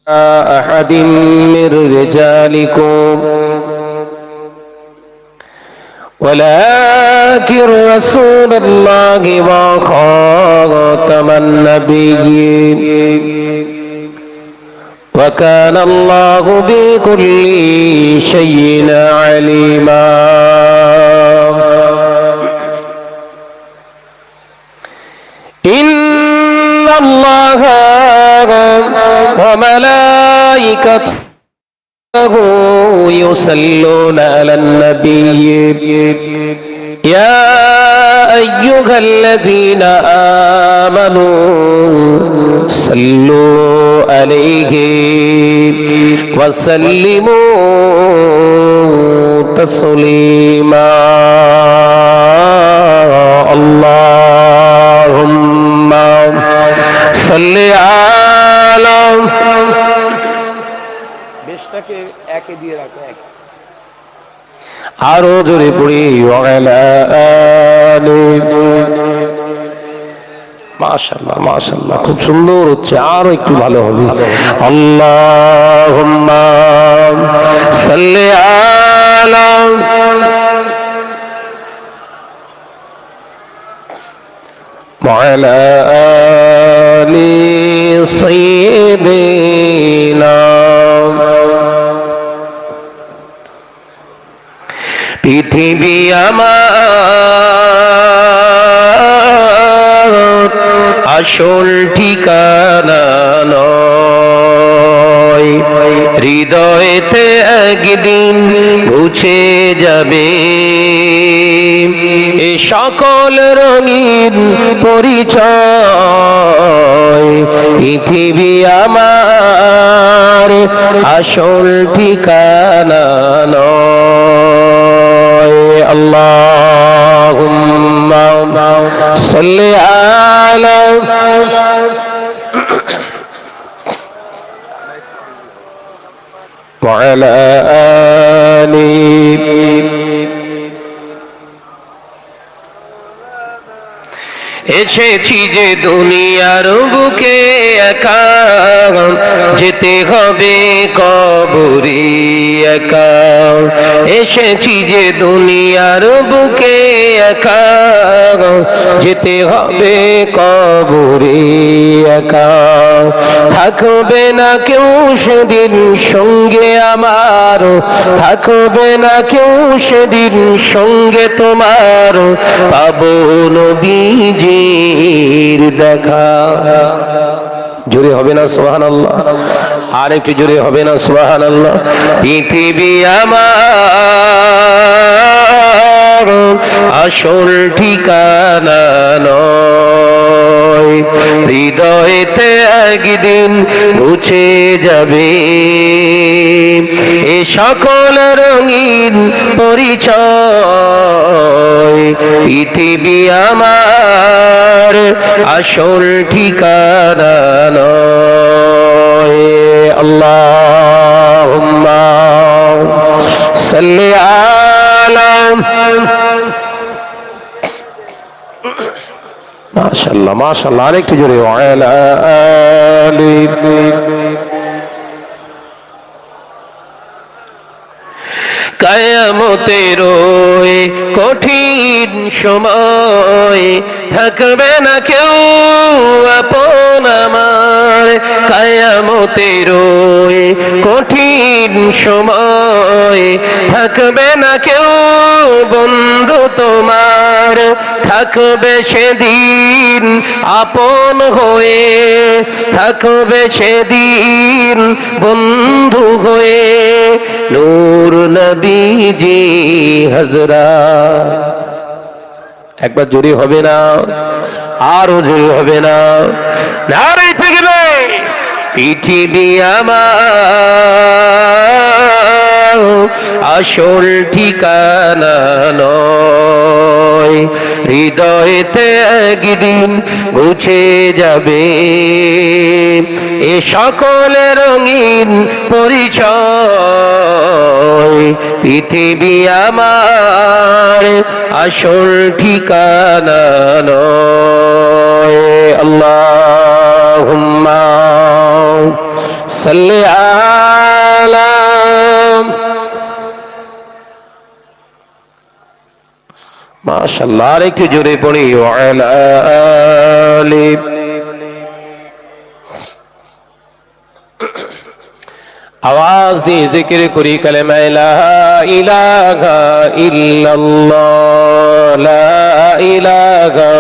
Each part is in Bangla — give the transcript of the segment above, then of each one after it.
أحد من رجالكم ولكن رسول الله وخاتم النبيين وكان الله بكل شيء عليما إن الله وملائكته يصلون على النبي يا أيها الذين آمنوا صلوا عليه وسلموا تسليما اللهم صل على বেশটাকে একে দিয়ে রাখো এক আরো জোরে পড়ি মাশাআল্লাহ মাশাআল্লাহ খুব সুন্দর হচ্ছে আরো একটু ভালো হবে আল্লাহুম্মা সাল্লি আলা ওয়ালা আলি সাইয়্যিদিনা পৃথিবী আমার আসল ঠিকানা নয় হৃদয়েতে একদিন মুছে যাবে এ সকল রঙিন পরিচয় পৃথিবী আমার আসল ঠিকানা নয় আল্লাহুম্মা সাল্লি আলা ওয়া আলা আলি এসেছি যে দুনিয়ার বুকে একা যেতে হবে কবরে একা এসেছি যে দুনিয়ার বুকে একা যেতে হবে কবরে একা থাকবে না কেউ সেদিন সঙ্গে আমার থাকবে না কেউ সেদিন সঙ্গে তোমার পাবো নবীজির দেখা জোরে হবে না সুবহানাল্লাহ আর একটু জোরে হবে না সুবহানাল্লাহ পৃথিবী আমার আসল ঠিকানা নয় হৃদয়েতে একদিন মুছে যাবে এ সকল রঙিন পরিচয় পৃথিবী আমার আসল ঠিকানা নয় আল্লাহুম্মা সাল্লি আলা মাশাআল্লাহ মাশাআল্লাহ আরেকটু জোরে ওয়ালা আলি কিয়ামতের ওই কঠিন সময় থাকবে না কেউ আপন আমার কিয়ামতের ওই কঠিন সময় থাকবে না কেউ বন্ধু তোমার থাকবে সেদিন আপন হয়ে থাকবে সেদিন বন্ধু হয়ে নূর নবীজি হযরত একবার জোরে হবে না আরো জোরে হবে না নারে থাকবে পৃথিবী আমার আসল ঠিকানা নয় হৃদয়েতে একদিন মুছে যাবে এ সকল রঙিন পরিচয় পৃথিবী আমার আসল ঠিকানা নয় আল্লাহুম্মা সাল্লি আলা মাশাআল্লাহ আরেকটু জোরে পড়ি ওয়ালা আলি आवाज दी जिक्र करी कलमा ला इलाहा इल्लल्लाह ला इलाहा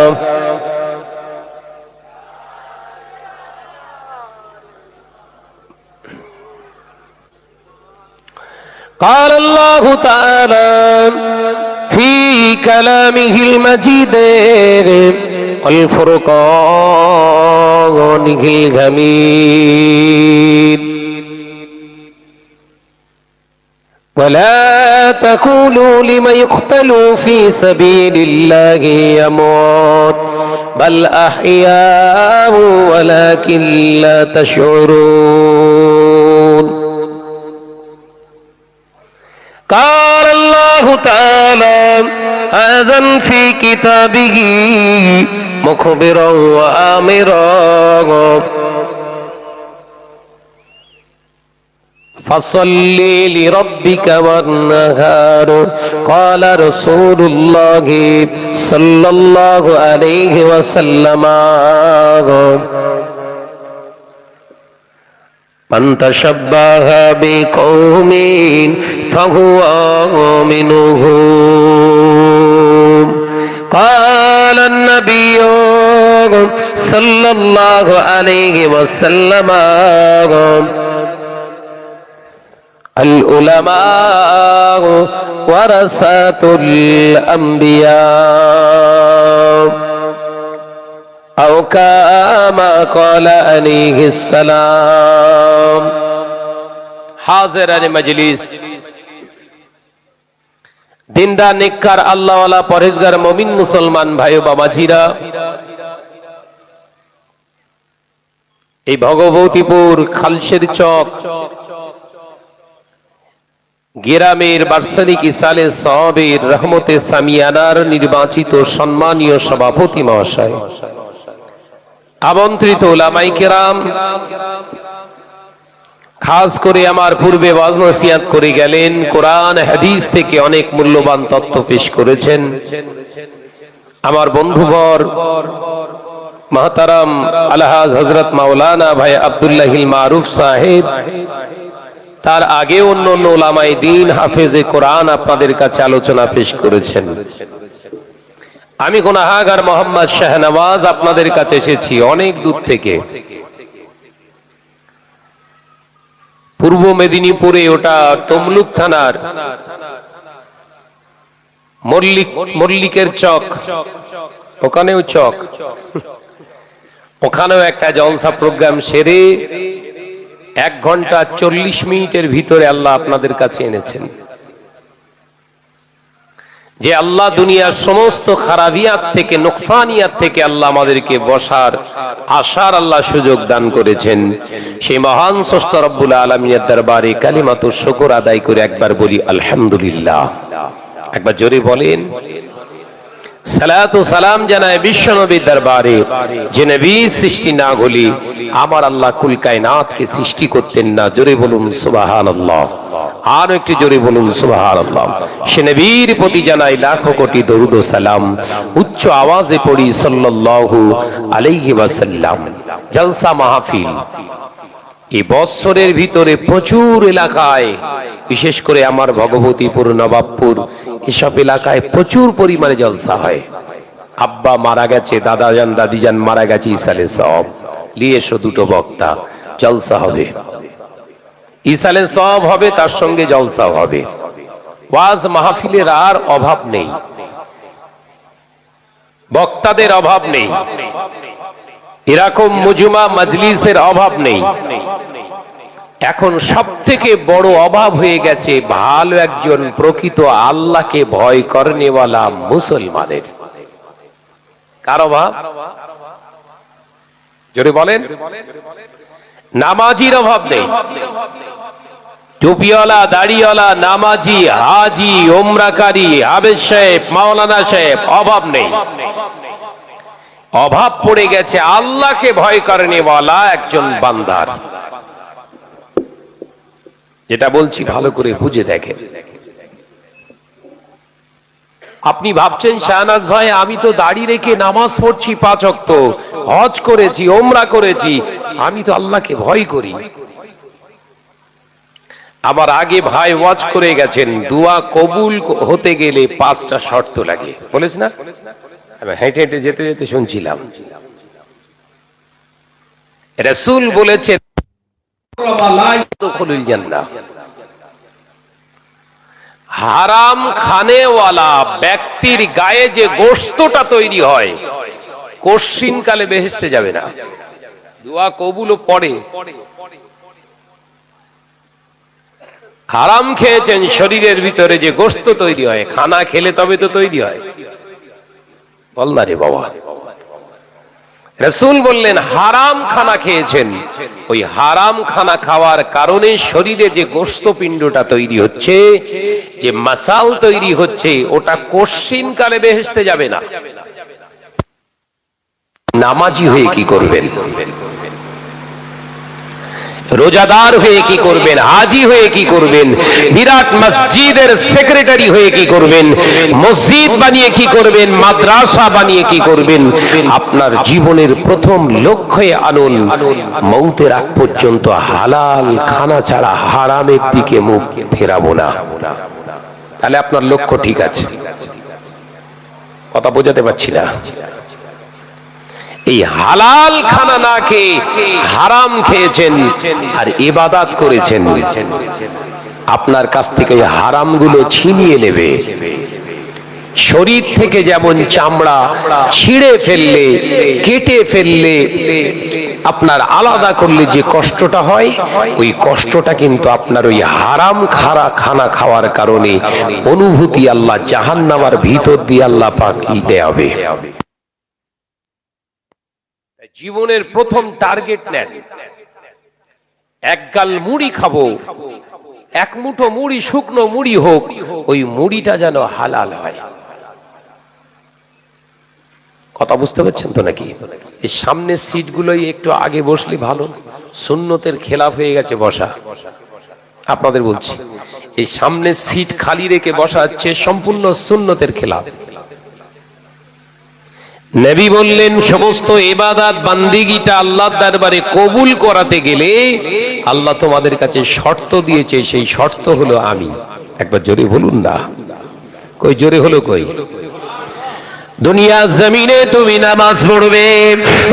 قال الله تعالى في كلامه المجيد والفرقان الحميد ولا تقولوا لمن يقتل في سبيل الله يموت بل أحياء ولكن لا تشعرون قال الله تعالى أذًا في كتابه مخبرا وآمرا فصل لربك وانهار قال رسول الله صلى الله عليه وسلم من تشبه بقوم فهو منهم قال النبي صلى الله عليه وسلم العلماء ورثة الأنبياء أو كما قال عليه السلام حاضران مجلس দিনদার নেককার আল্লাহওয়ালা পরহেজগার মুমিন মুসলমান ভাই ও বাবাজিরা, এই ভগবতীপুর খালসের চক গেরামের বার্ষিক ইসালে সাহাবের রহমতে সামিয়ানার নির্বাচিত সম্মানীয় সভাপতি মহাশয়, আমন্ত্রিত উলামায়ে কেরাম, খাস করে আমার পূর্বে ওয়াজ নসিহত করে গেলেন, কোরআন হাদিস থেকে অনেক মূল্যবান তথ্য পেশ করেছেন আমার বন্ধুবর মহতারাম আলহাজ হযরত মাওলানা ভাই আব্দুল্লাহিল মারুফ সাহেব, তার আগে অন্য উলামায়ে দ্বীন হাফেজে কোরআন আপনাদের কাছে আলোচনা পেশ করেছেন। আমি গুনাহগার মোহাম্মদ শাহনওয়াজ আপনাদের কাছে এসেছি অনেক দূর থেকে, পূর্ব মেদিনীপুরে, ওটা তমলুক থানার মল্লিকের চক, ওখানেও চক, ওখানেও একটা জলসা প্রোগ্রাম সেরে 1 ঘন্টা 40 মিনিটের ভিতরে আল্লাহ আপনাদের কাছে এনেছেন। যে আল্লাহ দুনিয়ার সমস্ত খারাপিয়াত থেকে, নোকসানিয়াত থেকে আল্লাহ আমাদেরকে বসার আশার আল্লাহ সুযোগ দান করেছেন, সেই মহান স্রষ্টা রব্বুল আলামিনের দরবারে কালিমাতু শুকর আদায় করে একবার বলি আলহামদুলিল্লাহ। একবার জোরে বলেন সালাতু সালাম জানায় বিশ্ব নবীর দরবারে, যে নবী সৃষ্টি না হলে আমার আল্লাহ কুল কায়নাতকে সৃষ্টি করতেন না। জোরে বলুন সুবহানাল্লাহ, আর একটু জোরে বলুন সুবহানাল্লাহ। সে নবীর প্রতি জানাই লাখো কোটি দরুদ ও সালাম, উচ্চ আওয়াজে পড়ি সাল্লাল্লাহু আলাইহি ওয়াসাল্লাম। জলসা মাহফিল এই বছরের ভিতরে প্রচুর এলাকায়, বিশেষ করে আমার ভগবতীপুর, নবাবপুর, এসব এলাকায় প্রচুর পরিমাণে জলসা হয়। আব্বা মারা গেছে, দাদাজান দাদিজান মারা গেছে, ইসালে সব নিয়ে এসো, 2টো বক্তা, জলসা হবে, ইসালে সব হবে, তার সঙ্গে জলসা হবে। ওয়াজ মাহফিলের আর অভাব নেই, বক্তাদের অভাব নেই, এরকম মুজমা মজলিসের অভাব নেই। এখন সবথেকে বড় অভাব হয়ে গেছে ভালো একজন প্রকৃত আল্লাহকে ভয় করেনেওয়ালা মুসলমানের। কার অভাব? জোরে বলেন। নামাজির অভাব নেই, টুপিওয়ালা, দাড়িওয়ালা, নামাজি, হাজি, ওমরাকারী, হাফেজ সাহেব, মাওলানা সাহেব, অভাব নেই। অভাব পড়ে গেছে আল্লাহকে ভয় করেনেওয়ালা একজন বান্দার। যেটা বলছি ভালো করে বুঝে দেখেন। আপনি ভাবছেন শাহনাজ ভাই আমি তো দাড়ি রেখে নামাজ পড়ছি 5 ওয়াক্ত, হজ করেছি, ওমরা করেছি, আমি তো আল্লাহকে ভয় করি। আমার আগে ভাই ওয়াজ করে গেছেন দোয়া কবুল হতে গেলে 5টা শর্ত লাগে, বলেছ না? আমি হেঁটে হেঁটে যেতে যেতে শুনছিলাম রাসূল বলেছেন হারাম খানেওয়ালা ব্যক্তির গায়ে যে গোশতটা তৈরি হয় কশিনকালে বেহেশতে যাবে না। দোয়া কবুলও পড়ে, হারাম খেয়েছেন, শরীরের ভিতরে যে গোশত তৈরি হয়, খানা খেলে তবে তো তৈরি হয়। বল না রে বাবা। রাসূল বললেন হারাম খানা খেয়েছেন, ওই হারাম খানা খাওয়ার কারণে শরীরে যে গোশত পিণ্ডটা তৈরি হচ্ছে, যে মাসাল তৈরি হচ্ছে, ওটা কশিনকালে বেহেশতে যাবে না। নামাজি হয়ে কি করবেন? রোজাদার হয়ে কি করবেন? হাজি হয়ে কি করবেন? বিরাট মসজিদের সেক্রেটারি হয়ে কি করবেন? মসজিদ বানিয়ে কি করবেন? মাদ্রাসা বানিয়ে কি করবেন? আপনার জীবনের প্রথম লক্ষ্যে আনুন মৌতের আগ পর্যন্ত হালাল খানা ছাড়া হারামের দিকে মুখ ফেরাবো না। তাহলে আপনার লক্ষ্য ঠিক আছে। কথা বোঝাতে পারছি না? এই হালাল খানা না খেয়ে হারাম খেয়েছেন আর ইবাদত করেছেন, আপনার কাছ থেকে হারামগুলো ছিনিয়ে নেবে। শরীর থেকে যেমন চামড়া ছিঁড়ে ফেললে, কেটে ফেললে, আপনার আলাদা করলে যে কষ্টটা হয়, ওই কষ্টটা কিন্তু আপনার ওই হারাম খানা খাওয়ার কারণে অনুভূতি আল্লাহ জাহান্নামের ভিতর দিয়ে আল্লাহ পাক দিতে হবে। জীবনের প্রথম টার্গেট নেন, এক গাল মুড়ি খাবো, এক মুঠো মুড়ি, শুকনো মুড়ি হোক, ওই মুড়িটা যেন হালাল হয়। কথা বুঝতে পারছেন তো নাকি? এই সামনের সিটগুলোই একটু আগে বসলে ভালো, সুন্নতের খেলাফ হয়ে গেছে বসা। আপনাদের বলছি এই সামনের সিট খালি রেখে বসা হচ্ছে সম্পূর্ণ সুন্নতের খেলাফ। নবী বললেন সমস্ত ইবাদত বান্দিগিটা আল্লাহর দরবারে কবুল করাতে গেলে আল্লাহ তোমাদের কাছে শর্ত দিয়েছে, সেই শর্ত হলো আমি। একবার জোরে বলুন না। কই জোরে হলো কই? দুনিয়া জমিনে তুমি নামাজ পড়বে,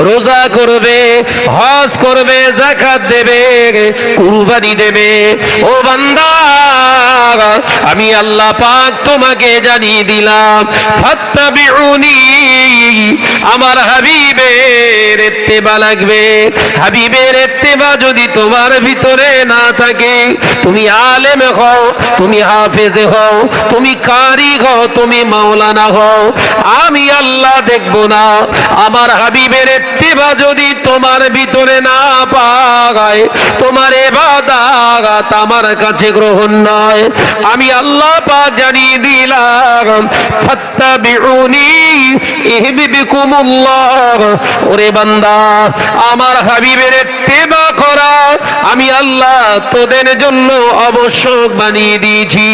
রোজা করবে, হজ করবে, যাকাত দেবে, কুরবানি দেবে। ও বান্দা, আমি আল্লাহ পাক তোমাকে জানিয়ে দিলাম ফাত্তাবিউনি, আমার হাবিবের ইত্তেবা লাগবে। হাবিবের ইত্তেবা যদি তোমার ভিতরে না থাকে, তুমি আলেম হও, তুমি হাফেজ হও, তুমি কারি হও, তুমি মাওলানা হও, আমি আল্লাহ দেখব না। আমার হাবিবের ইত্তেবা যদি তোমার ভিতরে না পায়, তোমার ইবাদত আমার কাছে গ্রহণ নয়। আমি আল্লাহ পাক জানিয়ে দিলাম ফাত্তাবিউনি ইহবিবিকুমুল্লাহ। ওরে বান্দা, আমার হাবিবের ইত্তেবা করা আমি আল্লাহ তোদের জন্য আবশ্যক বানিয়ে দিয়েছি।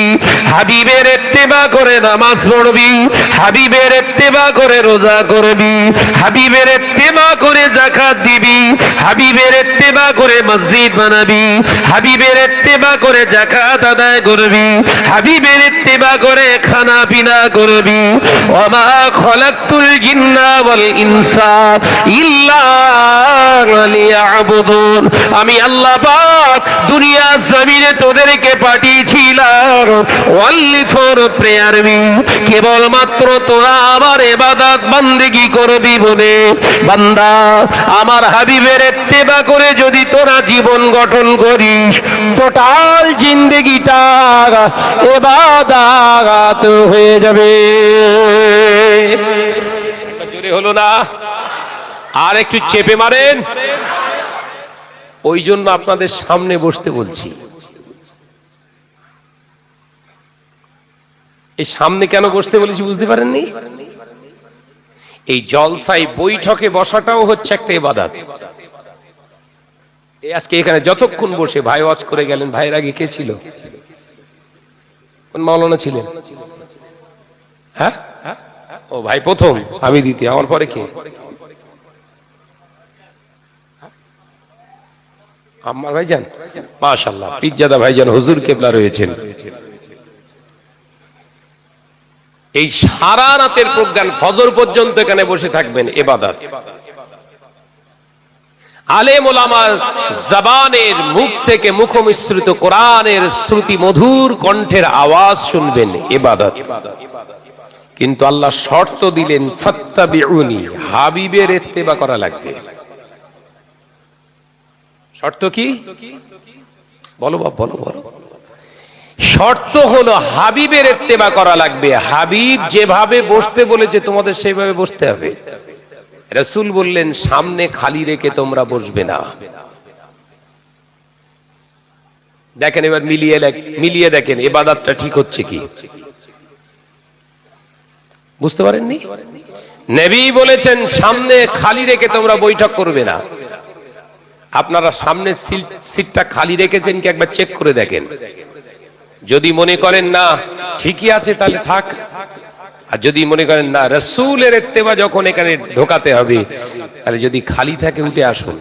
হাবিবের ইত্তেবা করে নামাজ পড়বি, হাবিবের ইত্তেবা করে রোজা করবি, হাবিবের ইত্তেবা করে যাকাত দিবি, হাবিবের ইত্তেবা করে মসজিদ বানাবি, হাবিবের ইত্তেবা করে যাকাত আদায় করবি, হাবিবের ইত্তেবা করে খানা পিনা করবি। ওয়া মা খালাকতুল জিন্না ওয়াল ইনসা ইল্লা লিয়াবুদুন। আমি আল্লাহ পাক দুনিয়া জমিনে তোদেরকে পাঠিয়েছিলাম only for prayer me, কেবলমাত্র তোরা আমার ইবাদত বান্দেগি করবি বলে। বান্দা, আমার হাবিবের ইত্তেবা করে যদি তোরা জীবন গঠন করিস, টোটাল জিন্দেগিটা ইবাদত হয়ে যাবে। জোরে হলো না? আর একটু চেপে মারেন। ওই জন্য আপনাদের সামনে বসতে বলছি। এই সামনে কেন বসতে বলেছি বুঝতে পারেননি? এই জলসায় বৈঠকে বসাটাও হচ্ছে একটা ইবাদত। আজকে এখানে যতক্ষণ বসে ভাই ওয়াজ করে গেলেন, ভাইয়ের আগে কে ছিল? কোন মাওলানা ছিলেন? হ্যাঁ, ও ভাই প্রথম, আমি দ্বিতীয়, আমার পরে কে? আম্মার ভাইজান, মাশাআল্লাহ, পিজ্জাদা ভাইজান হুজুর কেবলা রয়েছেন। এই সারা রাতের প্রজ্ঞান ফজর পর্যন্ত এখানে বসে থাকবেন ইবাদত। আলেম ওলামার জবানের মুখ থেকে মুখমিশ্রিত কোরআনের শ্রুতি মধুর কণ্ঠের আওয়াজ শুনবেন, ইবাদত। কিন্তু আল্লাহ শর্ত দিলেন, ফাত্তাবিউনি, হাবিবের ইত্তেবা করা লাগবে। শর্ত কি? বলো বাপ, বলো বলো। শর্ত হলো হাবিবের ইত্তেবা করা লাগবে। হাবিব যেভাবে বসতে বলেছে তোমাদের সেভাবে বসতে হবে। রাসূল বললেন, সামনে খালি রেখে তোমরা বসবে না। দেখেন এবার মিলিয়ে দেখেন ইবাদতটা ঠিক হচ্ছে কি। বুঝতে পারেননি? নবী বলেছেন সামনে খালি রেখে তোমরা বৈঠক করবে না। আপনারা সামনে সিটটা খালি রেখেছেন কি একবার চেক করে দেখেন। যদি মনে করেন না ঠিকই আছে তাহলে থাক, আর যদি মনে করেন না রাসূলের ইত্তেবা যখন এখানে ঢোকাতে হবে, তাহলে যদি খালি থাকে উঠে আসুন।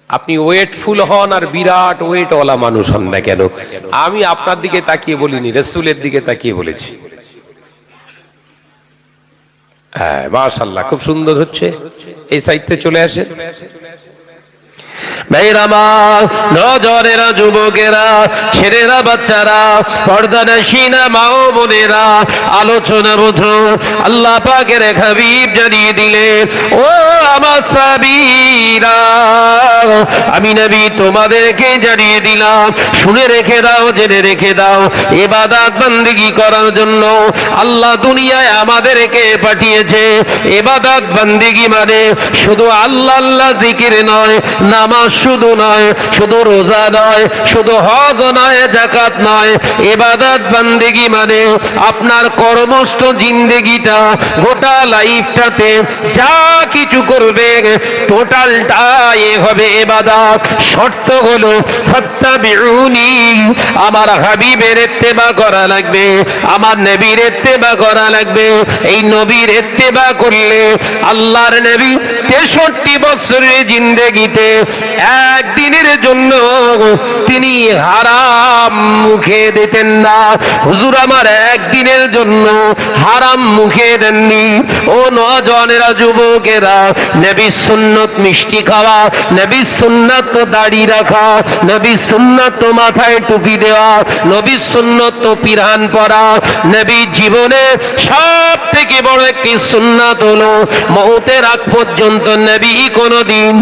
আপনি ওয়েটফুল হন আর বিরাট ওয়েটওয়ালা মানুষ হন না কেন, আমি আপনার দিকে তাকিয়ে বলিনি, রাসূলের দিকে তাকিয়ে বলেছি। হ্যাঁ মাশাআল্লাহ, খুব সুন্দর হচ্ছে। এই সাইডে চলে আসেন। নজরেরা, যুবকেরা, ছেলেরা, বাচ্চারা, পর্দানশীনা মা ও বোনেরা, আলোচনা বোঝো। আল্লাহ পাকের হাবিব জানিয়ে দিলেন, ও আমার সাহাবীরা, আমি নবী তোমাদেরকে জানিয়ে দিলাম, শুনে রেখে দাও, জেনে রেখে দাও, ইবাদত বান্দেগি করার জন্য আল্লাহ দুনিয়ায় আমাদেরকে পাঠিয়েছে। ইবাদত বান্দেগি মানে শুধু আল্লাহ আল্লাহ জিকির নয়, নামাজ শুধু নয়, শুধু রোজা নয়, শুধু হজ নয়, যাকাত নয়। ইবাদত বান্দেগি মানে আপনার কর্মস্থ জিন্দেগিটা, গোটা লাইফটাতে যা কিছু করবে টোটালটাই হবে ইবাদত। শর্ত হলো ফাত্তাবিউনি, আমার হাবিবের ইত্তেবা করা লাগবে, আমার নবীর ইত্তেবা করা লাগবে। এই নবীর ইত্তেবা করলে আল্লাহর নবী 63 বছরের জিন্দেগিতে একদিনের জন্য তিনি হারাম মুখে দিতেন না। হুজুর আমার একদিনের জন্য হারাম মুখে দেননি। ও নওজওয়ানেরা, যুবকেরা, নবীর সুন্নত মিষ্টি খাওয়া, নবীর সুন্নাত তো দাড়ি রাখা, নবীর সুন্নাত তো মাথায় টুপি দেওয়া, নবীর সুন্নাত তো পিরহান পরা। নবীর জীবনে সব থেকে বড় একটি সুন্নাত হলো মওতের আগ পর্যন্ত নবী কোনদিন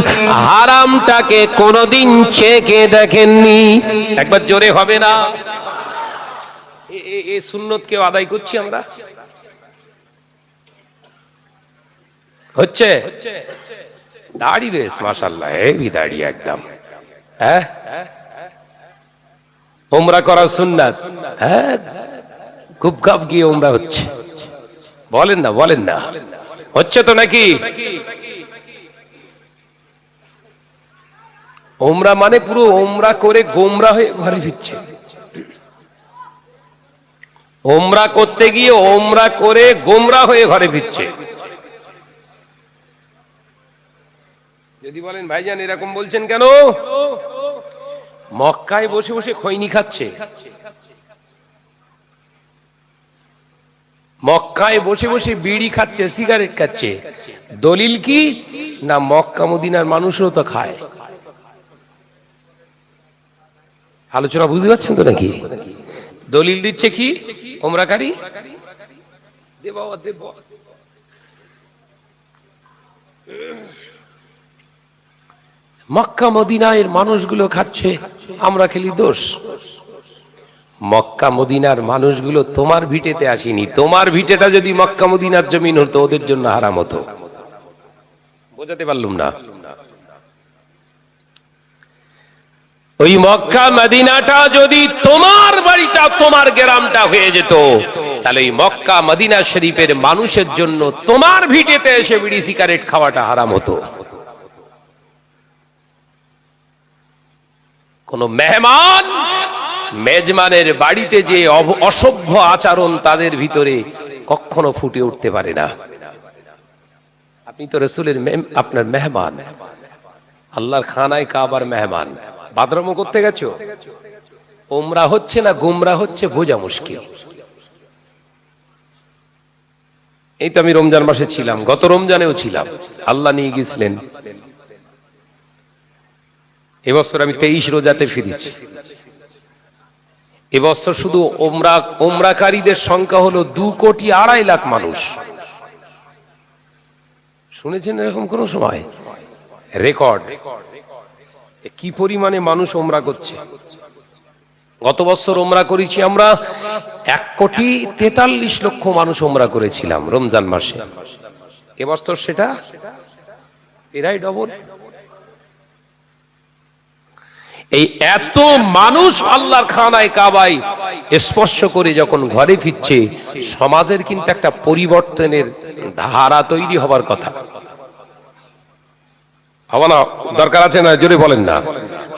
হারামটাকে কোনদিন চেখে দেখেননি। একবার জোরে হবে না? এই সুন্নত কেউ আদায় করছি আমরা? হচ্ছে দাড়ি রেস, মাশাআল্লাহ, হেভি দাড়ি একদম। হ্যাঁ, উমরা করা সুন্নাত, হ্যাঁ, খুব কাপ গিয়ে উমরা হচ্ছে। বলেন না, বলেন না, হচ্ছে তো নাকি? উমরা মানে পুরো উমরা করে গোমরা হয়ে ঘরে ফিরছে। উমরা করতে গিয়ে উমরা করে গোমরা হয়ে ঘরে ফিরছে। যদি বলেন ভাইজান এরকম বলছেন কেন? মক্কায় বসে বসে খৈনি খাচ্ছে, মক্কায় বসে বসে বিড়ি খাচ্ছে, সিগারেট খাচ্ছে। দলিল কি? না মক্কা মদিনার মানুষও তো খায়। আলোচনা বুঝতে পারছেন তো নাকি? দলিল দিচ্ছে কি? ওমরাকারী দে বাবা, দে বাবা। মক্কা মদিনার মানুষগুলো খাচ্ছে, আমরা খেলি দোষ। মক্কা মদিনার মানুষগুলো তোমার ভিটেতে আসেনি। তোমার ভিটেটা যদি মক্কা মদিনার জমিন হতো, ওদের জন্য হারাম হতো। বোঝাতে পারলাম না? ওই মক্কা মদিনাটা যদি তোমার বাড়িটা, তোমার গ্রামটা হয়ে যেত, তাহলে এই মক্কা মদিনা শরীফের মানুষের জন্য তোমার ভিটেতে এসে বিড়ি সিগারেট খাওয়াটা হারাম হতো। কোন মেহমান মেজবানের বাড়িতে যে অসভ্য আচরণ তাদের ভিতরে কখনো ফুটে উঠতে পারে না। আপনি তো রাসূলের আপনার মেহমান, আল্লাহর খানায় কাবার মেহমান, বাদরম করতে গেছো, ওমরা হচ্ছে না গুমরা হচ্ছে বোঝা মুশকিল। এই তো আমি রমজান মাসে ছিলাম, গত রমজানেও ছিলাম, আল্লাহ নিয়ে গেছিলেন। এবছর আমি 23 রোজাতে ফিরেছি। এবছর শুধু ওমরাকারীদের সংখ্যা হলো 2,2,50,000 মানুষ। শুনেছেন এরকম কোন সময়? রেকর্ড। কি পরিমাণে মানুষ ওমরা করছে। গত বছর ওমরা করেছি আমরা 1,43,00,000 মানুষ ওমরা করেছিলাম রমজান মাসে। এবছর সেটা এরাই ডবল। এই এত মানুষ আল্লাহর খানায় কাবায় স্পর্শ করে যখন ঘরে ফিরছে, সমাজের কিন্তু একটা পরিবর্তনের ধারা তৈরি হবার কথা। হবে না? দরকার আছে না? জোরে বলেন না।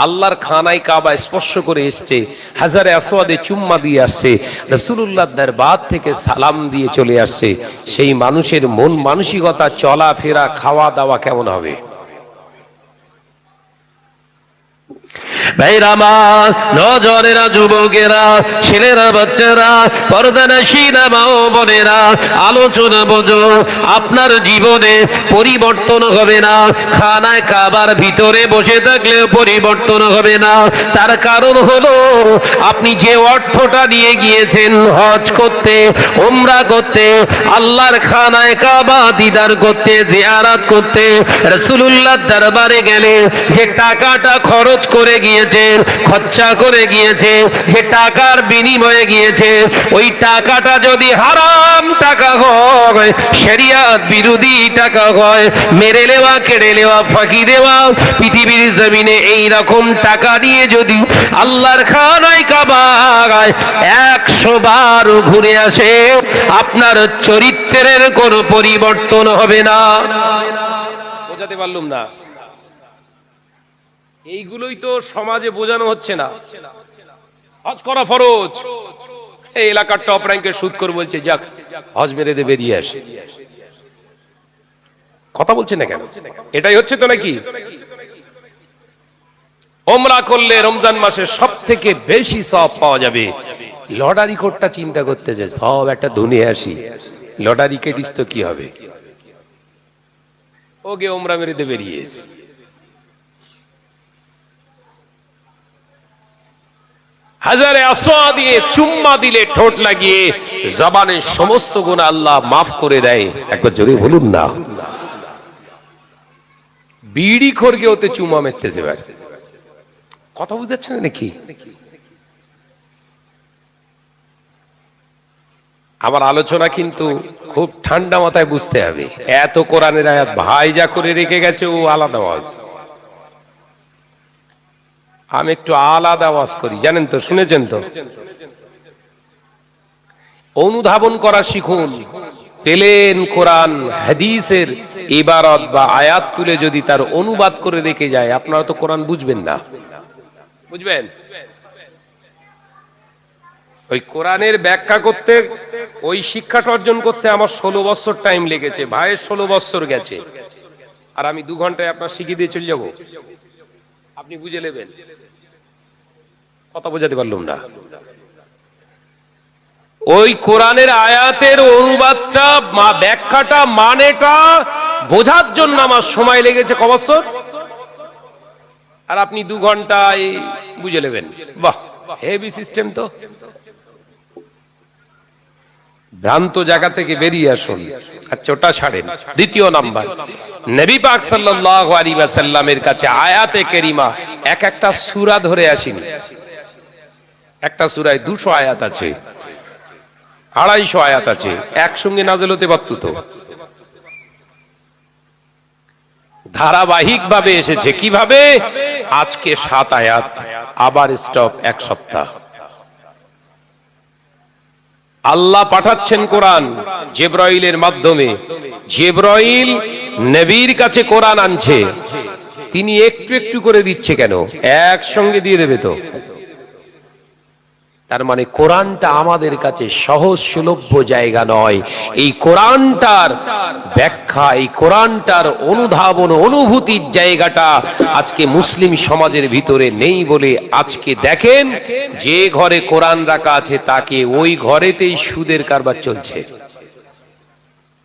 আল্লাহর খানায় কাবা স্পর্শ করে এসছে, হাজারে আসওয়াদে চুম্মা দিয়ে আসছে, রাসূলুল্লাহর দরবার থেকে সালাম দিয়ে চলে আসছে। সেই মানুষের মন মানসিকতা, চলাফেরা, খাওয়া দাওয়া কেমন হবে? ভাইরা আমার, নজরেরা, যুবকেরা, ছেলেরা, বাচ্চারা, পর্দানশীনা মা ও বোনেরা, আলোচনা বোঝো। আপনার জীবনে পরিবর্তন হবে না, খানায় কাবার ভিতরে বসে থাকলেও পরিবর্তন হবে না। তার কারণ হলো আপনি যে অর্থটা নিয়ে গিয়েছেন হজ করতে, উমরা করতে, আল্লাহর খানায় কাবা দিদার করতে, জিয়ারত করতে, রাসূলুল্লাহর দরবারে গেলে যে টাকাটা খরচ করে গিয়েছে, খরচা করে গিয়েছে, যে টাকার বিনিময়ে গিয়েছে, ওই টাকাটা যদি হারাম টাকা হয়, শরিয়ত বিরোধী টাকা হয়, মেরে নেওয়া, কেড়ে নেওয়া, ফাঁকি দেওয়া, পৃথিবীর জমিনে এই রকম টাকা নিয়ে যদি আল্লাহর খানায় কাবায় 100 বার ঘুরে আসে, আপনার চরিত্রের কোনো পরিবর্তন হবে না। বোঝাতে পারলাম না? এইগুলোই তো সমাজে বোঝানো হচ্ছে না। হজ করা ফরজ, এই এলাকার টপ র্যাঙ্কের সুদখোর বলছে যাক হজ মেরে দে, বেরিয়ে আসে। কথা বলছে না কেন? এটাই হচ্ছে তো নাকি? ওমরা করলে রমজান মাসে সব থেকে বেশি সওয়াব পাওয়া যাবে। লটারি কোডটা চিন্তা করতে যায়, সব একটা ধুনে আসি, লটারি কেটিস তো কি হবে, ওকে ওমরা মেরে দে, বেরিয়ে এসে। হাজারে আসওয়াদ দিয়ে চুম্মা দিলে, ঠোঁট লাগিয়ে, জবানের সমস্ত গুনাহ আল্লাহ মাফ করে দেয়। একবার জোরে বলুন না। বিড়ি খোরকে ওতে চুম্মা মেরতেছে ভাই, কথা বুঝাচ্ছেন নাকি? আমার আলোচনা কিন্তু খুব ঠান্ডা মাথায় বুঝতে হবে। এত কোরআনের আয়াত ভাই যা করে রেখে গেছে, ও আলাদা ওয়াজ। আমি একটু আলাদা ওয়াজ করি, জানেন তো, শুনেছেন তো। অনুধাবন করা শিখুন। পেলেন কোরআন হাদিসের ইবারত বা আয়াত তুলে যদি তার অনুবাদ করে রেখে যায়, আপনারা তো কোরআন বুঝবেন না। বুঝবেন? ওই কোরআনের ব্যাখ্যা করতে, ওই শিক্ষাটা অর্জন করতে আমার 16 বছর টাইম লেগেছে। ভাইয়ের 16 বছর গেছে, আর আমি 2 ঘন্টায় আপনার শিখিয়ে দিয়ে চলে যাবো, আপনি বুঝে নেবেন। কথা বোঝাতে পারলাম না? ওই কোরআনের আয়াতের অনুবাদটা, ব্যাখ্যাটা, মানেটা বোঝার জন্য আমার সময় লেগেছে ক বছর, আর আপনি 2 ঘন্টায় বুঝে নেবেন। বাহ, হেভি সিস্টেম তো। ভ্রান্ত জায়গা থেকে বেরিয়ে আসুন। আচ্ছা, ওটা ছাড়েন। দ্বিতীয় নাম্বার, নবী পাক সাল্লাল্লাহু আলাইহি ওয়াসাল্লামের কাছে আয়াতে কারিমা এক একটা সূরা ধরে আসেনি। একটা সূরায় 200 আয়াত আছে, 250 আয়াত আছে, একসঙ্গে নাযিল হতে পারত তো। ধারাবাহিক ভাবে এসেছে। কিভাবে? আজকে 7 আয়াত, আবার স্টপ 1 সপ্তাহ। আল্লাহ পাঠাচ্ছেন কোরআন জিবরাইলের মাধ্যমে। জিবরাইল নবীর কাছে কোরআন আনছে। তিনি একটু একটু করে দিচ্ছে কেন? একসঙ্গে দিয়ে দেবে তো? তার মানে কোরআনটা আমাদের কাছে সহজ সুলভ্য জায়গা নয়। এই কোরআনটার ব্যাখ্যা, এই কোরআনটার অনুধাবন, অনুভূতির জায়গাটা আজকে মুসলিম সমাজের ভিতরে নেই বলে আজকে দেখেন যে ঘরে কোরআন রাখা আছে তাকে ওই ঘরেতেই সুদের কারবার চলছে।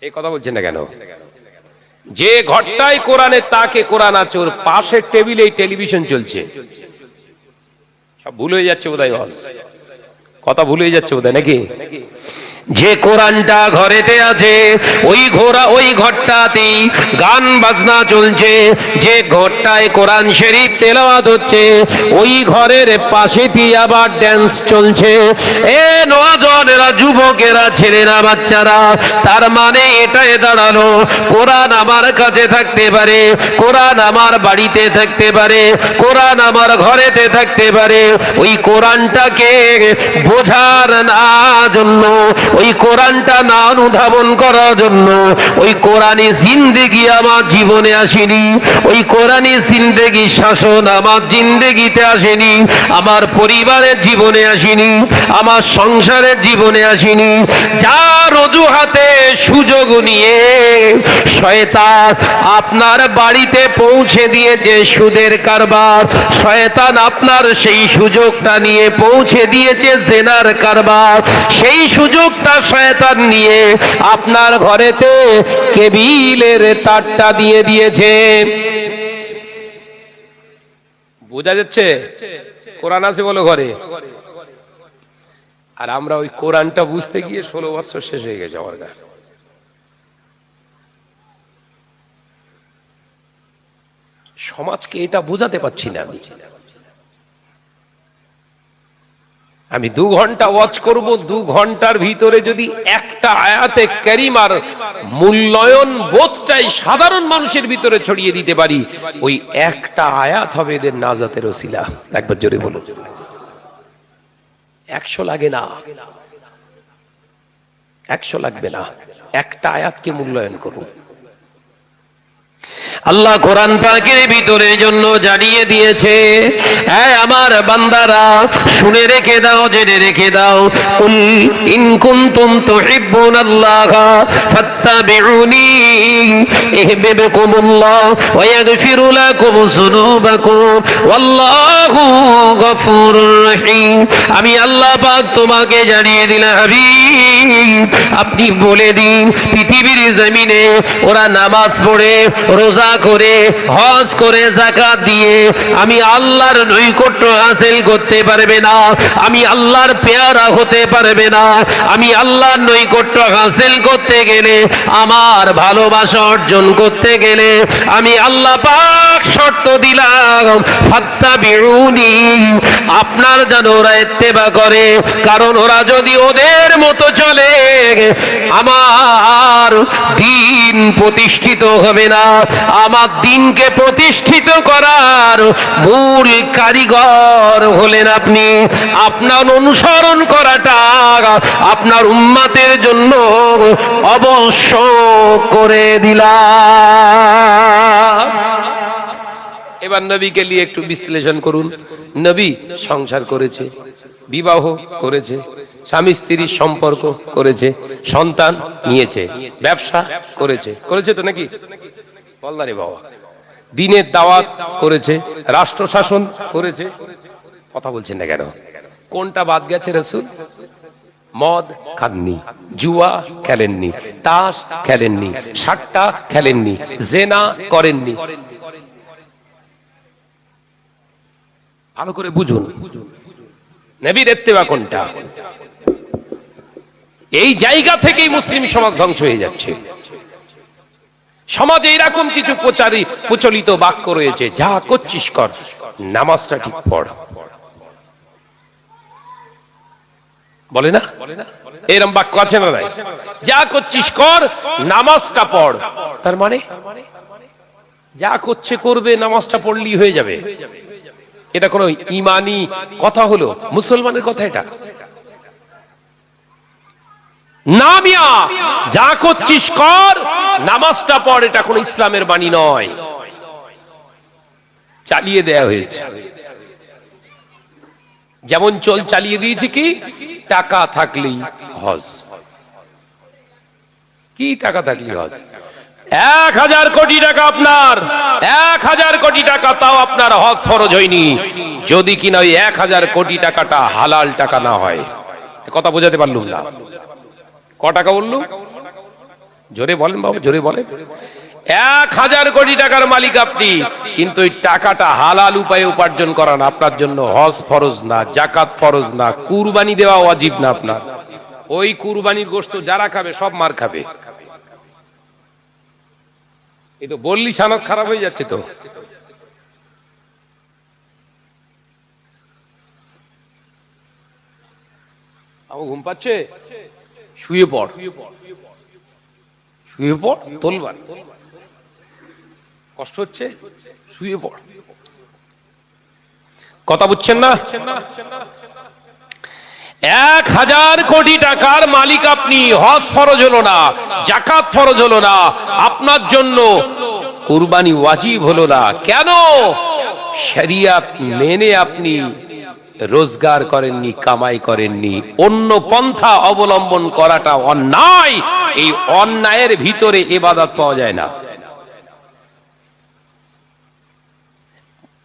এই কথা বলছেন না কেন? যে ঘরটায় কোরআনে তাকে কোরআন আছে ওর পাশের টেবিলে টেলিভিশন চলছে। সব ভুল হয়ে যাচ্ছে বোধহয়, কথা ভুল হয়ে যাচ্ছে বোধহয় নাকি? যে কোরআনটা ঘরেতে আছে ওই ঘরটাতেই গান বাজনা চলছে। যে ঘরটায় কোরআন শরীফ তেলাওয়াত হচ্ছে ওই ঘরের পাশেই আবার ড্যান্স চলছে। এ নওজওয়ানেরা, যুবকেরা, ছেলেরা, বাচ্চারা, তার মানে এটাই দাঁড়ালো কোরআন আমার কাছে থাকতে পারে, কোরআন আমার বাড়িতে থাকতে পারে, কোরআন আমার ঘরেতে থাকতে পারে। ওই কোরআনটাকে বোঝার না জন্য, ওই কোরআনটা না অনুধাবন করার জন্য, ওই কোরআনী জিন্দেগি আমার জীবনে আসেনি, ওই কোরআনী জিন্দেগি শাসন আমার জিন্দেগিতে আসেনি, আমার পরিবারের জীবনে আসেনি, আমার সংসারের জীবনে আসেনি। যার অজুহাতে সুযোগ নিয়ে শয়তান আপনার বাড়িতে পৌঁছে দিয়েছে সুদের কারবার, শয়তান আপনার সেই সুযোগটা নিয়ে পৌঁছে দিয়েছে জেনার কারবার, সেই সুযোগটা শয়তান নিয়ে আপনার ঘরেতে কেবিলের তারটা দিয়ে দিয়েছে। বোঝা যাচ্ছে? কোরআন আছে বলো ঘরে, আর আমরা ওই কোরআনটা বুঝতে গিয়ে 16 বছর শেষ হয়ে গেছে আমার কাছে। সমাজকে এটা বোঝাতে পারছি না। আমি 2 ঘন্টা ওয়াচ করব, 2 ঘন্টার ভিতরে যদি একটা আয়াতে কারিমার মূল্যায়ন বোধটাই সাধারণ মানুষের ভিতরে ছড়িয়ে দিতে পারি, ওই একটা আয়াত হবে এদের নাজাতের ওসিলা। একবার জোরে বলুন। 100 লাগে না, 100 লাগবে না, একটা আয়াতকে মূল্যায়ন করুন। আল্লাহ কোরআন পাকের ভিতরে জন্য জানিয়ে দিয়েছে, হ্যাঁ আমার বান্দারা শুনে রেখে দাও, জেনে রেখে দাও। কুল ইন কুনতুম তুহিব্বুনাল্লাহ ফাত্তাবিউনি ইহবিবকুমুল্লাহ ওয়া ইয়াগফিরু লাকুম যুনুবাকুম ওয়াল্লাহু গফুরুর রহিম। আমি আল্লাহ পাক তোমাকে জানিয়ে দিলাম হাবিব, আপনি বলে দিন পৃথিবীর জমিনে ওরা নামাজ পড়ে, রোজা করে, হজ করে, যাকাত দিয়ে আমি আল্লাহর নৈকট্য হাসিল করতে পারবে না, আমি আল্লাহর পেয়ারা হতে পারবে না। আমি আল্লাহর নৈকট্য হাসিল করতে গেলে, আমার ভালোবাসা অর্জন করতে গেলে আমি আল্লাহ পাক শর্ত দিলাম ফাত্তাবিউনি, আপনার যেন ওরা ইত্তেবা করে। কারণ ওরা যদি ওদের মতো চলে আমার দিন প্রতিষ্ঠিত হবে না। আমার দিনকে প্রতিষ্ঠিত করার মূল কারিগর হলেন আপনি। আপনার অনুসরণ করাটা আপনার উম্মতের জন্য অবশ্য করে দিলাম। এবার নবীকে নিয়ে একটু বিশ্লেষণ করুন। নবী সংসার করেছে, বিবাহ করেছে, স্বামী স্ত্রীর সম্পর্ক করেছে, সন্তান নিয়েছে, ব্যবসা করেছে, করেছে তো নাকি? বলদারে বাবা, দিনের দাওয়াত করেছে, রাষ্ট্র শাসন করেছে। কথা বলছেন না কেন? কোনটা বাদ গেছে রাসূল? মদ খাননি, জুয়া খেলেননি, তাস খেলেননি, সাট্টা খেলেননি, জেনা করেননি। ভালো করে বুঝুন নবীর ইত্তেবা কোনটা। এই জায়গা থেকেই মুসলিম সমাজ ধ্বংস হয়ে যাচ্ছে। সমাজে এরকম কিছু প্রচলিত বাক্য রয়েছে, যা করছিস কর, নামাজটা ঠিক পড়। বলে না এরকম বাক্য আছে না নাই? যা করছিস কর, নামাজটা পড়। তার মানে যা করছে করবে, নামাজটা পড়লেই হয়ে যাবে। এটা কোনো ইমানি কথা হলো? মুসলমানের কথা এটা না মিয়া। যা করছিস কর, নামাজটা পড়, এটা কোনো ইসলামের বাণী নয়। চালিয়ে দেয়া হয়েছে। যেমন চালিয়ে দিয়েছে কি, টাকা থাকলেই হজ। কি টাকা থাকলেই হজ? 1000 কোটি টাকা আপনার, 1000 কোটি টাকা, তাও আপনার হজ ফরজ হয়নি যদি কিনা ওই 1000 কোটি টাকাটা হালাল টাকা না হয়। কথা বোঝাতে পারলুম না? ক টাকা বললুম? জোরে বলেন বাবু, জোরে বলেন। 1000 কোটি টাকার মালিক আপনি, কিন্তু ওই টাকাটা হালাল উপায়ে উপার্জন করা না, আপনার জন্য হজ ফরজ না, জাকাত ফরজ না, কুরবানি দেওয়া ওয়াজিব না আপনার। ওই কুরবানির গোশত যারা খাবে সব মার খাবে। এই তো বললি সানাস খারাপ হয়ে যাচ্ছে তো। আমার ঘুম পাচ্ছে, শুয়ে পড়, শুয়ে পড়, তোলবার কষ্ট হচ্ছে, শুয়ে পড়। কথা বুঝছেন না? 1000 কোটি টাকার মালিক আপনি, হজ ফরজ হলো না, জাকাত ফরজ হলো না, আপনার জন্য কুরবানি ওয়াজিব হলো না। কেন? শরিয়ত মেনে আপনি রোজগার করেননি, কামাই করেননি, অন্য পন্থা অবলম্বন করাটা অন্যায়। এই অন্যায়ের ভিতরে ইবাদত পাওয়া যায় না।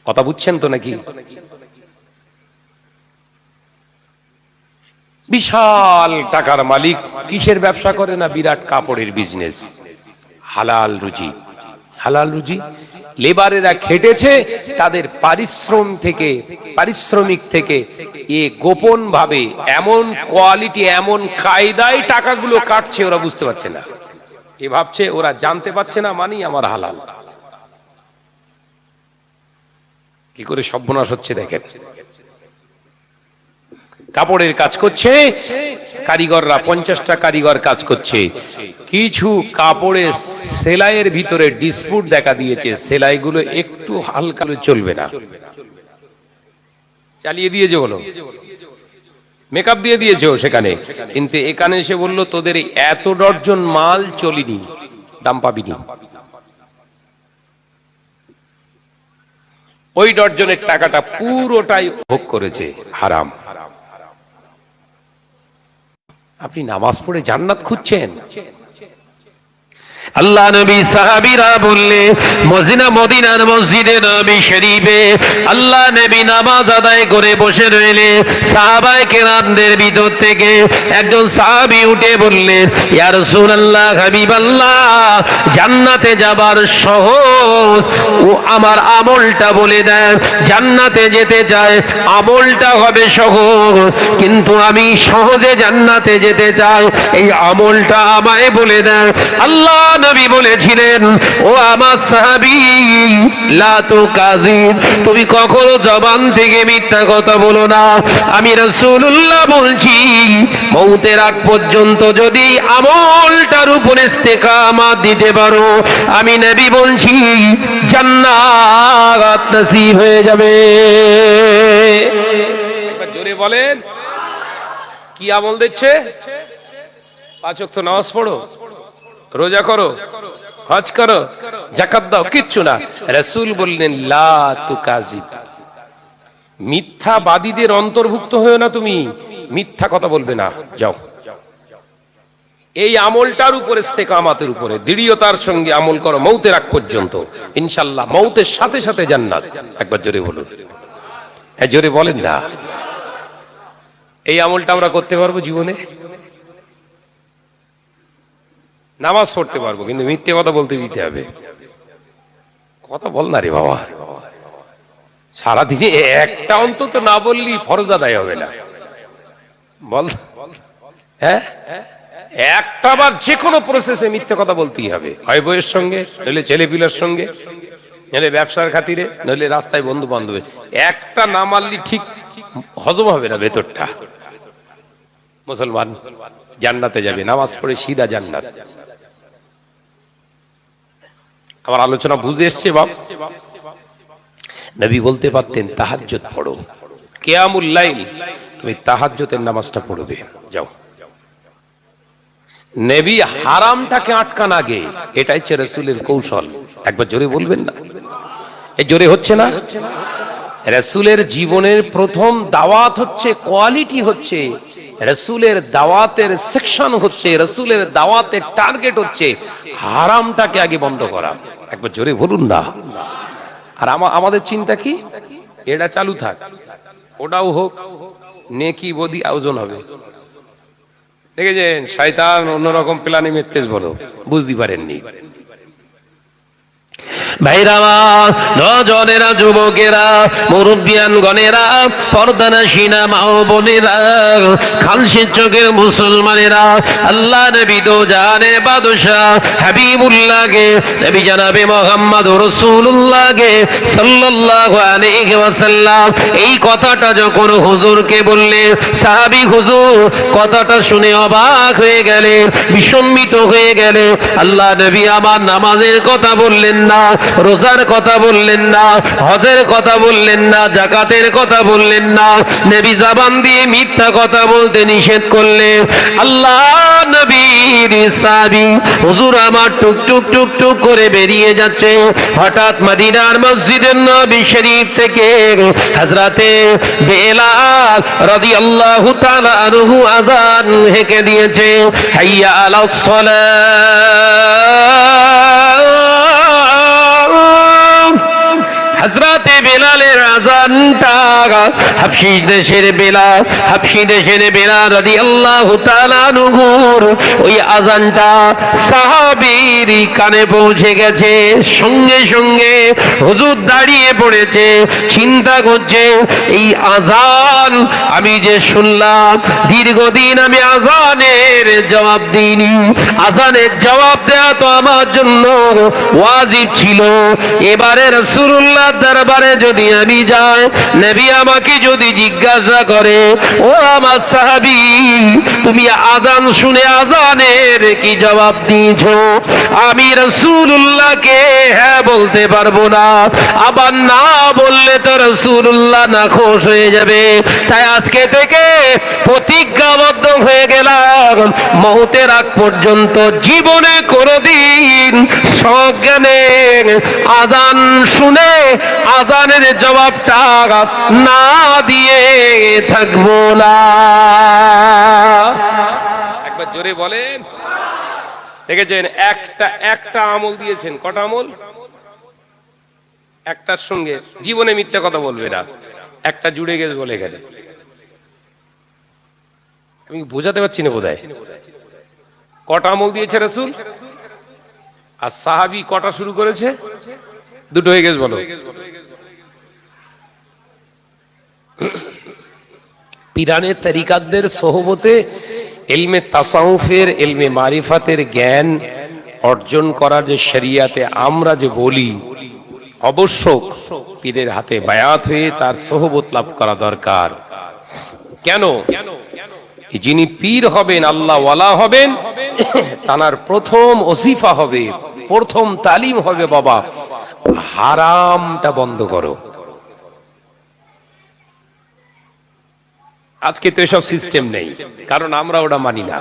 কথা বুঝছেন তো নাকি? বিশাল টাকার মালিক কিসের ব্যবসা করে না? বিরাট কাপড়ের বিজনেস। হালাল রুজি, হালাল রুজি। লেবারেরা খেটেছে, তাদের পারিশ্রমিক থেকে এ গোপন ভাবে এমন কোয়ালিটি, এমন কায়দায় টাকাগুলো কাটছে, ওরা বুঝতে পারছে না। এ ভাবছে, ওরা জানতে পারছে না মানি আমার হালাল। কি করে সর্বনাশ হচ্ছে দেখেন। কাপড়ের কাজ করছে কারিগররা, 50টা কারিগর কাজ করছে। কিছু কাপড়ের সেলাইয়ের ভিতরে ডিসপুট দেখা দিয়েছে, সেলাইগুলো একটু হালকা চলবে না, চালিয়ে দিয়েছে, বলো মেকআপ দিয়ে দিয়েছে সেখানে, কিন্তু এখানে এসে বললো তোদের এত ডর্জন মাল চলিনি, দাম পাবিনি। ওই ডর্জনের টাকাটা পুরোটাই ভোগ করেছে হারাম। আপনি নামাজ পড়ে জান্নাত খুঁজছেন? আল্লাহ নবী সাহাবীরা বললে মদিনার মসজিদে নবী শরীফে আল্লাহ নবী নামাজ আদায় করে বসে রইলে সাহাবায়ে কেরামদের ভিতর থেকে একজন সাহাবী উঠে বললেন, ইয়া রাসূলুল্লাহ, হাবিবাল্লাহ, জান্নাতে যাবার সহজ ও আমার আমলটা বলে দেন। জান্নাতে যেতে চায়, আমলটা হবে সহজ, কিন্তু আমি সহজে জান্নাতে যেতে চাই, এই আমলটা আমায় বলে দেন। আল্লাহ নবী বলেছিলেন, ও আমার সাহাবী, লা তুকাযিব, তুমি কখনো জবান থেকে মিথ্যা কথা বলো না। আমি রাসূলুল্লাহ বলছি, মওতের আগ পর্যন্ত যদি আমলটার উপর ইস্তেকামাত দিতে পারো, আমি নবী বলছি জান্নাত নসিব হয়ে যাবে। একবার জোরে বলেন, কি আমল দিচ্ছে? 5 ওয়াক্ত নামাজ পড়ো, রোজা করো, হজ করো, যাকাত দাও, কিচ্ছু না। রাসূল বললেন, লা তুকাযিব, মিথ্যাবাদীদের অন্তর্ভুক্ত হয়েও না, তুমি মিথ্যা কথা বলবে না, যাও। এই আমলটার উপরে, ইস্তেকামাতের উপরে দৃঢ়তার সঙ্গে আমল করো মওতের আগ পর্যন্ত, ইনশাআল্লাহ মওতের সাথে সাথে জান্নাত। একবার জোরে বলুন, হ্যাঁ জোরে বলেন না। এই আমলটা আমরা করতে পারবো জীবনে? নামাজ পড়তে পারবো, কিন্তু মিথ্যে কথা বলতে দিতে হবে। কথা বল না রে বাবা, সারাদিনে একটা অন্তত না বললি ফরজ আদায় হবে না, বল। হ্যাঁ, একটা বার যে কোনো প্রসেসে মিথ্যে কথা বলতেই হবে, হয় বইয়ের সঙ্গে, নইলে ছেলেপিলার সঙ্গে, নইলে ব্যবসার খাতিরে, নইলে রাস্তায় বন্ধু বান্ধবের। একটা না মানলি ঠিক হজম হবে না ভেতরটা। মুসলমান জান্নাতে যাবে, নামাজ পড়ে সিধা জান্নাত। আমার আলোচনা বুঝে এসছে বাপ? নবী বলতে পারতেন, তাহাজ্জুদ পড়ো, কিয়ামুল লাইল, তুমি তাহাজ্জুদের নামাজটা পড়বে, যাও। নবী হারামটাকে আটকান আগে, এটাই হচ্ছে রাসূলের কৌশল। একবার জোরে বলবেন না? এই জোরে হচ্ছে না? রাসূলের জীবনের প্রথম দাওয়াত হচ্ছে, কোয়ালিটি হচ্ছে, রাসূলের দাওয়াতের সেকশন হচ্ছে, রাসূলের দাওয়াতের টার্গেট হচ্ছে হারামটাকে আগে বন্ধ করা। একবার জোরে বলুন না। আর আমাদের চিন্তা কি, এটা চালু থাক, ওটাও হোক, নেকি বদি আয়োজন হবে। দেখেছেন শয়তান অন্যরকম প্ল্যানে মেতেজ বলো, বুঝতে পারেননি। ভাইরা, নজনেরা, যুবকেরা, মুরব্বিয়ান গণেরা, পর্দানাশীনা মা ও বোনেরা, খালসের চোখের মুসলমানেরা, আল্লাহ নবী দো জানের বাদশাহ হাবিবুল্লাহকে, নবী জনাবে মুহাম্মদ রাসূলুল্লাহকে সাল্লাল্লাহু আলাইহি ওয়াসাল্লাম এই কথাটা যখন হুজুরকে বললে, সাহাবী হুজুর কথাটা শুনে অবাক হয়ে গেলেন, বিস্মিত হয়ে গেলেন। আল্লাহ নবী আমার নামাজের কথা বললেন না, রোজার কথা বললেন না, হজের কথা বললেন না, যাকাতের কথা বললেন না, নবী জবান দিয়ে মিথ্যা কথা বলতে নিষেধ করলেন। আল্লাহ নবীর সাহাবী হুজুর আমার টুক টুক টুক টুক করে বেরিয়ে যাচ্ছে। হঠাৎ মদিনার মসজিদে নবী শরীফ থেকে হযরতে বেলাল রাদিয়াল্লাহু তাআলা আনহু আযান হেঁকে দিয়েছে, হাইয়া আলাস সালাহ। হযরতে বেলালের আযানটা, হাবশী দেশের বেলাল, হাবশী দেশের বেলাল রাদিয়াল্লাহু তাআলা আনহুর ওই আযানটা সাহাবীর কানে পৌঁছে গেছে। সঙ্গে সঙ্গে হুজুর দাঁড়িয়ে পড়েছে, চিন্তা করছে এই আযান আমি যে শুনলাম, দীর্ঘদিন আমি আযানের জবাব দিইনি, আযানের জবাব দেওয়া তো আমার জন্য ওয়াজিব ছিল। এবারে রাসূলুল্লাহ দরবারে যদি আমি যাই, নবী আমাকে যদি জিজ্ঞাসা করে, ও আমার সাহাবী তুমি আযান শুনে আযানের কি জবাব দিয়েছো, আমি রাসূলুল্লাহকে হ্যাঁ বলতে পারবো না, আবার না বললে তো রাসূলুল্লাহ নাখোশ হয়ে যাবে। তাই আজকে থেকে প্রতিজ্ঞাবদ্ধ হয়ে গেলাম, মওতের আগ পর্যন্ত জীবনে কোনোদিন সজ্ঞানে আযান শুনে আযানের জবাবটা না দিয়ে থাকবো না। একবার জোরে বলেন। দেখেছেন একটা আমল দিয়েছেন, কটা আমল? একটার সঙ্গে জীবনে মিথ্যা কথা বলবে না, একটা জুড়ে গেছে বলে গেলে। আমি বোঝাতে পারছি না বোধহয়। কটা আমল দিয়েছে রাসূল, আর সাহাবী কটা শুরু করেছে? দুটো হয়ে গেছে বলো। পীরানের তরিকাতদের সোহবতে ইলমে তাসাউফের, ইলমে মারিফাতের জ্ঞান অর্জন করার যে শরিয়াতে আমরা যে বলি, অবশ্যক পীরের হাতে বায়াত হয়ে তার সোহবত লাভ করা দরকার। কেন? যিনি পীর হবেন, আল্লাহ ওয়ালা হবেন, তার প্রথম ওজিফা হবে, প্রথম তালিম হবে, বাবা হারামটা বন্ধ করো। আজকে তো এসব সিস্টেম নেই, কারণ আমরা ওটা মানি না।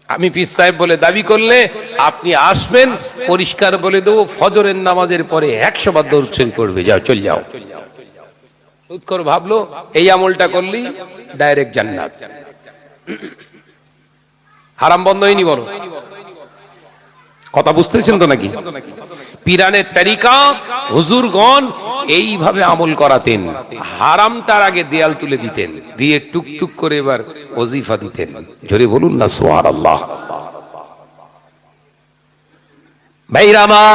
আমি পীর সাহেব বলে দাবি করলে আপনি আসবেন, পরিষ্কার বলে দেবো ফজরের নামাজের পরে 100 বার দরুদ শরীফ পড়বে, যাও চল যাও। উৎকর ভাবলো এই আমলটা করলি ডাইরেক্ট জান্নাত। হারাম বন্ধ হয়নি বলো? কথা বুঝতেছেন তো নাকি? পীরানের তরিকা হুজুরগণ এইভাবে আমল করাতেন, হারামটার আগে দেয়াল তুলে দিতেন, দিয়ে টুকটুক করে এবার ওজিফা দিতেন। জোরে বলুন না সুবহানাল্লাহ। ভাইরা মা,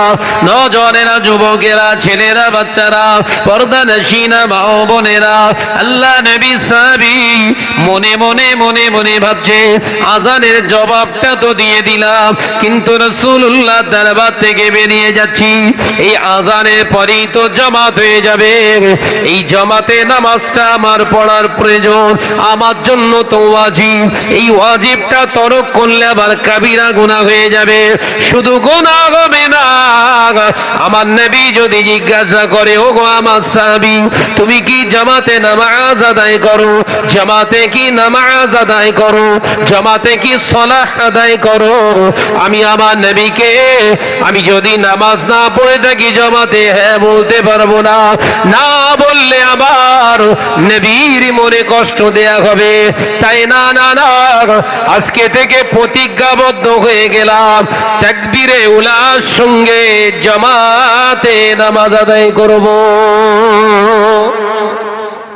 নওজনেরা, যুবকেরা, ছেলেরা, বাচ্চারা, পর্দানশীনা মা ও বোনেরা, আল্লাহ নবী সাহাবী মনে মনে মনে মনে ভাবছে আযানের জবাবটা তো দিয়ে দিলাম, কিন্তু রাসূলুল্লাহ দরবার থেকে বেরিয়ে যাচ্ছি, এই আযানের পরেই তো জামাত হয়ে যাবে, এই জামাতে নামাজটা আমার পড়ার প্রয়োজন, আমার জন্য তো ওয়াজিব, এই ওয়াজিবটা তরক করলে আবার কাবিরা গুনাহ হয়ে যাবে। শুধু গুনাহ হবে না। আমার নবী যদি জিজ্ঞাসা করে, ও গো আমার সাহাবী, তুমি কি জামাতে নামাজ আদায় করো? জামাতে কি নামাজ আদায় করো? জামাতে কি সালাহ আদায় করো? আমি আমার নবীকে, আমি যদি নামাজ না পড়ে থাকি জামাতে হ্যাঁ বলতে পারবো না। না বললে আবার নবীর মনে কষ্ট দেয়া হবে। তাই না না না, আজকে থেকে প্রতিজ্ঞাবদ্ধ হয়ে গেলাম, তাকবীরে উলার সঙ্গে জামাতে নামাজ আদায় করব।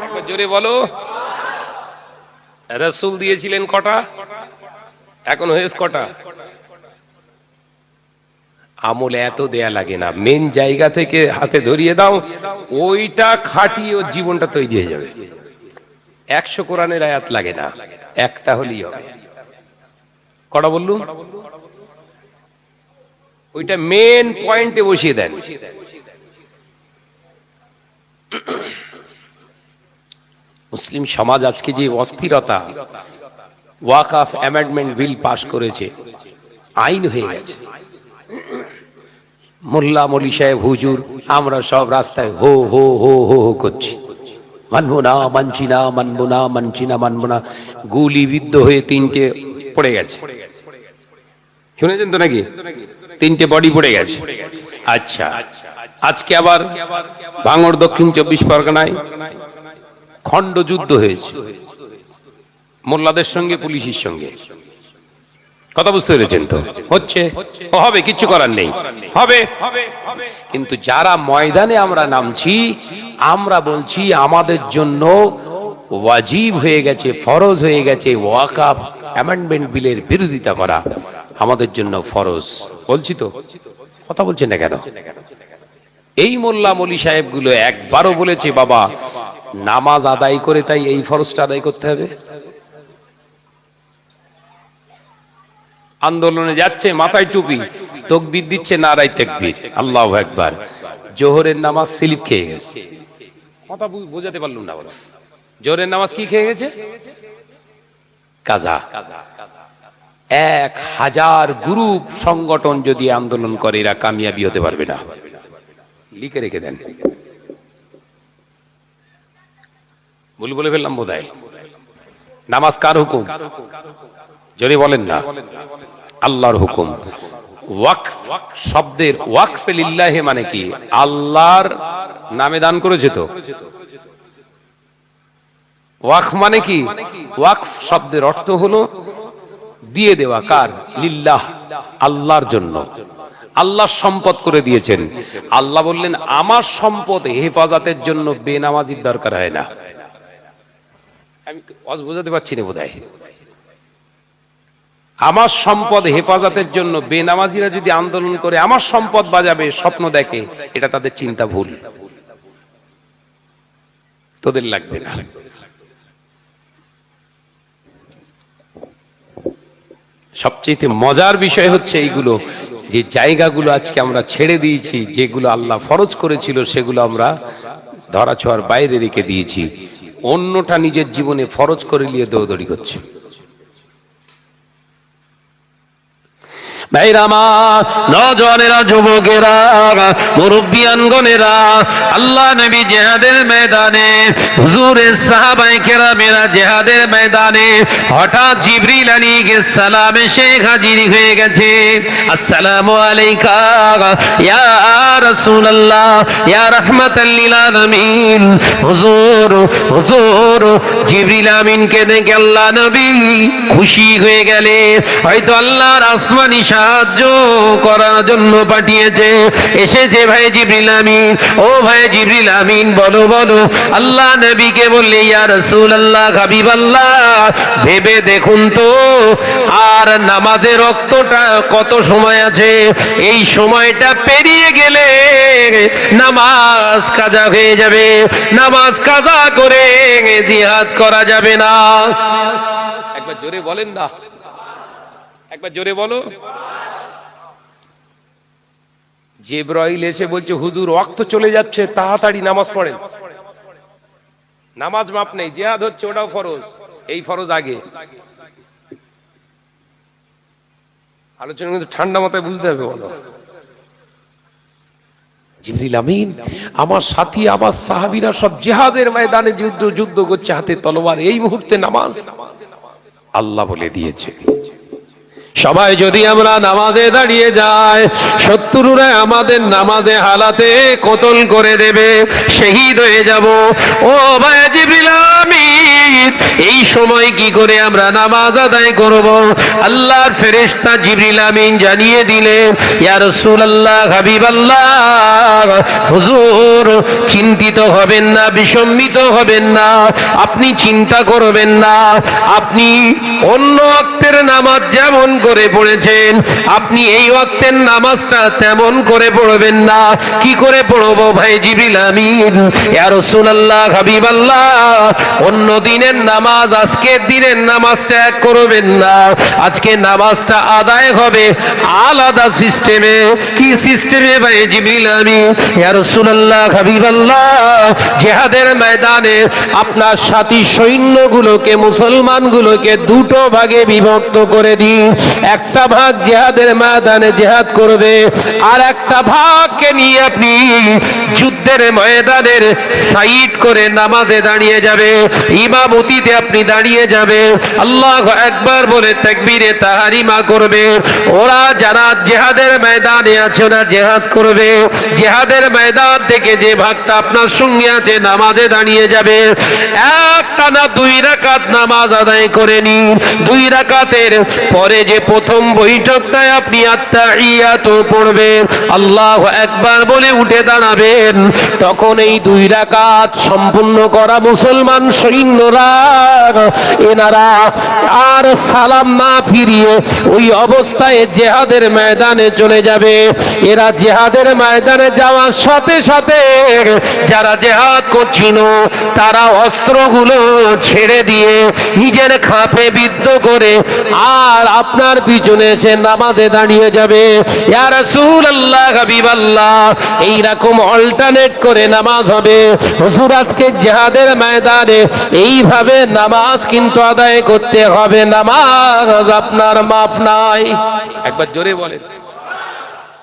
একবার জোরে বলো। রাসূল দিয়েছিলেন কটা? এখন হয়েছে কটা? আমলে এত দেয়া লাগে না, মেন জায়গা থেকে হাতে ধরিয়ে দাও, ওইটা খাটিয়ে ওর জীবনটা তৈরি হয়ে যাবে। 100 কোরআনের আয়াত লাগে না, একটা হলেই হবে। কটা বললুম? ওইটা মেন পয়েন্টে বসিয়ে দেন। মুসলিম সমাজ আজকে যে অস্থিরতা, ওয়াকফ অ্যামেন্ডমেন্ট বিল পাশ করেছে, আইন হয়ে গেছে। মোল্লা মলি সাহেব হুজুর আমরা সব রাস্তায় হো হো হো হো হো করছি, মানবো না, মানছি না, মানবো না, মানছি না, মানবো না। গুলিবিদ্ধ হয়ে 3টে পড়ে গেছে, শুনেছেন তো নাকি? 3টে বডি পড়ে গেছে। আচ্ছা, আজকে আবার ভাঙড় দক্ষিণ 24 পরগনায় খণ্ড যুদ্ধ হয়েছে মোল্লাদের সঙ্গে পুলিশের সঙ্গে। কথা বুঝতে পেরেছেন তো? হচ্ছে, হবে, কিচ্ছু করার নেই, হবে। কিন্তু যারা ময়দানে আমরা নামছি, আমরা বলছি আমাদের জন্য ওয়াজিব হয়ে গেছে, ফরজ হয়ে গেছে ওয়াকফ অ্যামেন্ডমেন্ট বিলের বিরোধিতা করা আমাদের জন্য ফরজ। বলছি তো, কথা বলছেন না কেন? এই মোল্লা মলি সাহেবগুলো একবারও বলেছে বাবা নামাজ আদায় করে তাই এই ফরজটা আদায় করতে হবে? আন্দোলনে যাচ্ছে, মাথায় টুপি, তাকবীর দিচ্ছে, নারায়ে তাকবীর, আল্লাহু আকবার। জোহরের নামাজ স্লিপ খেয়ে গেছে। কথা বোঝাতে পারলুম না। বলো, জোহরের নামাজ কি খেয়ে গেছে? কাজা। 1000 গ্রুপ সংগঠন যদি আন্দোলন করে, এরা কামিয়াবি হতে পারবে না। লিখে রেখে দেন। ভুল বলে ফেললাম বোধহয়। নামাজ কার হুকুম? জোরে বলেন না। আল্লাহর হুকুম। ওয়াকফ শব্দের ওয়াকফ লিল্লাহি মানে কি? আল্লাহর নামে দান করেছে তো। ওয়াকফ মানে কি? ওয়াকফ শব্দের অর্থ হলো দিয়ে দেওয়া। কার? লিল্লাহ, আল্লাহর জন্য। আল্লাহ সম্পদ করে দিয়েছেন। আল্লাহ বললেন আমার সম্পদ হেফাজতের জন্য বেনামাজির দরকার হয় না। আমি বোঝাতে পারছি না বোধহয়। আমার সম্পদ হেফাজতের জন্য বেনামাজিরা যদি আন্দোলন করে আমার সম্পদ বাজাবে, স্বপ্ন দেখে, এটা তাদের চিন্তা ভুল। তোদের লাগবে না। সবচেয়ে মজার বিষয় হচ্ছে এইগুলো, যে জায়গাগুলো আজকে আমরা ছেড়ে দিয়েছি, যেগুলো আল্লাহ ফরজ করেছিল সেগুলো আমরা ধরাছোঁয়ার বাইরে রেখে দিয়েছি, অন্যটা নিজের জীবনে ফরজ করে নিয়ে দৌড়দৌড়ি করছে। ভাইরা আমার, নওজওয়ানেরা, যুবকেরা, মুরব্বিয়ানগণেরা, আল্লাহ নবী জিহাদের ময়দানে, হুজুরের সাহাবায়ে কেরামেরা জিহাদের ময়দানে, হঠাৎ জিবরিল আলাইহিস সালাম এসে হাজির হয়ে গেছে। আসসালামু আলাইকা ইয়া রাসূলুল্লাহ, ইয়া রাহমাতাল লিল আলামিন। হুজুর হুজুর জিবরিল আমিনকে দেখে আল্লাহ নবী খুশি হয়ে গেলেন। হয়তো আল্লাহর আসমানি সাহায্য করার জন্য পাঠিয়েছে। এসেছে ভাই জিবরিল আমিন। ও ভাই জিবরিল আমিন, বলো বলো। আল্লাহ নবীকে বললে ইয়া রাসূলুল্লাহ, হাবিবাল্লাহ, ভেবে দেখুন তো আর নামাজের রক্তটা কত সময় আছে? এই সময়টা পেরিয়ে গেলে নামাজ কাজা হয়ে যাবে। নামাজ কাজা করে জিহাদ করা যাবে না। একবার জোরে বলেন না, একবার জোরে বলো। জিবরাইল এসে বলছে হুজুর ওয়াক্ত চলে যাচ্ছে, তাড়াতাড়ি নামাজ পড়েন। নামাজ মাপ নেই, জিহাদ হচ্ছে, ওটাও ফরজ। এই ফরজ আগে। আলোচনা কিন্তু ঠান্ডা মাথায় বুঝতে হবে। বলো, জিবরিল আমিন আমার সাথী আমার সাহাবীরা সব জিহাদের ময়দানে যুদ্ধ করছে, হাতে তলোয়ার, এই মুহূর্তে নামাজ। আল্লাহ বলে দিয়েছে সবাই যদি আমরা নামাজে দাঁড়িয়ে যাই, শত্রুরা আমাদের নামাজে হালাতে কতল করে দেবে, শহীদ হয়ে যাব। ও ভাই জিবরিল আমিন, এই সময় কি করে আমরা নামাজ আদায় করব? আল্লাহর ফেরেশতা জিবরিল আমিন জানিয়ে দিলেন, ইয়া রাসূলুল্লাহ, হাবিবাল্লাহ, হুজুর চিন্তিত হবেন না, বিস্মিত হবেন না, আপনি চিন্তা করবেন না। আপনি অন্য ওয়াক্তের নামাজ যেমন করে পড়েছেন, আপনি এই ওয়াক্তের নামাজটা তেমন করে পড়বেন না। কি করে পড়বো ভাই জিবরিল আমিন? ইয়া রাসূলুল্লাহ, হাবিবাল্লাহ, অন্য দিনের নামাজ আজকের দিনের নামাজটা এক করবেন না। আজকে নামাজটা আদায় হবে আলাদা সিস্টেমে। কি সিস্টেমে ভাই জিবরিল আমিন? ইয়া রাসূলুল্লাহ, হাবিবাল্লাহ, জিহাদের ময়দানে আপনার সাথী সৈন্যগুলোকে, মুসলমানগুলোকে দুটো ভাগে বিভক্ত করে দিন। একটা ভাগ জিহাদের ময়দানে জিহাদ করবে, আর একটা ভাগকে নিয়ে আপনি যুদ্ধের ময়দানের সাইড করে নামাজে দাঁড়িয়ে যাবে, ইমামতিতে আপনি দাঁড়িয়ে যাবে, আল্লাহু আকবার বলে তাকবীরে তাহরিমা করবে। ওরা যারা জিহাদের ময়দানে আছে না জিহাদ করবে, জিহাদের ময়দান থেকে যে ভাগটা আপনার সঙ্গে আছে নামাজে দাঁড়িয়ে যাবে। একটা না 2 রাকাত নামাজ আদায় করে নিন। 2 রাকাতের পরে যে প্রথম বৈঠকটায় আপনি আত্তাহিয়াত পড়বেন, আল্লাহু আকবার বলে উঠে দাঁড়াবেন, তখন এই 2 রাকাত সম্পূর্ণ করা মুসলমান সৈন্যরা এনারা আর সালাম না ফিরিয়ে ওই অবস্থায় জিহাদের ময়দানে চলে যাবে। এরা জিহাদের ময়দানে যাওয়ার সাথে সাথে যারা জিহাদ করছিল তারা অস্ত্রগুলো ছেড়ে দিয়ে নিজের খাপে বিদ্ধ করে আর আপনার পিছনে এসে নামাজে দাঁড়িয়ে যাবে। ইয়া রাসূলুল্লাহ, হাবিবাল্লাহ, এইরকম অল্টারনেট করে নামাজ হবে। হুজুর আজকে জিহাদের ময়দানে এইভাবে নামাজ কিন্তু আদায় করতে হবে, নামাজ আপনার মাফ নাই। একবার জোরে বলেন।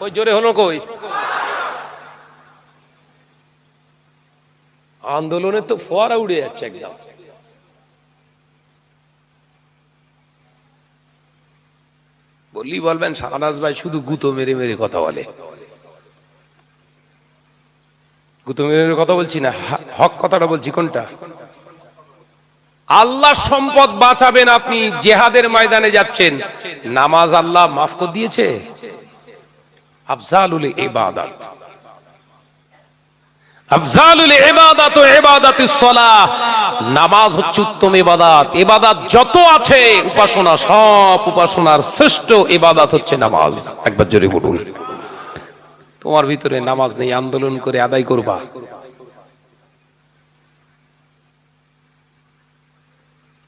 ওই জোরে হলো কই? আন্দোলনে তো ফোয়ারা উড়ে যাচ্ছে একদম। বললি বলবেন শাহনাজ ভাই শুধু গুতো মেরে মেরে কথা বলে। গুতো মেরে মেরে কথা বলছি না, হক কথাটা বলছি। কোনটা? আল্লাহ সম্পদ বাঁচাবেন, আপনি জিহাদের ময়দানে যাচ্ছেন, নামাজ আল্লাহ মাফ করে দিয়েছে। আফজালুল ইবাদাত, আফজালুল ইবাদাত ইবাদাতুস সালাহ, নামাজ হচ্ছে উত্তম ইবাদত। ইবাদত যত আছে উপাসনা, সব উপাসনার শ্রেষ্ঠ ইবাদত হচ্ছে নামাজ। একবার জোরে বলুন। তোমার ভিতরে নামাজ নেই, আন্দোলন করে আদায় করবা।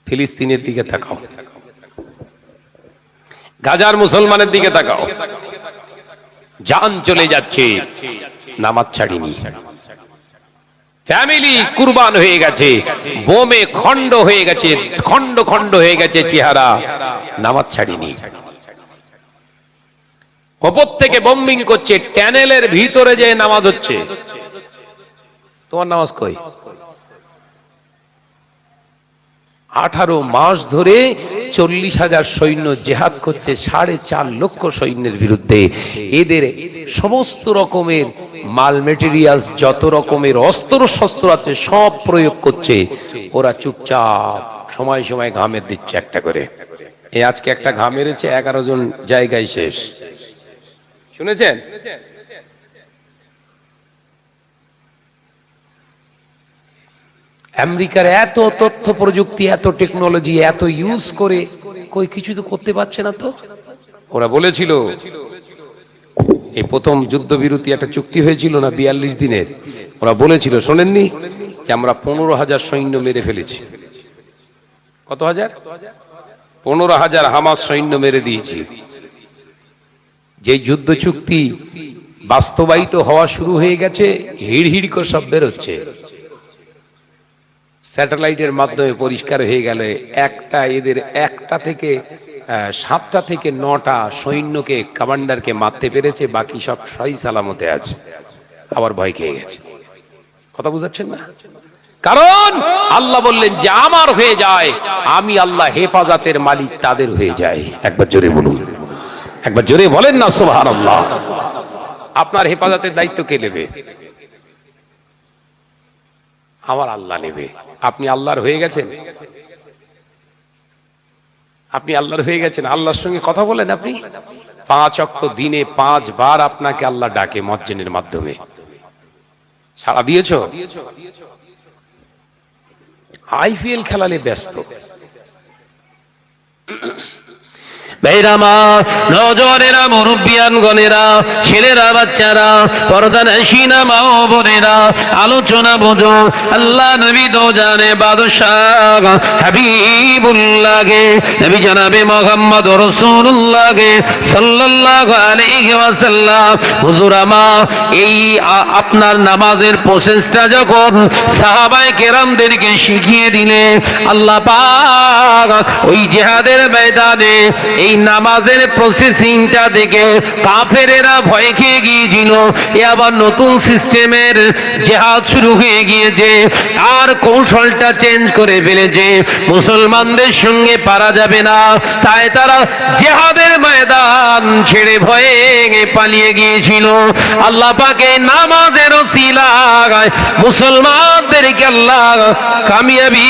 ফিলিস্তিনের দিকে তাকাও, গাজার মুসলমানের দিকে তাকাও, জান চলে যাচ্ছে, নামাজ ছাড়িনি। ফ্যামিলি কুরবান হয়ে গেছে, বোমে খন্ড হয়ে গেছে, খন্ড খন্ড হয়ে গেছে চেহারা, নামাজ ছাড়িনি। কবর থেকে বোম্বিং করছে, ট্যানেলের ভিতরে যে নামাজ হচ্ছে, তোমার নামাজ কই? 18 মাস ধরে 40,000 সৈন্য জেহাদ করছে 4.5 লক্ষ সৈন্যের বিরুদ্ধে। এদের সমস্ত রকমের মাল মেটেরিয়ালস, যত রকমের অস্ত্র শস্ত্র আছে সব প্রয়োগ করছে। ওরা চুপচাপ সময় সময় ঘামের দিচ্ছে একটা করে। এই আজকে একটা ঘাম মেরেছে, 11 জন জায়গায় শেষ। শুনেছেন? আমেরিকার এত তথ্য প্রযুক্তি, এত টেকনোলজি, এত ইউজ করে কই কিছু তো করতে পারছে না। তো ওরা বলেছিল, এই প্রথম যুদ্ধবিরতি একটা চুক্তি হয়েছিল না 42 দিনের, ওরা বলেছিল, শোনেননি, যে আমরা 15,000 সৈন্য মেরে ফেলেছি। কত হাজার? 15,000 হামাস সৈন্য মেরে দিয়েছি। যে যুদ্ধ চুক্তি বাস্তবায়িত হওয়া শুরু হয়ে গেছে, হিড় হিড় করে সব বেরোচ্ছে, স্যাটেলাইটের মাধ্যমে পরিষ্কার হয়ে গেল। এদের 1টা থেকে 7টা থেকে 9টা সৈন্যকে, কমান্ডারকে মারতে পেরেছে, বাকি সব সহি সালামতে আছে। আবার ভয় খেয়ে গেছে। কথা বুঝাচ্ছেন না? কারণ আল্লাহ বললেন যে আমার হয়ে যায়, আমি আল্লাহ হেফাজতের মালিক তাদের হয়ে যায়। একবার জোরে বলুন, একবার জোরে বলেন না সুবহানাল্লাহ। আপনার হেফাজতের দায়িত্ব কে নেবে? আমার আল্লাহ নেবে। আপনি আল্লাহর হয়ে গেছেন, আপনি আল্লাহর হয়ে গেছেন। আল্লাহর সঙ্গে কথা বলেন আপনি। 5 ওয়াক্ত দিনে 5 বার আপনাকে আল্লাহ ডাকে মুয়াজ্জিনের মাধ্যমে। সাড়া দিয়েছো? আইপিএল খেলালে ব্যস্ত। নওজওয়ানেরা, মুরব্বিয়ানগণেরা, ছেলেরা, বাচ্চারা, পর্দানশীনা মা ও বোনেরা, আলোচনা বোঝো। আল্লাহ নবী তো জানে বাদশাহ হাবিবুল্লাহকে, নবী জানাবে মুহাম্মদ রাসূলুল্লাহকে সাল্লাল্লাহু আলাইহি ওয়াসাল্লাম। হুজুর আমার এই আপনার নামাজের প্রসেসটা যখন সাহাবায়ে কেরামদেরকে শিখিয়ে দিলে, আল্লাহ পাক ওই জিহাদের ময়দানে এই নামাজের প্রসেসিংটা দেখে কাফেরেরা ভয় খেয়ে গিয়েছিল। এ আবার নতুন সিস্টেমের জিহাদ শুরু হয়ে গিয়েছে, আর কৌশলটা চেঞ্জ করে ফেলেছে। মুসলমানদের সঙ্গে পারা যাবে না, তাই তারা জিহাদের ময়দান ছেড়ে ভয়ে পালিয়ে গিয়েছিল। আল্লাহ পাকে নামাজের ওসিলায় মুসলমানদেরকে আল্লাহ কামিয়াবি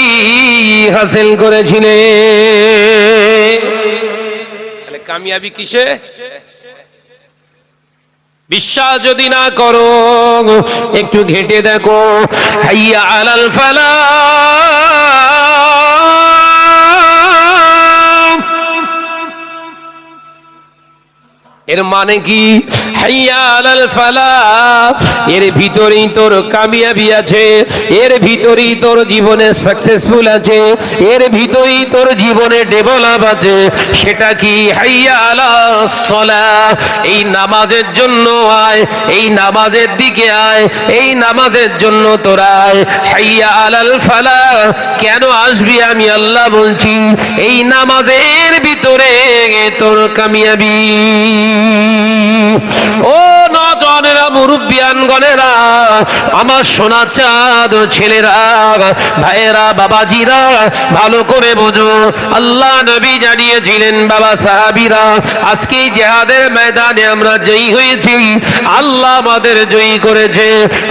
হাসিল করেছিলেন। কামিয়াবি কিসে? বিশ্বাস যদি না করো একটু ঘেঁটে দেখো। হাইয়া আলাল ফালাহ, এর মানে কি? হাইয়া আলাল ফালাহ, এর ভিতরেই তোর কামিয়াবি আছে, এর ভিতরেই তোর জীবনে সাকসেসফুল আছে, এর ভিতরেই তোর জীবনে ডেভেলপ আছে। সেটা কি? হাইয়া আলাস সালাহ, এই নামাজের জন্য আয়, এই নামাজের দিকে আয়, এই নামাজের জন্য তোরা আয়। হাইয়া আলাল ফালাহ কেন আসবি? আমি আল্লাহ বলছি, এই নামাজের ভিতরে তোর কামিয়াবি। ও নওজওয়ানেরা, মুরব্বিয়ানগণেরা, আমার সোনা চাঁদ ছেলেরা, ভাইয়েরা, বাবাজিরা, ভালো করে বোঝো। আল্লাহ নবী জানিয়েছিলেন, বাবা সাহাবীরা, আজকে জিহাদের ময়দানে আমরা জয়ী হয়েছি, আল্লাহ আমাদের জয়ী করেছে।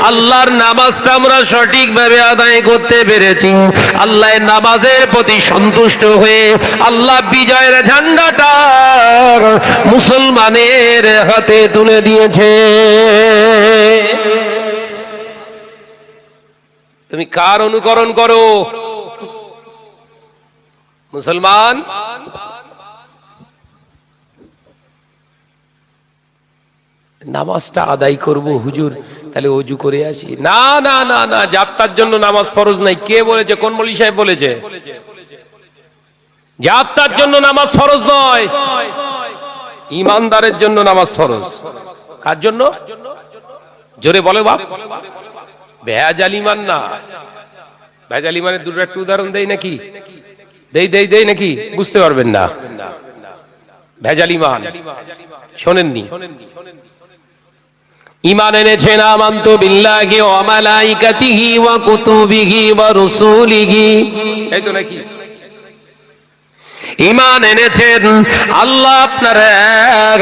আল্লাহর নামাজটা আমরা সঠিকভাবে আদায় করতে পেরেছি। আল্লাহ নামাজের প্রতি সন্তুষ্ট হয়ে আল্লাহ বিজয়ের ঝান্ডাটা মুসলমানের হাতে তুলে দিয়েছে। তুমি কার অনুকরণ করো? মুসলমান নামাজটা আদায় করব হুজুর, তাহলে ওযু করে আসি। না না না না, যাত্রার জন্য নামাজ ফরজ নাই। কে বলেছে? কোন মৌলভী সাহেব বলেছে? যাত্রার জন্য নামাজ ফরজ নয়, ইমানদারের জন্য নামাজ ফরজ। কার জন্য? জোরে বলো বাপ। ভেজাল ঈমান না। ভেজাল ঈমানের দুটো একটা উদাহরণ দেই নাকি? দেই নাকি? বুঝতে পারবেন না। ভেজাল ঈমান শোনেননি? ঈমান এনেছেন আমানতু বিল্লাহি ওয়া মালাইকাতিহি ওয়া কুতুবিহি ওয়া রুসুলিহি, এই তো নাকি? ঈমান এনেছেন আল্লাহ আপনার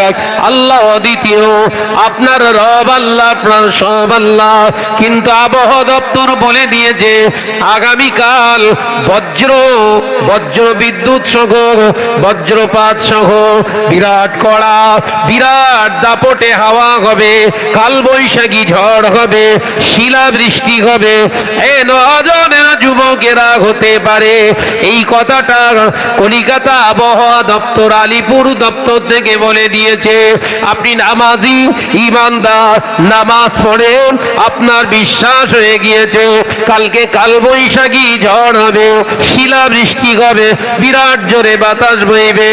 এক, আল্লাহ দ্বিতীয়, আপনার রব আল্লাহ, আপনার সব আল্লাহ। কিন্তু আবহাওয়া দপ্তর বলে দিয়েছে আগামীকাল বজ্র বিদ্যুৎ সহ, বজ্রপাত সহ বিরাট কড়া, বিরাট দাপটে হাওয়া হবে, কালবৈশাখী ঝড় হবে, শিলাবৃষ্টি হবে। এ নওজওয়ানেরা, যুবকেরা, হতে পারে এই কথাটা কলিকাতা আবহাওয়া দপ্তর, আলিপুর দপ্তর থেকে বলে দিয়েছে। আপনি নামাজি, ঈমানদার, নামাজ পড়েন, আপনার বিশ্বাস হয়ে গিয়েছে কালকে কালবৈশাখী ঝড় হবে, শিলাবৃষ্টি হবে, বিরাট জোরে বাতাস বইবে।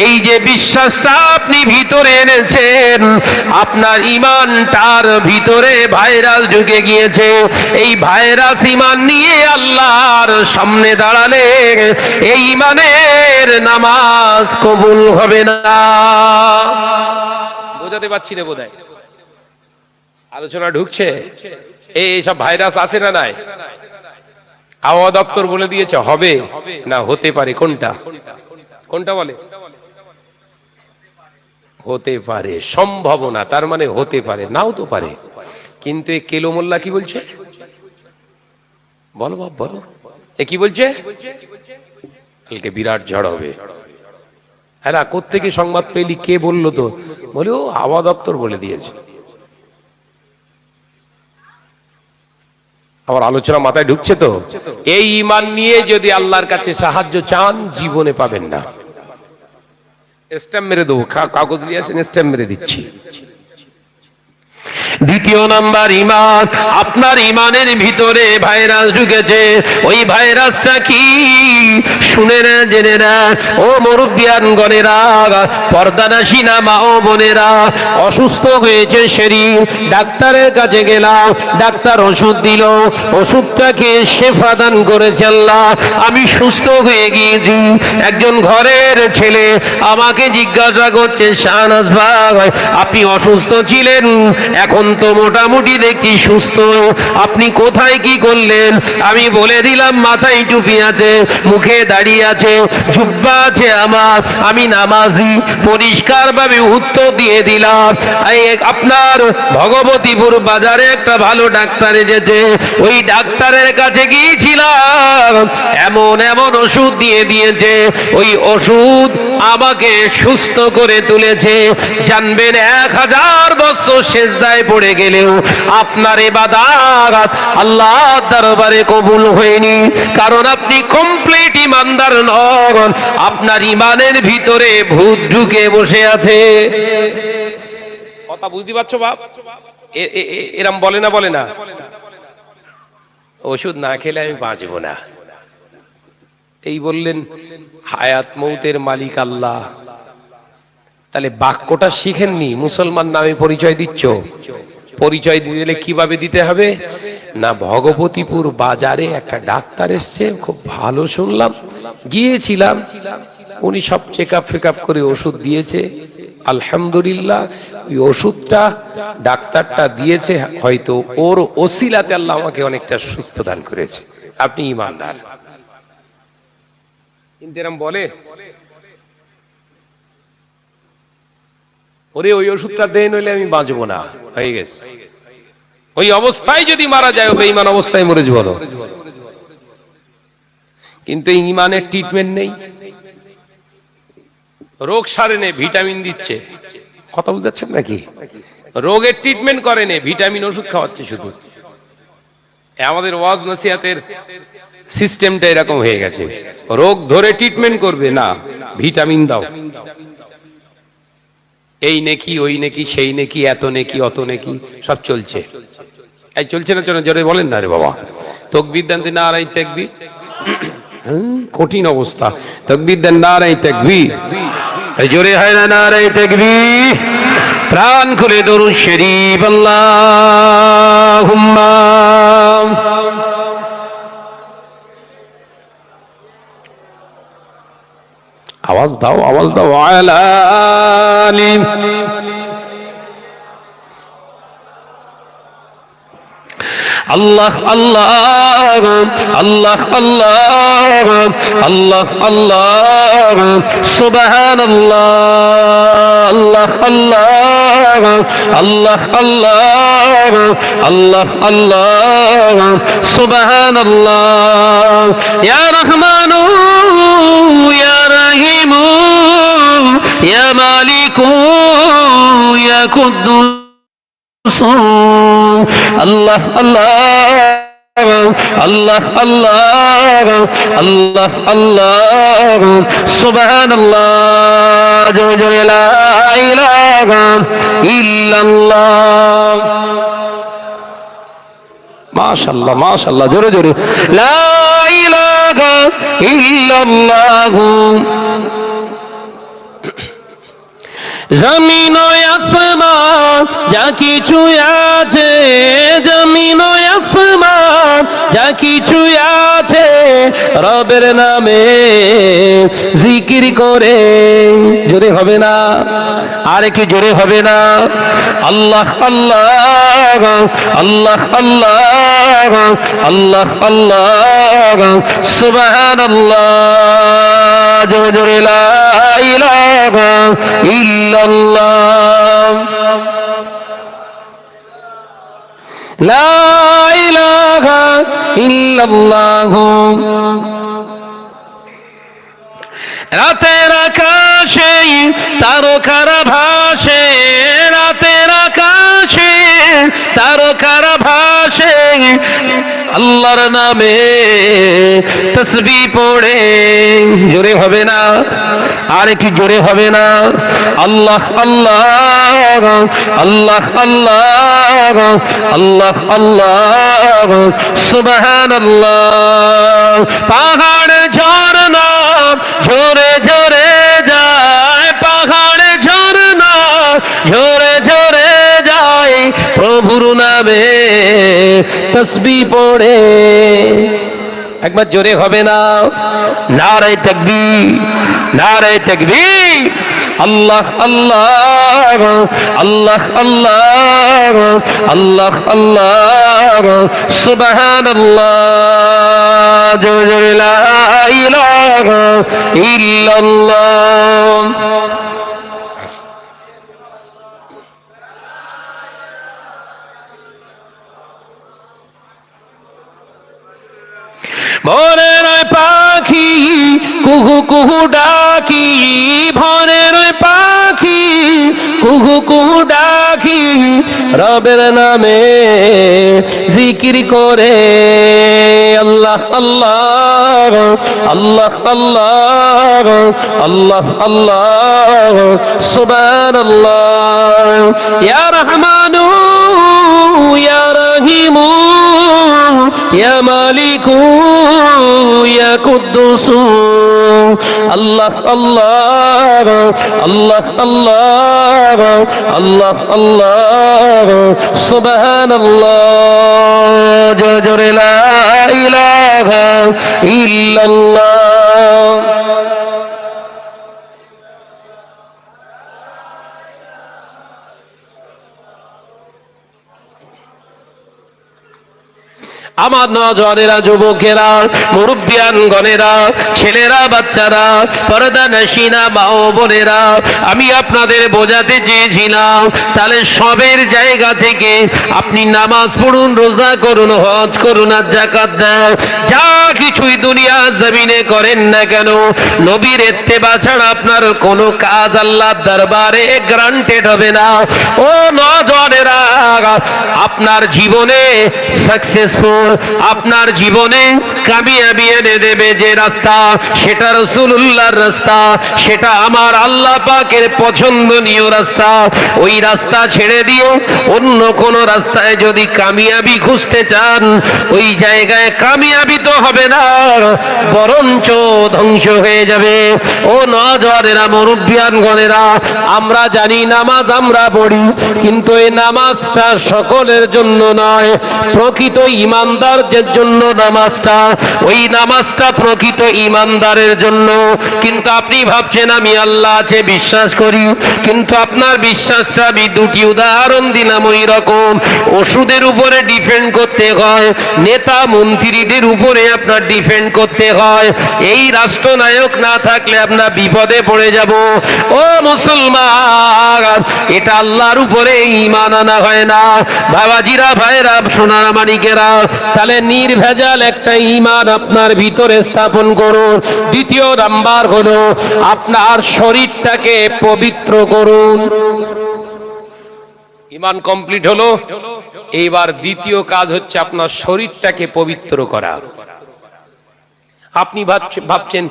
এই যে বিশ্বাসটা আপনি ভিতরে এনেছেন, আপনার ঈমানটার ভিতরে ভাইরাস ঢুকে গিয়েছে। এই ভাইরাস ঈমান নিয়ে আল্লাহর সামনে দাঁড়ালে এই ঈমানের নামাজ কবুল হবে না। বোঝাতে পারছি না বোধহয়? আলোচনা ঢুকছে? এই সব ভাইরাস আছে না নাই? আবহাওয়া দপ্তর বলে দিয়েছে হবে না হতে পারে, কোনটা কোনটা বলে? হতে পারে, সম্ভাবনা, তার মানে হতে পারে, নাও তো পারে। কিন্তু এ কেলো মোল্লা কি বলছে? বলো বাপ বলো, এ কি বলছে? কালকে বিরাট ঝড় হবে। হ্যাঁ, কোত্থেকে সংবাদ পেলি, কে বললো? তো বলে ও আবহাওয়া দপ্তর বলে দিয়েছে। আমার আলোচনা মাথায় ঢুকছে তো? এই ঈমান নিয়ে যদি আল্লাহর কাছে সাহায্য চান, জীবনে পাবেন না। স্ট্যাম্প মেরে দেবো, কাগজ দিয়ে আসেন, স্ট্যাম্প মেরে দিচ্ছি। দ্বিতীয় নাম্বার ঈমান। আপনার ঈমানের ভিতরে ভাইরাস ঢুকেছে। ওই ভাইরাসটা কি? শুনে না, জেনে না। ও মুরব্বিয়ানগণেরা, পর্দানাশীনা মা ও বোনেরা, অসুস্থ হয়েছে শরীর, ডাক্তারের কাছে গেলাম, ডাক্তার ওষুধ দিল, ওষুধটা খেয়ে শেফা দান করেছে আল্লাহ, আমি সুস্থ হয়ে গিয়েছি। একজন ঘরের ছেলে আমাকে জিজ্ঞাসা করছে, শাহনাজ ভাই আপনি অসুস্থ ছিলেন, এখন তো মোটামুটি দেখি সুস্থ, আপনি কোথায় কি করলেন? আমি বলে দিলাম, মাথায় টুপি আছে, মুখে দাড়ি আছে, জুব্বা আছে আমার, আমি নামাজি, পরিষ্কার ভাবে উত্তর দিয়ে দিলাম। আপনার ভগবতীপুর বাজারে একটা ভালো ডাক্তার এসেছে, ওই ডাক্তারের কাছে গিয়েছিলাম, এমন এমন ওষুধ দিয়ে দিয়েছে, ওই ওষুধ আমাকে সুস্থ করে তুলেছে। জানবেন 1000 বছর সেজদায় পড়ে গেলেও আপনার ইবাদত আল্লাহর দরবারে কবুল হয়নি, কারণ আপনি কমপ্লিট ঈমানদার নন। আপনার ঈমানের ভিতরে ভূত ঢুকে বসে আছে। কথা বুঝতে পারছো বাপ? এরম বলে না, বলে না ওষুধ না খেলে আমি বাঁচবো না। এই বললেন হায়াত মৌতের মালিক আল্লাহ। তাহলে বাক্যটা শিখেননি, মুসলমান নামে পরিচয় দিচ্ছ। পরিচয় দিলে কিভাবে দিতে হবে? না, ভগবতীপুর বাজারে একটা ডাক্তার এসছে, খুব ভালো শুনলাম, গিয়েছিলাম, উনি সব চেক আপ ফেকআপ করে ওষুধ দিয়েছে, আলহামদুলিল্লাহ। ওই ওষুধটা ডাক্তারটা দিয়েছে, হয়তো ওর ওসিলাতে আল্লাহ আমাকে অনেকটা সুস্থ দান করেছে। আপনি ঈমানদার। কিন্তু এরম বলে, ওরে ওই ওষুধটা দেন, নইলে আমি বাঁচবো না, হয়ে গেছে। ওই অবস্থায় যদি মারা যায়, বেঈমান অবস্থায় মরে যাবো। কিন্তু ঈমানের ট্রিটমেন্ট নেই, রোগ সারে নে, ভিটামিন দিচ্ছে। কথা বুঝতে পারছেন নাকি? রোগের ট্রিটমেন্ট করে নে, ভিটামিন ওষুধ খাওয়াচ্ছে শুধু। আমাদের ওয়াজ নসিহতের সিস্টেমটা এরকম হয়ে গেছে, রোগ ধরে ট্রিটমেন্ট করবে না, ভিটামিন দাও। এই নেকি, ওই নেকি, সেই নেকি, এত নেকি, অত নেকি, সব চলছে। এই চলছে না? চলে জোরে বলেন না রে বাবা। তাকবীর দেন, নারায়ে তাকবীর। কঠিন অবস্থা। তাকবীর দেন, নারায়ে তাকবীর। জোরে হয় না নারায়ে তাকবীর? প্রাণ খুলে দরুদ শরীফ, আল্লাহুম্মা। আওয়াজ দাও, আওয়াজ দাও। আলা আলি আল্লাহ আল্লাহ আল্লাহ আল্লাহ আল্লাহ আল্লাহ সুবহানাল্লাহ আল্লাহ আল্লাহ আল্লাহ আল্লাহ আল্লাহ আল্লাহ সুবহানাল্লাহ। ইয়া রহমানু ইয়া রাহিমু ইয়া মালিকু ইয়া কুদ্দুস আল্লাহ আল্লাহ আল্লাহ আল্লাহ আল্লাহ আল্লাহ সুবহানাল্লাহ। জোরে জোরে লা ইলাহা ইল্লাল্লাহ। মাশাআল্লাহ মাশাআল্লাহ, জোরে জোরে লা ইলাহা ইল্লাল্লাহ। জমিন ও আসমান যা কিছু আছে, জমিন ও আসমান যা কিছু আছে রবের নামে জিকির করে। জোরে হবে না? আর কি জোরে হবে না? আল্লাহ আল্লাহ আল্লাহ আল্লাহ আল্লাহ আল্লাহ সুবহানাল্লাহ। জোরে জোরে লা ইলাহা ইল্লাল্লাহ, লা ইলাহা ইল্লাল্লাহ। রাতের আকাশে তারকারা ভাসে, রাতের আকাশে তারকারা ভাসে আল্লাহর নামে তসবিহ পড়ে। জোরে হবে না? আর কি জোরে হবে না? আল্লাহ আল্লাহ আল্লাহ আল্লাহ আল্লাহ আল্লাহ সুবহানাল্লাহ। পাহাড় ঝরনা ঝরে ঝরে যায়, পাহাড় ঝরনা ঝরে ঝরে যায় প্রভুর নামে তসবিহ পড়ে। একবার জোরে হবে না? নারে তাকবীর, নারে তাকবীর। আল্লাহ আল্লাহ আল্লাহ আল্লাহ আল্লাহ আল্লাহ সুবহানাল্লাহ। জোরে জোরে লা ইলাহা ইল্লাল্লাহ। ভোরের পাখি কুহু কুহু ডাকি, ভোরের পাখি কুহু কুহু ডাকি রবের নামে জিকির করে। আল্লাহ আল্লাহ আল্লাহ আল্লাহ আল্লাহ আল্লাহ সুবহানাল্লাহ। ইয়া রহমানু ইয়া রহিমু ইয়া মালিকু ইয়া কুদ্দুসু। আল্লাহ আল্লাহ আল্লাহ আল্লাহ আল্লাহ আল্লাহ সুবহানাল্লাহ। জোরে জোরে লা ইলাহা ইল্লাল্লাহ। আমার নওজওয়ানেরা, যুবকেরা, মুরব্বিয়ান গণেরা, ছেলেরা, বাচ্চারা, পর্দা নশিনা মা ও বোনেরা, আমি আপনাদের বোঝাতে চেয়েছিলাম তাহলে সবের জায়গা থেকে আপনি নামাজ পড়ুন, রোজা করুন, হজ করুন আর যাকাত দেন, যা কিছুই দুনিয়া জমিনে করেন না কেন নবীর ইত্তেবা ছাড়া আপনার কোনো কাজ আল্লাহর দরবারে গ্রান্টেড হবে না। ও নওজওয়ানেরা, আপনার জীবনে সাকসেসফুল, আপনার জীবনে কামিয়াবি এনে দেবে যে রাস্তা, সেটা রাসূলুল্লাহর রাস্তা, সেটা আমার আল্লাহ পাকের পছন্দনীয় রাস্তা। ওই রাস্তা ছেড়ে দিয়ে অন্য কোন রাস্তায় যদি কামিয়াবি খুঁজতে চান, ওই জায়গায় কামিয়াবি তো হবে না, বরঞ্চ ধ্বংস হয়ে যাবে। ও নওজওয়ানেরা, মুরব্বিয়ানগণেরা, আমরা জানি নামাজ আমরা পড়ি, কিন্তু এই নামাজটা সকলের জন্য নয়। প্রকৃত ইমানদারদের জন্য নামাজটা, ওই নামাজটা প্রকৃত ইমানদারের জন্য। কিন্তু আপনি ভাবছেন আমি আল্লাহ আছে বিশ্বাস করি, কিন্তু আপনার বিশ্বাসটা আমি দুটি উদাহরণ দিলাম ওই রকম। ওষুধের উপরে ডিপেন্ড করতে হয়, নেতা মন্ত্রীদের উপরে আপনার ডিপেন্ড করতে হয়। এই রাষ্ট্রনায়ক না থাকলে আপনার বিপদে পড়ে যাব। ও মুসলমান, এটা আল্লাহর উপরে ঈমান আনা হয় না। বাবাজিরা, ভাইরা, সোনার মানিকেরা, তাহলে নির্ভেজাল একটা ঈমান আপনার ভিতরে স্থাপন করুন। দ্বিতীয় নাম্বার হলো আপনার শরীরটাকে পবিত্র করুন। ঈমান কমপ্লিট হলো, এইবার দ্বিতীয় কাজ হচ্ছে আপনার শরীরটাকে পবিত্র করা। আপনি ভাবছেন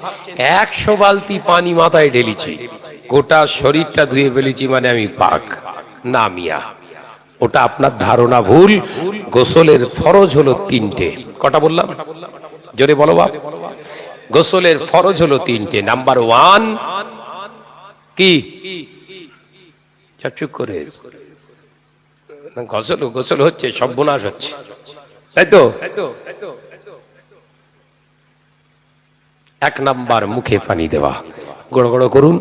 100 বালতি পানি মাথায় ঢেলেছি, গোটা শরীরটা ধুয়ে ফেলেছি মানে আমি পাক। না মিয়া, ওটা আপনার ধারণা ভুল। গোসলের ফরজ হলো 3টে। কটা বললাম? জোরে বলো বাপ। গোসলের ফরজ হলো 3টে। নাম্বার 1 কি? চুপ করে গোসল গোসল হচ্ছে, সর্বনাশ হচ্ছে, তাই তো? এক নাম্বার মুখে পানি দেওয়া, গড় গড় করুন।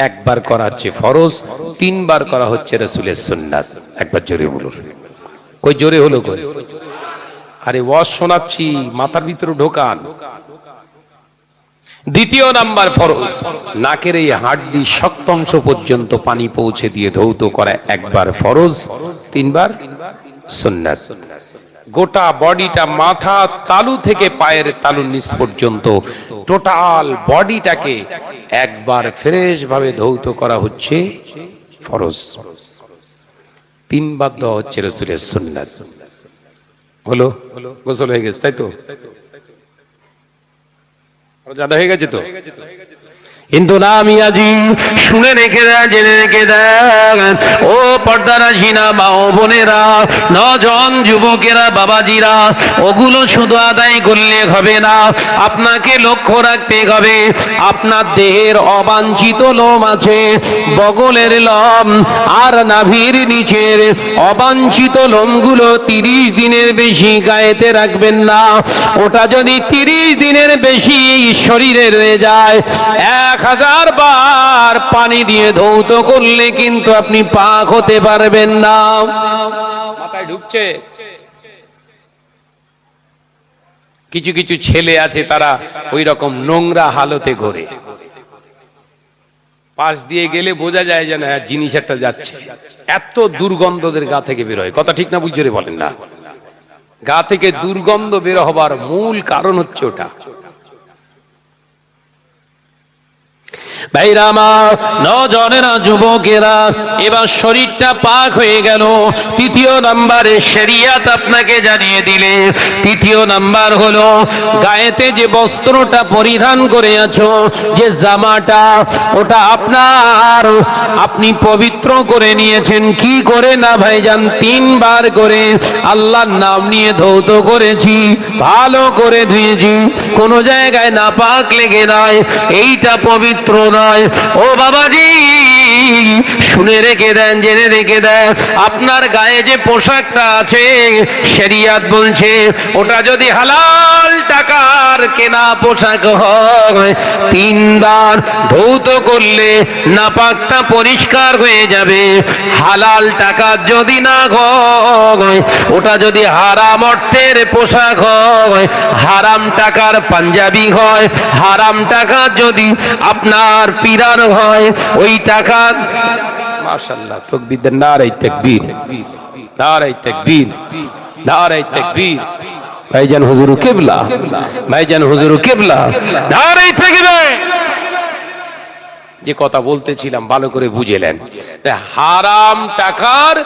একবার করা হচ্ছে ফরজ, 3 বার করা হচ্ছে রাসূলের সুন্নাত। একবার জোরে বলুন। কই জোরে হলো কই? আরে ওয়াজ শোনাচ্ছি, মাথার ভিতরে ঢোকান। দ্বিতীয় নাম্বার ফরজ, নাকের এই হাড্ডি শক্ত অংশ পর্যন্ত পানি পৌঁছে দিয়ে ধৌত করা একবার ফরজ, 3 বার সুন্নাত। গোটা বডিটা, মাথা তালু থেকে পায়ের তালুর নিচ পর্যন্ত টোটাল বডিটাকে একবার ফ্রেশ ভাবে ধৌত করা হচ্ছে ফরজ, 3 বার দেওয়া হচ্ছে রাসূলের সুন্নাত। হলো? গোসল হয়ে গেছে, তাই তো? ज़्यादा হয়ে গেছে তো? কিন্তু না মিয়াজি, শুনে রেখে দেন, জেনে রেখে দেন ও পর্দারাশিনা মা ও বোনেরা, নজন যুবকেরা, বাবাজিরা, ওগুলো শুধু আদায় করলে হবে না, আপনাকে লক্ষ্য রাখতে হবে আপনার দেহের অবাঞ্ছিত লোম আছে, বগলের লোম আর নাভির নিচের অবাঞ্ছিত লোমগুলো 30 দিনের বেশি গায়েতে রাখবেন না। ওটা যদি 30 দিনের বেশি শরীরে রয়ে যায়, 1000 বার পানি দিয়ে ধৌত করলে কিন্তু আপনি পাক হতে পারবেন না। মাথায় ঢুকছে? কিছু কিছু ছেলে আছে, তারা ওই রকম নোংরা হালতে ঘোরে, পাশ দিয়ে গেলে বোঝা যায় যেন হ্যাঁ জিনিস একটা যাচ্ছে, এত দুর্গন্ধদের গা থেকে বের হয়। কথা ঠিক না? বুঝে বলেন না? গা থেকে দুর্গন্ধ বের হবার মূল কারণ হচ্ছে ওটা। ভাইরা আমার, নজনেরা, যুবকেরা, এবার শরীরটা পাক হয়ে গেল। তৃতীয় নাম্বারে শরিয়ত আপনাকে জানিয়ে দিলে, তৃতীয় নাম্বার হলো গায়েতে যে বস্ত্রটা পরিধান করে আছো, যে জামাটা, ওটা আপনার, আপনি পবিত্র করে নিয়েছেন। কি করে না ভাইজান? 3 বার করে আল্লাহর নাম নিয়ে ধৌত করেছি, ভালো করে ধুয়েছি, কোনো জায়গায় নাপাক লেগে নাই, এইটা পবিত্র নয়। ও বাবাজি, শুনে রেখে দেন, জেনে রেখে দেন, আপনার গায়ে যে পোশাকটা আছে, শরিয়ত বলছে ওটা যদি হালাল টাকার কেনা পোশাক হয়, 3 বার ধৌত করলে নাপাকটা পরিষ্কার হয়ে যাবে। হালাল টাকা যদি না হয়, ওটা যদি হারাম অর্থের পোশাক হয়, হারাম টাকার পাঞ্জাবি হয়, হারাম টাকা যদি আপনার পিরান হয়, ওই টাকা, মাশাআল্লাহ, তাকবীর দেন, নারে তাকবীর, নারে তাকবীর, নারে তাকবীর। ভাইজান হুজুর কিবলা, ভাইজান হুজুর কিবলা, নারে তাকবীর। যে কথা বলতেছিলাম ভালো করে বুঝেলেন। হারাম টাকার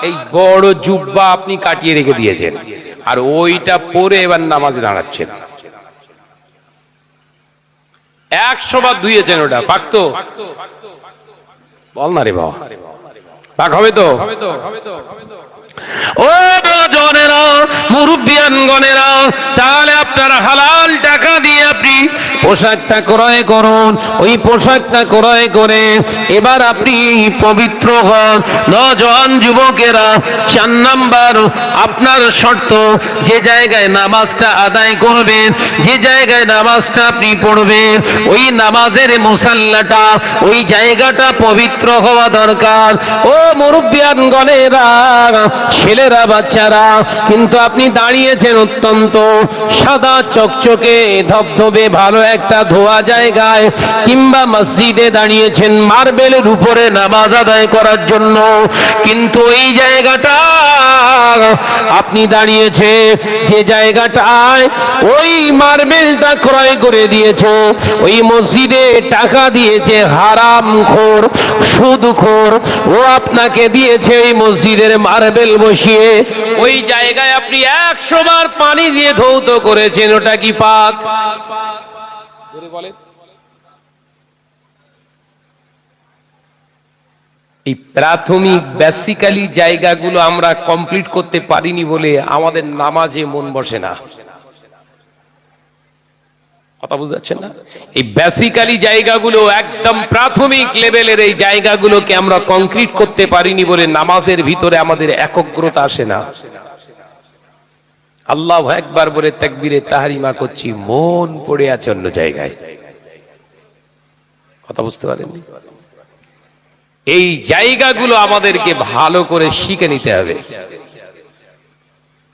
এই বড় জুব্বা আপনি কাটিয়ে রেখে দিয়েছেন, আর ওইটা পরে এবার নামাজে দাঁড়াচ্ছেন। 100 বার ধুয়েছেন, ওটা পাক তো? বল না রে বাবা, পাক হবে তো? ও জনেরা, মুরব্বিয়ানগণেরা, তাহলে আপনার হালাল টাকা দিয়ে আপনি পোশাকটা ক্রয় করুন। ওই পোশাকটা ক্রয় করে এবার আপনি পবিত্র হন। নজন যুবকেরা, 4 নাম্বার আপনার শর্ত, যে জায়গায় নামাজটা আদায় করবেন, যে জায়গায় নামাজটা আপনি পড়বেন, ওই নামাজের মুসাল্লাটা, ওই জায়গাটা পবিত্র হওয়া দরকার। ও মুরব্বিয়ানগণেরা, ছেলেরা, বাচ্চারা, কিন্তু আপনি দাঁড়িয়েছেন অত্যন্ত সাদা চকচকে ধবধবে ভালো একটা ধোয়া জায়গায়, কিংবা মসজিদে দাঁড়িয়েছেন মার্বেলের উপরে নামাজ আদায় করার জন্য, কিন্তু এই জায়গাটা আপনি দাঁড়িয়েছে যে জায়গাটায় ওই মার্বেলটা ক্রয় করে দিয়েছে, ওই মসজিদে টাকা দিয়েছে হারামখোর, সুদখোর, ও আপনাকে দিয়েছে এই মসজিদের মার্বেল বসিয়ে, ওই জায়গায় আপনি 100 বার পানি দিয়ে ধৌত করেছেন, ওটা কি পাক? বলেন। এই প্রাথমিক বেসিক্যালি জায়গাগুলো আমরা কমপ্লিট করতে পারিনি বলে আমাদের নামাজে মন বসে না। কথা বুঝতে পারছেন না? এই বেসিক্যালি জায়গাগুলো একদম প্রাথমিক লেভেলের এই জায়গাগুলোকে আমরা কংক্রিট করতে পারিনি বলে নামাজের ভিতরে আমাদের একগ্রতা আসে না। আল্লাহু আকবার বলে তাকবীরে তাহরিমা করছি, মন পড়ে আছে অন্য জায়গায়। কথা বুঝতে পারেন? এই জায়গাগুলো আমাদেরকে ভালো করে শিখে নিতে হবে।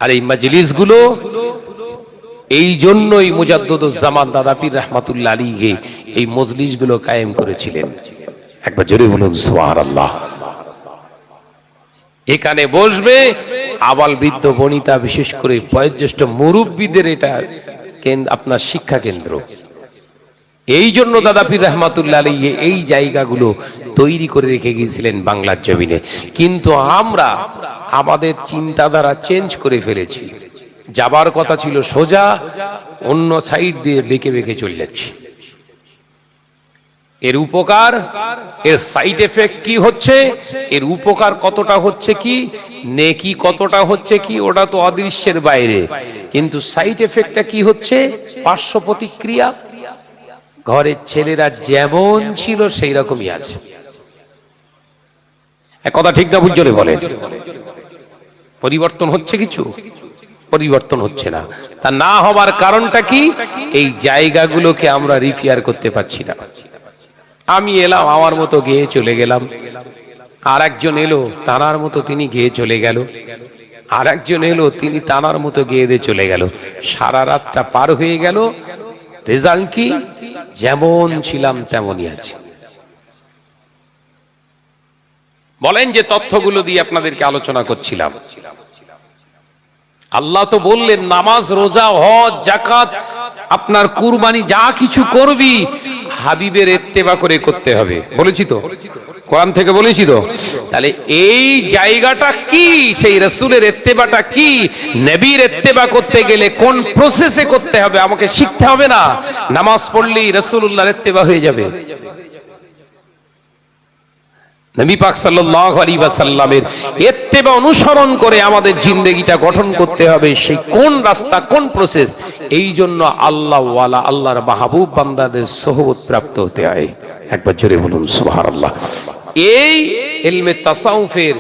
আর এই মাজলিসগুলো এই জন্যই মুজাদ্দিদুজ্জামান দাদা পীর রাহমাতুল্লাহ আলাইহি এই মজলিসগুলো কায়েম করেছিলেন। একবার জোরে বলুন সুবহানাল্লাহ। এখানে বসবে আবাল বৃদ্ধ বনিতা, বিশেষ করে বয়োজ্যেষ্ঠ মুরব্বীদের এটা আপনার শিক্ষা কেন্দ্র। এই জন্য দাদা পীর রাহমাতুল্লাহ আলাইহি এই জায়গাগুলো তৈরি করে রেখে গিয়েছিলেন বাংলার জমিনে। কিন্তু আমরা আমাদের চিন্তাধারা চেঞ্জ করে ফেলেছি। যাবার কথা ছিল সোজা, অন্য সাইড দিয়ে বেঁকে বেঁকে চলে যাচ্ছে। এর উপকার, এর সাইড এফেক্ট কি হচ্ছে, এর উপকার কতটা হচ্ছে কি, নেকি কতটা হচ্ছে কি, ওটা তো অদৃশ্যের বাইরে। কিন্তু সাইড এফেক্টটা কি হচ্ছে, পার্শ্ব প্রতিক্রিয়া। ঘরের ছেলেরা যেমন ছিল সেই রকমই আছে। এক কথা ঠিক না বুঝলে বলে? পরিবর্তন হচ্ছে কিছু? পরিবর্তন হচ্ছে না। তা না হবার কারণটা কি? এই জায়গাগুলোকে আমরা রিপেয়ার করতে পারছি না। আমি এলাম, আমার মতো গেয়ে চলে গেলাম, আর একজন এলো তানার মতো তিনি গেয়ে চলে গেল, আর একজন এলো তিনি তানার মতো গেয়ে দিয়ে চলে গেল। সারা রাতটা পার হয়ে গেল, রেজাল্ট কি? যেমন ছিলাম তেমনই আছে। বলেন যে তথ্যগুলো দিয়ে আপনাদেরকে আলোচনা করছিলাম, আল্লাহ তো বললেন নামাজ, রোজা, হজ, যাকাত, আপনার কুরবানি যা কিছু করবি হাবিবের ইত্তেবা করে করতে হবে। বলেছি তো, কোরআন থেকে বলেছি তো। তাহলে এই জায়গাটা কি, সেই রাসূলের ইত্তেবাটা কি? নবীর ইত্তেবা করতে গেলে কোন প্রসেসে করতে হবে আমাকে শিখতে হবে না? নামাজ পড়লেই রাসূলুল্লাহর ইত্তেবা হয়ে যাবে? নবী পাক সাল্লাল্লাহু আলাইহি ওয়াসাল্লামের ইত্তেবা অনুসরণ করে আমাদের জিন্দেগিটা গঠন করতে হবে। সেই কোন রাস্তা, কোন প্রসেস? এই জন্য আল্লাহ ওয়ালা, আল্লাহর মাহবুব বান্দাদের সোহবত প্রাপ্ত হতে হয়। একবার জোরে বলুন সুবহানাল্লাহ। এই ইলমে তাসাউফের,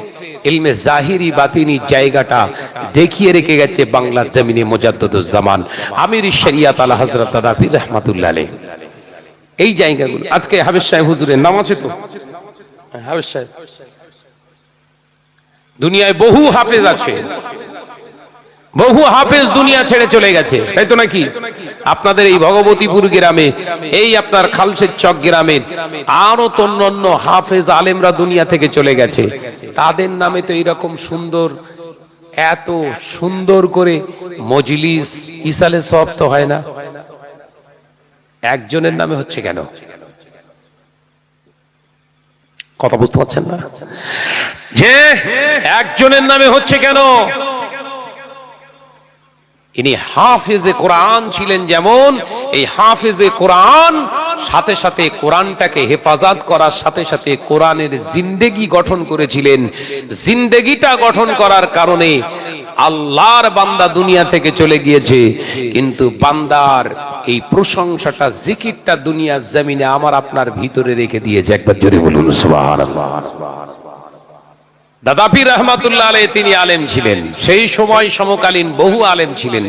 ইলমে জাহিরি বাতিনি জায়গাটা দেখিয়ে রেখে গেছে বাংলার জমিনে মুজাদ্দিদুজ্জামান আমির শরিয়াত আলা হযরত দাদা পীর রাহমাতুল্লাহ আলাইহি। এই জায়গাগুলো আজকে হাফেজ সাহেব হুজুরের নাম আছে তো? হাফেজ সাহেব, দুনিয়ায় বহু হাফেজ আছে, বহু হাফেজ দুনিয়া ছেড়ে চলে গেছে, তাই তো নাকি? আপনাদের এই ভগবতীপুর গ্রামে, এই আপনার খালসের চক গ্রামে আরো তো অন্যান্য হাফেজ আলেমরা দুনিয়া থেকে চলে গেছে। তাদের নামে তো এইরকম সুন্দর, এত সুন্দর করে মজলিস ইসালে সওয়াব তো হয় না। একজনের নামে হচ্ছে কেন? কথা বুঝতে পারছেন না যে একজনের নামে হচ্ছে কেন? ইনি হাফেজে কোরআন ছিলেন। যেমন এই হাফেজে কোরআন সাথে সাথে কোরআনটাকে হেফাজত করার সাথে সাথে কোরআনের জিন্দেগি গঠন করেছিলেন। জিন্দেগিটা গঠন করার কারণে আল্লাহর বান্দা দুনিয়া থেকে চলে গিয়েছে, কিন্তু বান্দার এই প্রশংসাটা, জিকিরটা দুনিয়ার জমিনে আমার আপনার ভিতরে রেখে দিয়েছে। একবার জোরে বলুন সুবহানাল্লাহ। দাদা পীর রাহমাতুল্লাহ আলাইহি তিনি আলেম ছিলেন। সেই সময় সমকালীন বহু আলেম ছিলেন,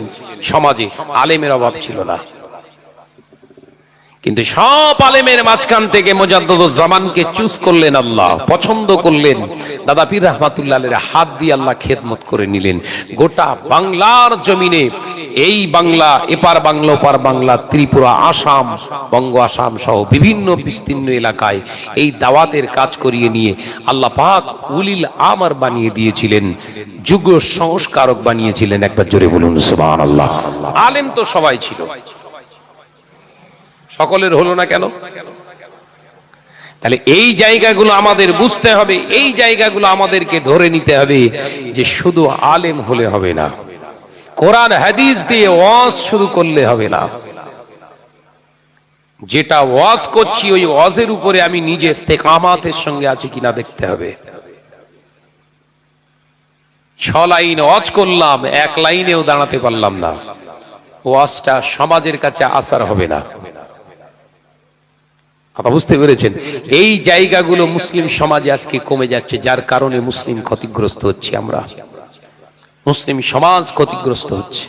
সমাজে আলেমের অভাব ছিল না। কিন্তু সব আলেমের মাঝখান থেকে মুজাদ্দিদুজ্জামানকে চুজ করলেন আল্লাহ, পছন্দ করলেন। দাদা পীর রাহমাতুল্লাহ আলাইহির হাত দিয়ে আল্লাহ খেদমত করে নিলেন। গোটা বাংলার জমিনে, এই বাংলা, এপার বাংলা ওপার বাংলা, ত্রিপুরা, আসাম, বঙ্গ আসাম সহ বিভিন্ন বিস্তীর্ণ এলাকায় এই দাওয়াতের কাজ করিয়ে নিয়ে আল্লাহ পাক উলিল আমর বানিয়ে দিয়েছিলেন, যুগ সংস্কারক বানিয়েছিলেন। একবার জোরে বলুন সুবহানাল্লাহ। আলেম তো সবাই ছিল, সকলের হলো না কেন? তাহলে এই জায়গাগুলো আমাদের বুঝতে হবে, এই জায়গাগুলো আমাদেরকে ধরে নিতে হবে যে শুধু আলেম হলে হবে না, কোরআন হাদিস দিয়ে ওয়াজ শুরু করলে হবে না। যেটা ওয়াজ করছি ওই ওয়াজের উপরে আমি নিজে ইস্তেকামাতের সঙ্গে আছি কিনা দেখতে হবে। 6 লাইন ওয়াজ করলাম, 1 লাইনেও দাঁড়াতে পারলাম না, ওয়াজটা সমাজের কাছে আসার হবে না। কথা বুঝতে পেরেছেন? এই জায়গাগুলো মুসলিম সমাজে আজকে কমে যাচ্ছে, যার কারণে মুসলিম ক্ষতিগ্রস্ত হচ্ছে, আমরা মুসলিম সমাজ ক্ষতিগ্রস্ত হচ্ছে।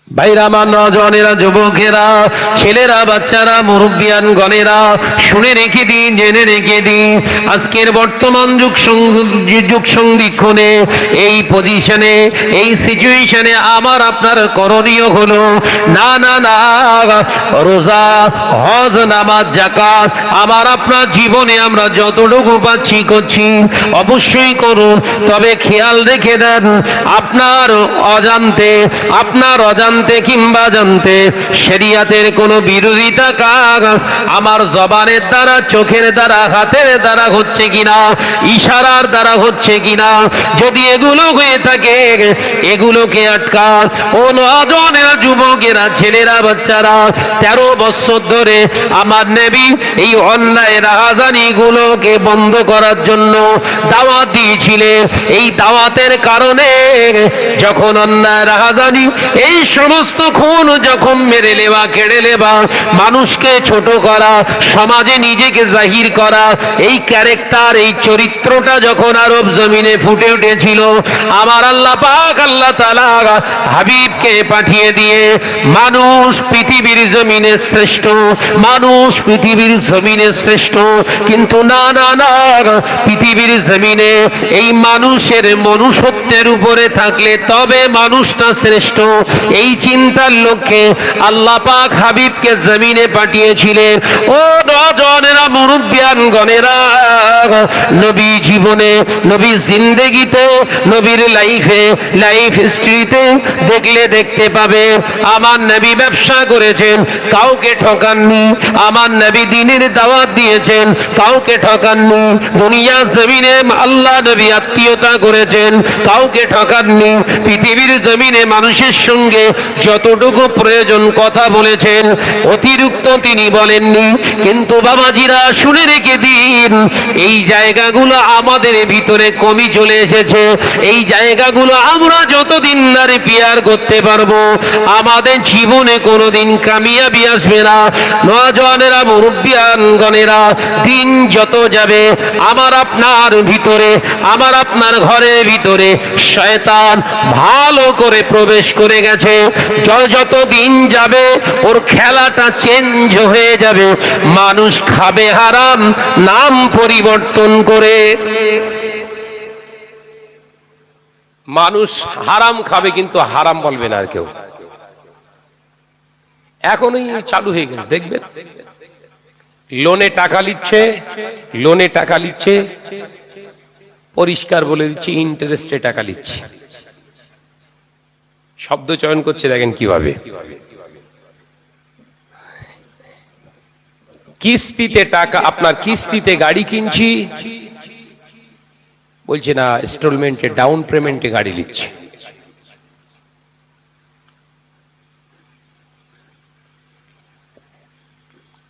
ভাইরা আমার, নওজওয়ানেরা, যুবকেরা, ছেলেরা, বাচ্চারা, মুরব্বিয়ান গণেরা, শুনে রেখে দিন, জেনে রেখে দিন, আজকের বর্তমান যুগ সন্ধিক্ষণে এই পজিশনে, এই সিচুয়েশনে আমার আপনার করণীয় হলো না না না, রোজা, হজ, নামাজ, যাকাত আমার আপনার জীবনে আমরা যতটুকু পাচ্ছি করছি, অবশ্যই করুন। তবে খেয়াল রেখে দেন, আপনার অজান্তে কিংবা জানতে শরিয়াতের কোন বিরোধিতা কাজ আমার জবানের দ্বারা, চোখের দ্বারা, হাতের দ্বারা হচ্ছে কিনা, ইশারার দ্বারা হচ্ছে কিনা, যদি এগুলো হয়ে থাকে এগুলোকে আটকান। ও নওজওয়ানেরা, যুবকেরা, ছেলেরা, বাচ্চারা, 13 বছর ধরে আমার নবী এই অন্যায় রাহাজানি গুলোকে বন্ধ করার জন্য দাওয়াত দিয়েছিলেন। এই দাওয়াতের কারণে যখন অন্যায় রাহাজানি, এই সমস্ত খুন, যখন মেরে নেওয়া, কেড়ে নেওয়া, মানুষকে ছোট করা, সমাজে নিজেকে জাহির করা, এই ক্যারেক্টার, এই চরিত্রটা যখন আরব জমিনে ফুটে উঠেছিল, আমার আল্লাহ পাক, আল্লাহ তাআলা হাবিবকে পাঠিয়ে দিয়ে মানুষ পৃথিবীর জমিনে শ্রেষ্ঠ, মানুষ পৃথিবীর জমিনে শ্রেষ্ঠ। কিন্তু না না না, পৃথিবীর জমিনে এই মানুষের মনুষ্যত্বের উপরে থাকলে তবে মানুষটা শ্রেষ্ঠ, এই চিন্তার লক্ষ্যে আল্লাহ পাক হাবিবকে জমিনে পাঠিয়েছিলেন। ও নওজওয়ানেরা, মুরব্বিয়ান গণেরা, নবী জীবনে, নবী জিন্দেগিতে, নবীর লাইফ হিস্ট্রিতে দেখলে দেখতে পাবে আমার নবী ব্যবসা করেছেন, কাউকে ঠকাননি। আমার নবী দ্বীনের দাওয়াত দিয়েছেন, কাউকে ঠকাননি। দুনিয়া জমিনে আল্লাহ নবী আত্মীয়তা করেছেন, কাউকে ঠকাননি। পৃথিবীর জমিনে মানুষের সঙ্গে যতটুকু প্রয়োজন কথা বলেছেন, অতিরিক্ত তিনি বলেননি। কিন্তু বাবাজিরা, শুনে রেখে দিন, এই জায়গাগুলো আমাদের ভিতরে কমই চলে এসেছে। এই জায়গাগুলো আমরা যতদিন না রিপেয়ার করতে পারবো, আমাদের জীবনে কোনোদিন কামিয়াবি আসবে না। নওজওয়ানেরা, মুরব্বিয়ান গণেরা, দিন যত যাবে আমার আপনার ভিতরে, আমার আপনার ঘরের ভিতরে শয়তান ভালো করে প্রবেশ করে গেছে। যত দিন যাবে ওর খেলাটা চেঞ্জ হয়ে যাবে। মানুষ খাবে হারাম, নাম পরিবর্তন করে। মানুষ হারাম খাবে, কিন্তু হারাম বলবে না আর কেউ। এখনই চালু হয়ে গেছে, দেখবেন লোনে টাকা নিচ্ছে, পরিষ্কার বলে দিচ্ছে ইন্টারেস্টে টাকা নিচ্ছে। শব্দ চয়ন করছে, দেখেন কিভাবে। কিস্তিতে টাকা, আপনার কিস্তিতে গাড়ি কিনছি বলছে না, ইনস্টলমেন্টে, ডাউন পেমেন্টে গাড়ি নিচ্ছে।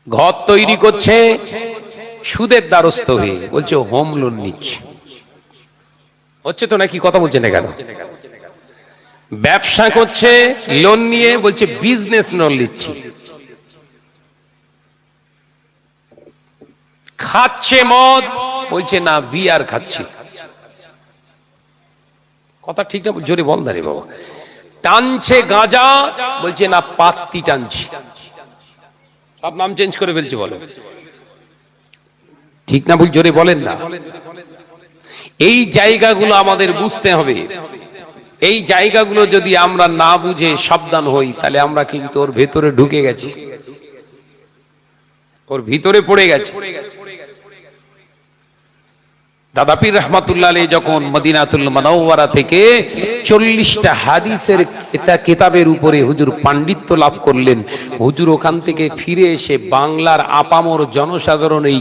ঘর তৈরি করছে সুদের দ্বারস্থ হয়ে, বলছে হোম লোন নিচ্ছে। হচ্ছে তো নাকি? কথা বলছে না কেন? ব্যবসা করছে লোন নিয়ে, বলছে বিজনেস লোন নিচ্ছি। খাচ্ছে মদ, বলছে না বিয়ার খাচ্ছি। কথা ঠিক না? জোরে বল না রে বাবা। টানছে গাঁজা, বলছে না পাত্তি টানছি। সব নাম চেঞ্জ করে ফেলছে, বলো ঠিক না? ভুল জোরে বলেন না। এই জায়গাগুলো আমাদের বুঝতে হবে। এই জায়গাগুলো যদি আমরা না বুঝে সাবধান হই, তাহলে আমরা কিন্তু ওর ভেতরে ঢুকে গেছি, ওর ভিতরে পড়ে গেছে। দাদা পীর রহমাতুল্লাহ আলাইহি যখন মদিনাতুল মুনাওয়ারা থেকে 40টা হাদিসের কিতাবের উপরে হুজুর পাণ্ডিত্য লাভ করলেন, হুজুর ওখান থেকে ফিরে এসে বাংলার আপামর জনসাধারণ এই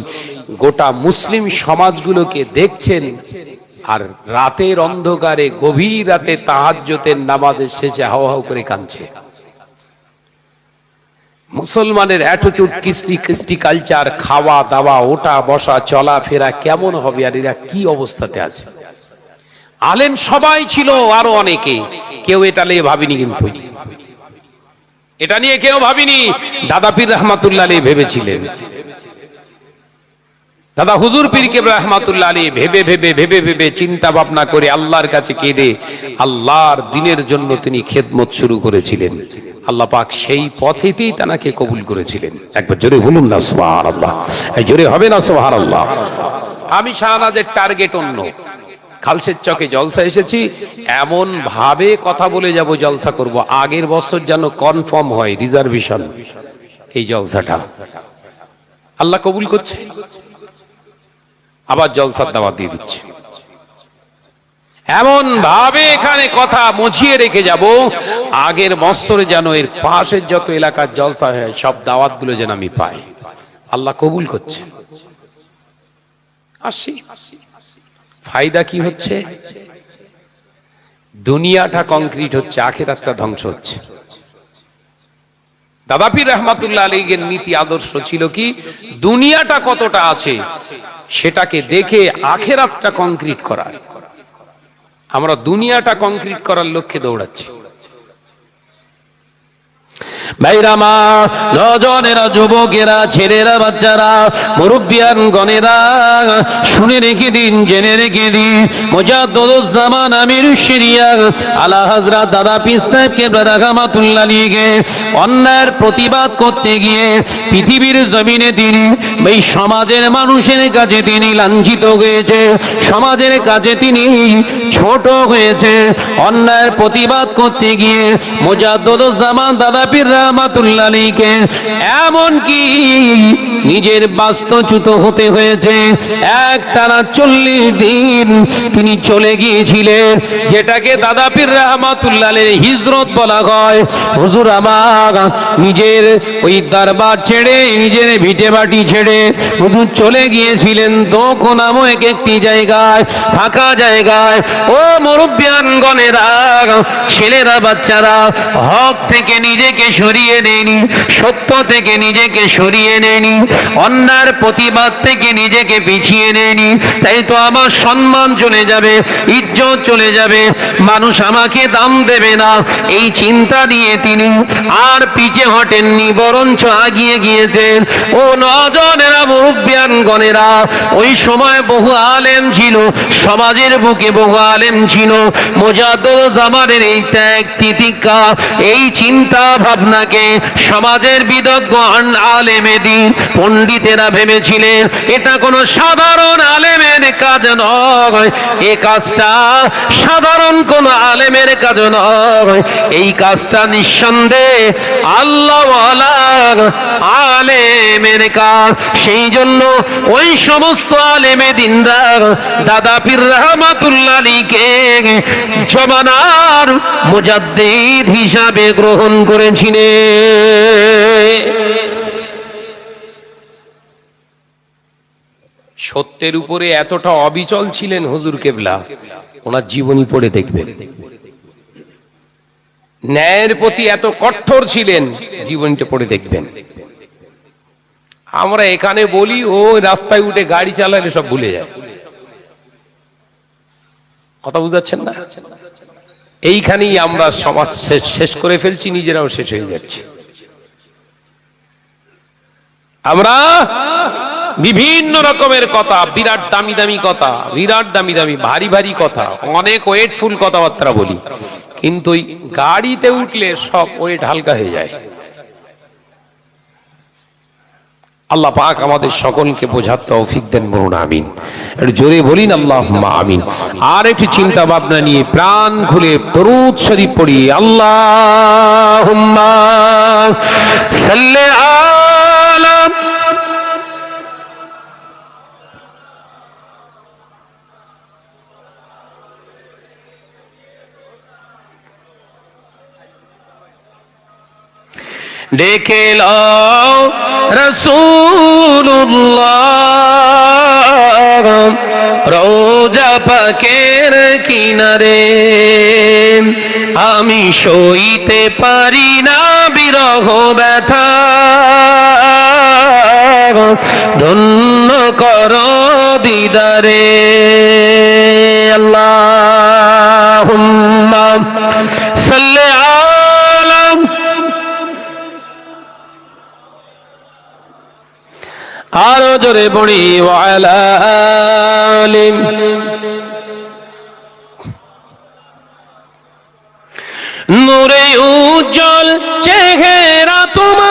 গোটা মুসলিম সমাজগুলোকে দেখছেন, আর রাতের অন্ধকারে, গভীর রাতে তাহাজ্জুদের নামাজের শেষে হাও হাও করে কাঁদছে। মুসলমানের অ্যাটিটিউড, কৃষ্টি কালচার, খাওয়া দাওয়া, ওঠা বসা, চলাফেরা কেমন হবে, আর এরা কি অবস্থাতে আছে? আলেম সবাই ছিল, আরো অনেকে, কেউ এটা নিয়ে ভাবিনি, কিন্তু এটা নিয়ে কেউ ভাবিনি। দাদা পীর রহমাতুল্লাহ আলাইহি ভেবেছিলেন, দাদা হুজুর পীর কেবলা রহমাতুল্লাহ আলাইহি ভেবে ভেবে ভেবে ভেবে চিন্তা ভাবনা করে আল্লাহর কাছে কেঁদে আল্লাহর দ্বীনের জন্য তিনি খেদমত শুরু করেছিলেন। আল্লাহ পাক সেই পথেতেই তাকে কবুল করেছিলেন। একবার জোরে বলুন না সুবহানাল্লাহ, জোরে হবে না সুবহানাল্লাহ। আমি শাহনাজের টার্গেট অন্য, খালসের চকে জলসা এসেছি, এমন ভাবে কথা বলে যাব, জলসা করব আগের বছর যেন কনফার্ম হয় রিজার্ভেশন। এই জলসাটা আল্লাহ কবুল করছে, আবার জলসার দাওয়াত দিয়ে দিচ্ছে। এমন ভাবে এখানে কথা মুছিয়ে রেখে যাব, আগের বছরে যেন এর পাশের যত এলাকার জলসা হয় সব দাওয়াতগুলো যেন আমি পাই। আল্লাহ কবুল করছে। আসি, ফায়দা কি হচ্ছে? দুনিয়াটা কংক্রিট হচ্ছে, আখিরাতটা ধ্বংস হচ্ছে। দাদা পীর রহমাতুল্লাহ আলাইহির নীতি আদর্শ ছিল কি, দুনিয়াটা কতটা আছে সেটাকে দেখে আখিরাতটা কংক্রিট করা। আমরা দুনিয়াটা কংক্রিট করার লক্ষ্যে দৌড়াচ্ছি। ভাইরা মা, নজনেরা, যুবকেরা, ছেলেরা, বাচ্চারা, মুরব্বিয়ান গণেরা, শুনে রেখে দিন, জেনে রেখে দিন, মুজাদ্দুজ্জামান আমির শরিয়া আলা হযরত দাদা পীর সাহেব কেবলা রহমাতুল্লাহ আলাইহি অন্যায়ের প্রতিবাদ করতে গিয়ে পৃথিবীর জমিনে তিনি এই সমাজের মানুষের কাছে তিনি লাঞ্ছিত হয়েছে, সমাজের কাছে তিনি ছোট হয়েছে। অন্যায়ের প্রতিবাদ করতে গিয়ে মুজাদ্দুজ্জামান দাদা পীর রহমাতুল্লাহ আলাইহি এমন কি নিজের বাস্তুচ্যুত হতে হয়েছে। একটানা 40 দিন তিনি চলে গিয়েছিলেন, যেটাকে দাদা পীর রহমাতুল্লাহ আলাইহি হিজরত বলা হয়। হুজুর আমার নিজের ওই দরবার ছেড়ে, নিজের ভিটে বাটি ছেড়ে হুজুর চলে গিয়েছিলেন দোখো নামক একটি জায়গায়, ফাঁকা জায়গায়। ও মুরব্বিয়ান গণেরা, ছেলেরা, বাচ্চারা, হক থেকে নিজেকে সরিয়ে নেনি, সত্য থেকে নিজেকে সরিয়ে নেনি, অন্যার প্রতিবাদ থেকে নিজেকে পিছিয়ে নেনি। তাই তো আমার সম্মান চলে যাবে, ইজ্জত চলে যাবে, মানুষ আমাকে দাম দেবে না, এই চিন্তা নিয়ে তিনি আর পিছে হটেননি, বরঞ্চ আগিয়ে গিয়েছেন। ও নজনেরা, মুরব্বিয়ান গণেরা, ওই সময় বহু আলেম ছিল, সমাজের বুকে বহু আলেম ছিল। মুজাদ্দুজ্জামানের এই ত্যাগ তিতিক্ষা, এই চিন্তা ভাবনাকে সমাজের বিদগ্ধ আলেমে দিন পণ্ডিতেরা ভেবেছিলেন এটা কোনো সাধারণ আলেমের কাজ নয়, এই কাজটা সাধারণ কোন আলেমের কাজ নয়, এই কাজটা নিঃসন্দেহে আল্লাহওয়ালা আলেমের কাজ। সেই জন্য ওই সমস্ত আলেমে দিনরা দাদা পীর রহমাতুল্লাহ আলাইহিকে জমানার মুজাদ্দিদ হিসাবে গ্রহণ করেছিলেন। সত্যের উপরে এতটা অবিচল ছিলেন হুজুর কেবলা, ওনার জীবনী পড়ে দেখবেন। ন্যায়ের প্রতি এত কঠোর ছিলেন, জীবনীটা পড়ে দেখবেন। আমরা এখানে বলি, ও রাস্তায় উঠে গাড়ি চালালে সব ভুলে যায়। কথা বুঝাচ্ছেন না? এইখানেই আমরা সমাজ শেষ করে ফেলছি, নিজেরাও শেষ হয়ে যাচ্ছি। আমরা বিভিন্ন রকমের কথা, বিরাট দামি দামি কথা, বিরাট দামি দামি ভারী ভারী কথা, অনেক ওয়েটফুল কথাবার্তা বলি, কিন্তু গাড়িতে উঠলে সব ওয়েট হালকা হয়ে যায়। আল্লাহ পাক আমাদের সকলকে বোঝার তৌফিক দেন, বলুন আমিন। একটু জোরে বলিন আল্লাহুম্মা আমিন। আর একটু চিন্তা ভাবনা নিয়ে প্রাণ খুলে দরুদ শরীফ পড়ি। আল্লাহুম্মা সাল্লি আলা ডেকে লও রাসূলুল্লাহ রওজা পাকের কিনারে, আমি সইতে পারি না বিরহ ব্যথা, ধন্য করো দিদারে। আল্লাহ আল্লাহুম্মা সাল্লি আলা আরো জোরে পড়ি ওয়া আলা আলি নূরে উজ্জ্বল চেহারা তোমার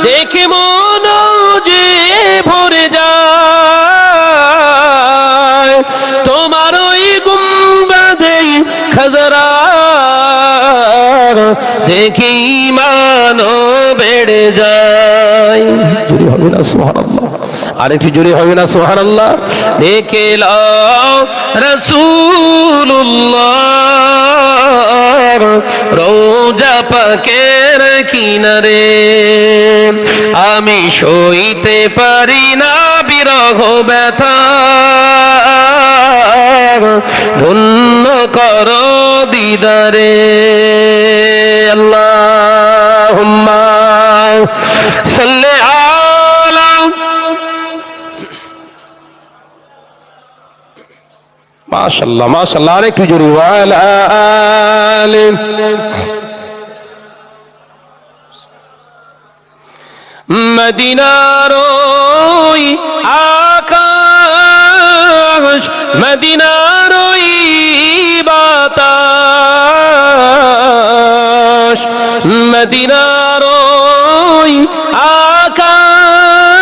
দেখে মন যে ভরে যায় তোমার ওই গুম্বাদে খাজরা দেখি মান বেড়ে যায়। জোরে হবে না সুবহানাল্লাহ, আরেকটু জোরে হবে না সুবহানাল্লাহ। দেখে লাও রাসূলুল্লাহ রোজা পাকের কিনারে আমি সইতে পারি না বিরহ ব্যথা ধন্য করো দিদারে আল্লাহুম্মা সাল্লি আলা মাশাআল্লাহ মাশাআল্লাহ আরেকটু জোরে ওয়া আলা আলি মদিনার ওই আকাশ মদিনার ওই বাতাস মদিনার ওই আকাশ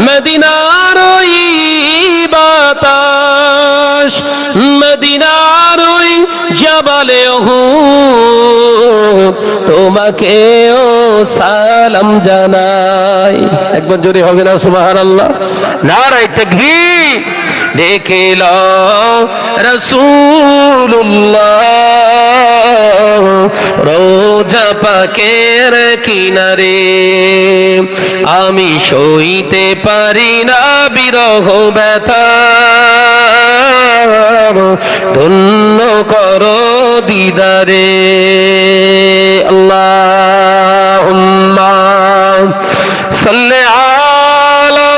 মদিনার ওই বাতাস মদিনার ওই জবালে উহুদ তোমাকেও সালাম জানাই। একবার জোরে হবে না সুবহানাল্লাহ, নারায়ে তাকবীর। দেখে লও রাসূলুল্লাহ রোজা পাকের কিনারে আমি সইতে পারি না বিরহ ব্যথা ধন্য করো দিদারে আল্লাহুম্মা সাল্লি আলা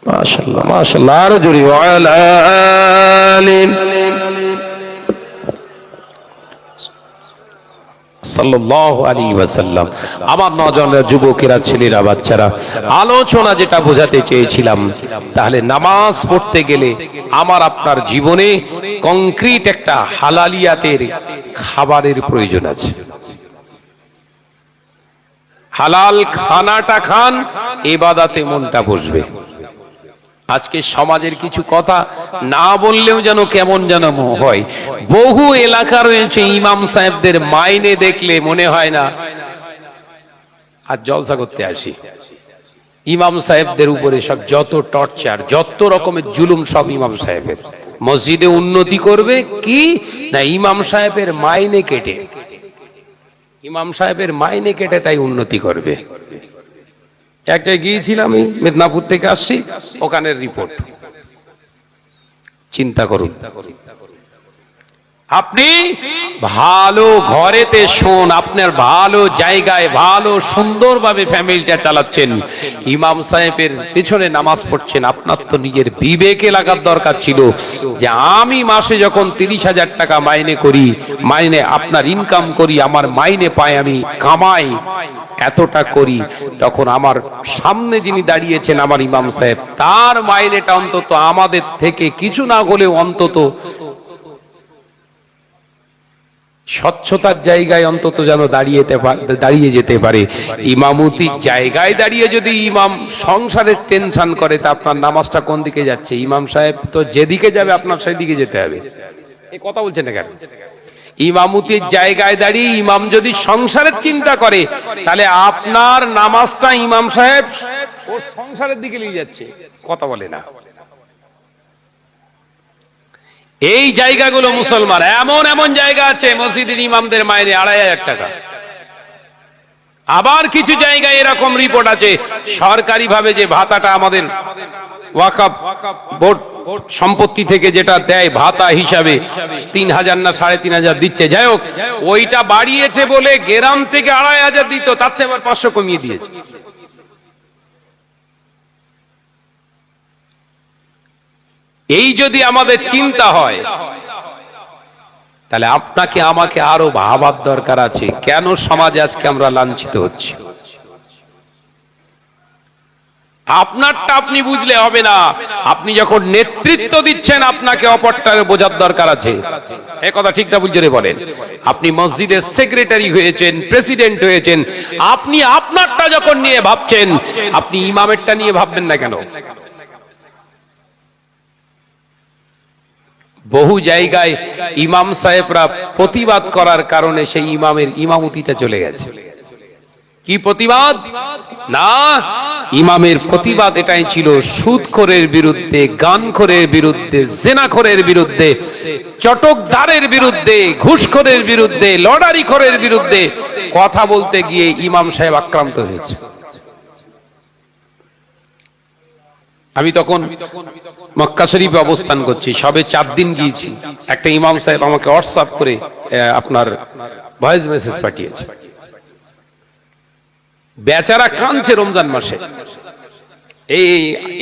মাশাআল্লাহ মাশাআল্লাহ আরো জোরে ওয়া আলা আলি সাল্লাল্লাহু আলাইহি ওয়াসাল্লাম। আমার নওজওয়ানরা, যুবকেরা, ছেলেরা, বাচ্চারা, আলোচনা যেটা বোঝাতে চেয়েছিলাম, তাহলে নামাজ পড়তে গেলে আমার আপনার জীবনে কংক্রিট একটা হালালিয়াতের খাবারের প্রয়োজন আছে। হালাল খানাটা খান, ইবাদতে মনটা বসবে। আজকে সমাজের কিছু কথা না বললেও যেন কেমন যেন হয়। বহু এলাকা রয়েছে ইমাম সাহেবদের মাইনে দেখলে মনে হয় না আর জলসা করতে আসি। ইমাম সাহেবদের উপরে সব যত টর্চার, যত রকমের জুলুম সব ইমাম সাহেবের। মসজিদে উন্নতি করবে কি না ইমাম সাহেবের মাইনে কেটে, ইমাম সাহেবের মাইনে কেটে তাই উন্নতি করবে। একটা গিয়েছিলাম, আমি মেদিনীপুর থেকে আসছি, ওখানের রিপোর্ট চিন্তা করুন। আপনি ভালো ঘরেতে শোন, আপনার ভালো জায়গায় ভালো সুন্দরভাবে ফ্যামিলিটা চালাচ্ছেন, ইমাম সাহেবের পিছনে নামাজ পড়ছেন। আপনার তো নিজের বিবেকে লাগার দরকার ছিল যে আমি মাসে যখন 30,000 টাকা মাইনে করি, মাইনে আপনার ইনকাম করি, আমার মাইনে পাই, আমি কামাই এতটা করি, তখন আমার সামনে যিনি দাঁড়িয়েছেন আমার ইমাম সাহেব, তার মাইনেটা অন্তত আমাদের থেকে কিছু না হলেও অন্তত স্বচ্ছতার জায়গায় অন্তত যেন দাঁড়িয়ে যেতে পারে। ইমামতির জায়গায় দাঁড়িয়ে যদি ইমাম সংসারের টেনশন করে, তা আপনার নামাজটা কোন দিকে যাচ্ছে? ইমাম সাহেব তো যেদিকে যাবে আপনার সেই দিকে যেতে হবে। এই কথা বলছেন না কেন? ইমামতির জায়গায় দাঁড়িয়ে ইমাম যদি সংসারের চিন্তা করে, তাহলে আপনার নামাজটা ইমাম সাহেব ওর সংসারের দিকে নিয়ে যাচ্ছে। কথা বলে না। এই জায়গাগুলো মুসলমান, এমন এমন জায়গা আছে মসজিদের ইমামদের মাইনে 2,500 টাকা। আবার কিছু জায়গায় এরকম রিপোর্ট আছে সরকারি ভাবে যে ভাতাটা আমাদের ওয়াকফ বোর্ড সম্পত্তি থেকে যেটা দেয় ভাতা হিসাবে 3,000 না 3,500 দিচ্ছে। যাই হোক, ওইটা বাড়িয়েছে বলে গ্রাম থেকে 2,500 দিত, তার থেকে আবার 500 কমিয়ে দিয়েছে। এই যদি আমাদের চিন্তা হয়, তাহলে আপনাকে আমাকে আরো ভাবার দরকার আছে কেন সমাজে আজকে আমরা লাঞ্ছিত হচ্ছি। আপনারটা আপনি বুঝলে হবে না, আপনি যখন নেতৃত্ব দিচ্ছেন আপনাকে অপরটাকে বোঝার দরকার আছে। এই কথা ঠিক না বুঝে বলেন? আপনি মসজিদের সেক্রেটারি হয়েছেন, প্রেসিডেন্ট হয়েছেন, আপনি আপনারটা যখন নিয়ে ভাবছেন, আপনি ইমামেরটা নিয়ে ভাববেন না কেন? বহু জায়গায় ইমাম সাহেবরা প্রতিবাদ করার কারণে সেই ইমামের ইমামতিটা চলে গেছে। কি প্রতিবাদ? না, ইমামের প্রতিবাদ এটাই ছিল সুদখোরের বিরুদ্ধে, গানখোরের বিরুদ্ধে, জেনাখোরের বিরুদ্ধে, চটকদারের বিরুদ্ধে, ঘুষখোরের বিরুদ্ধে, লটারিখোরের বিরুদ্ধে কথা বলতে গিয়ে ইমাম সাহেব আক্রান্ত হয়েছে। আমি তখন মক্কা শরীফে অবস্থান করছি, সবে 4 দিন গিয়েছি। একটা ইমাম সাহেব আমাকে হোয়াটসঅ্যাপ করে আপনার ভয়েস মেসেজ পাঠিয়েছে। বেচারা কাঁদছে রমজান মাসে,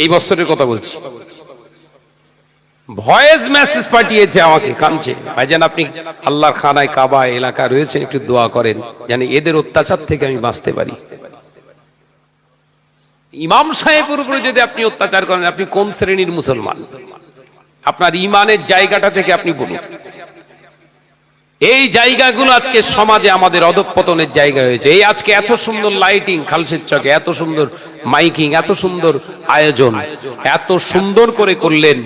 এই বছরের কথা বলছি। ভয়েস মেসেজ পাঠিয়েছে আমাকে, কাঁদছে, ভাইজান আপনি আল্লাহর খানায় কাবা এলাকা রয়েছেন, একটু দোয়া করেন যেন এদের অত্যাচার থেকে আমি বাঁচতে পারি। ইমাম সাহেবের উপরে যদি আপনি অত্যাচার করেন, আপনি কোন শ্রেণীর মুসলমান? আপনার ইমানের জায়গাটা থেকে আপনি বলুন। এই জায়গাগুলো আজকে সমাজে আমাদের অধঃপতনের জায়গা হয়েছে। এই আজকে এত সুন্দর লাইটিং খালসের চকে, এত সুন্দর মাইকিং, এত সুন্দর আয়োজন, এত সুন্দর করে করলেন,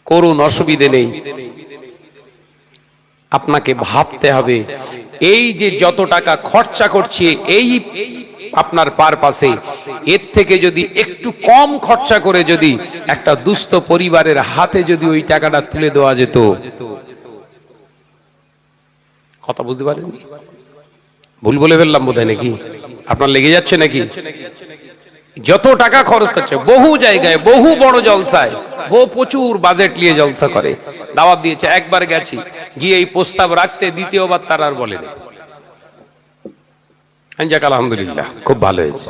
করুন, অসুবিধে নেই। আপনাকে ভাবতে হবে এই যে যত টাকা খরচা করছি এই আপনার পারপাসে, এর থেকে যদি একটু কম খরচা করে যদি একটা দুস্থ পরিবারের হাতে যদি ওই টাকাটা তুলে দেওয়া যেত। কথা বুঝতে পারেন? ভুল বলে ফেললাম বোধহয় নাকি? আপনার লেগে যাচ্ছে নাকি? যত টাকা খরচ করছে বহু জায়গায়, বহু বড় জলসায়, বহু প্রচুর বাজেট নিয়ে জলসা করে, দাওয়াত দিয়েছে। একবার গেছি, গিয়ে এই প্রস্তাব রাখতে দ্বিতীয়বার তার আর বলেনি। যাক আলহামদুলিল্লাহ, খুব ভালো হয়েছে।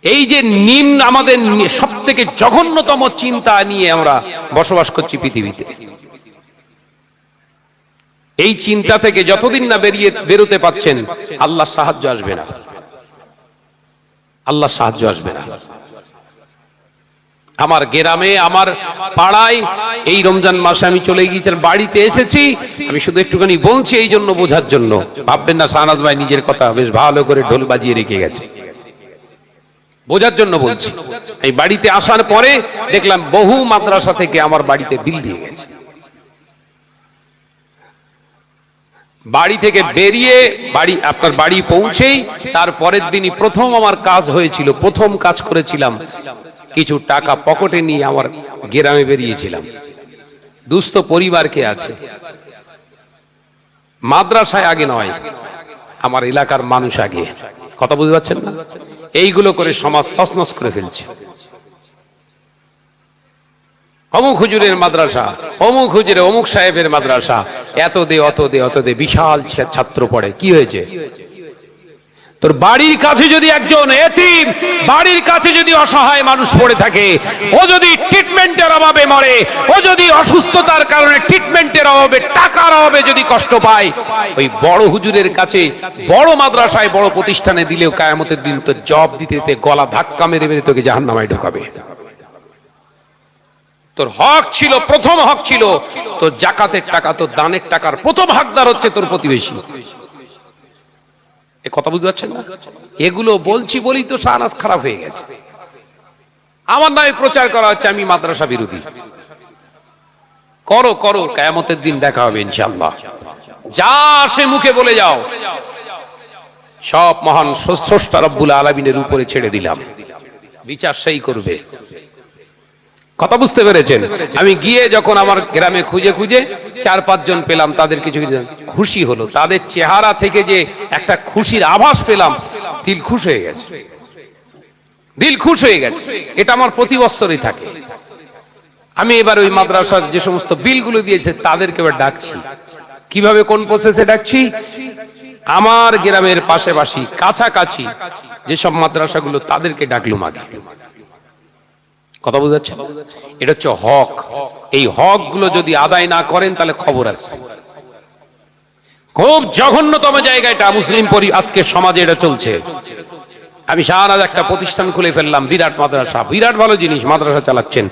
এই যে নিম্ন আমাদের সব থেকে জঘন্যতম চিন্তা নিয়ে আমরা বসবাস করছি পৃথিবীতে, এই চিন্তা থেকে যতদিন না বেরোতে পাচ্ছেন, আল্লাহ সাহায্য আসবে না, আল্লাহ সাহায্য আসবে না। আমার গ্রামে, আমার পাড়ায় এই রমজান মাসে আমি চলে গিয়েছিলাম, বাড়িতে এসেছি। আমি শুধু একটুখানি বলছি এই জন্য, বোঝার জন্য, ভাববেন না শাহনাজ ভাই নিজের কথা বেশ ভালো করে ঢোল বাজিয়ে রেখে গেছে, বোঝার জন্য বলছি। এই বাড়িতে আসার পরে দেখলাম বহু মাদ্রাসা থেকে আমার বাড়িতে বিল দিয়ে গেছে। বাড়ি থেকে বেরিয়ে আপনার বাড়ি পৌঁছেই তার পরের দিনই প্রথম আমার কাজ হয়েছিল, প্রথম কাজ করেছিলাম, কিছু টাকা পকেটে নিয়ে আমার গ্রামে বেরিয়েছিলাম। দুস্থ পরিবারকে আছে, মাদ্রাসায় আগে নয়, আমার এলাকার মানুষ আগে। কথা বুঝতে পারছেন না? এইগুলো করে সমাজ তছনছ করে ফেলছে। অমুক হুজুরের মাদ্রাসা, অমুক হুজুরে অমুক সাহেবের মাদ্রাসা, এত দে অত দে অত দে, বিশাল ছাত্র পড়ে। কি হয়েছে? তোর বাড়ির কাছে যদি একজন এতিম, বাড়ির কাছে যদি অসহায় মানুষ পড়ে থাকে, ও যদি ট্রিটমেন্টের অভাবে মরে, ও যদি অসুস্থতার কারণে ট্রিটমেন্টের অভাবে, টাকার অভাবে যদি কষ্ট পায়, ওই বড় হুজুরের কাছে, বড় মাদ্রাসায়, বড় প্রতিষ্ঠানে দিলেও কিয়ামতের দিন তো জব দিতে দিতে গলা ধাক্কা মেরে মেরে তোকে জাহান্নামে ঢোকাবে। তোর হক ছিল, প্রথম হক ছিল তোর জাকাতের টাকা, তোর দানের টাকার প্রথম হকদার হচ্ছে তোর প্রতিবেশী। এ কথা বুঝতে পারছেন না? এগুলো বলছি বলি তো শাহনাজ খারাপ হয়ে গেছে। আমার নামে প্রচার করা হচ্ছে আমি মাদ্রাসা বিরোধী। করো করো, কিয়ামতের দিন দেখা হবে ইনশাআল্লাহ। যা আসে মুখে বলে যাও, সব মহান স্রষ্টা রব্বুল আলামিনের উপরে ছেড়ে দিলাম, বিচার সেই করবে। কথা বুঝতে পেরেছেন? আমি গিয়ে যখন আমার গ্রামে খুঁজে খুঁজে 4-5 জন পেলাম, তাদের কিছু কিছু খুশি হলো, তাদের চেহারা থেকে যে একটা খুশির আভাস পেলাম, দিল খুশ হয়ে গেছে, দিল খুশ হয়ে গেছে। এটা আমার প্রতি বছরই থাকে। আমি এবার ওই মাদ্রাসার যে সমস্ত বিলগুলো দিয়েছে তাদেরকে এবার ডাকছি। কিভাবে, কোন প্রসেসে ডাকছি? আমার গ্রামের পাশাপাশি কাছাকাছি যেসব মাদ্রাসাগুলো, তাদেরকে ডাকলুম আগে। কথা বুঝতে পারছেন? এটা হচ্ছে হক। এই হক গুলো যদি আদায় না করেন তাহলে খবর আছে। খুব জঘন্যতম জায়গাটা মুসলিম আজকে সমাজে এটা চলছে। আমি শাহনাজ একটা প্রতিষ্ঠান খুলে ফেললাম, বিরাট মাদ্রাসা, বিরাট ভালো জিনিস, মাদ্রাসা চালাচ্ছেন,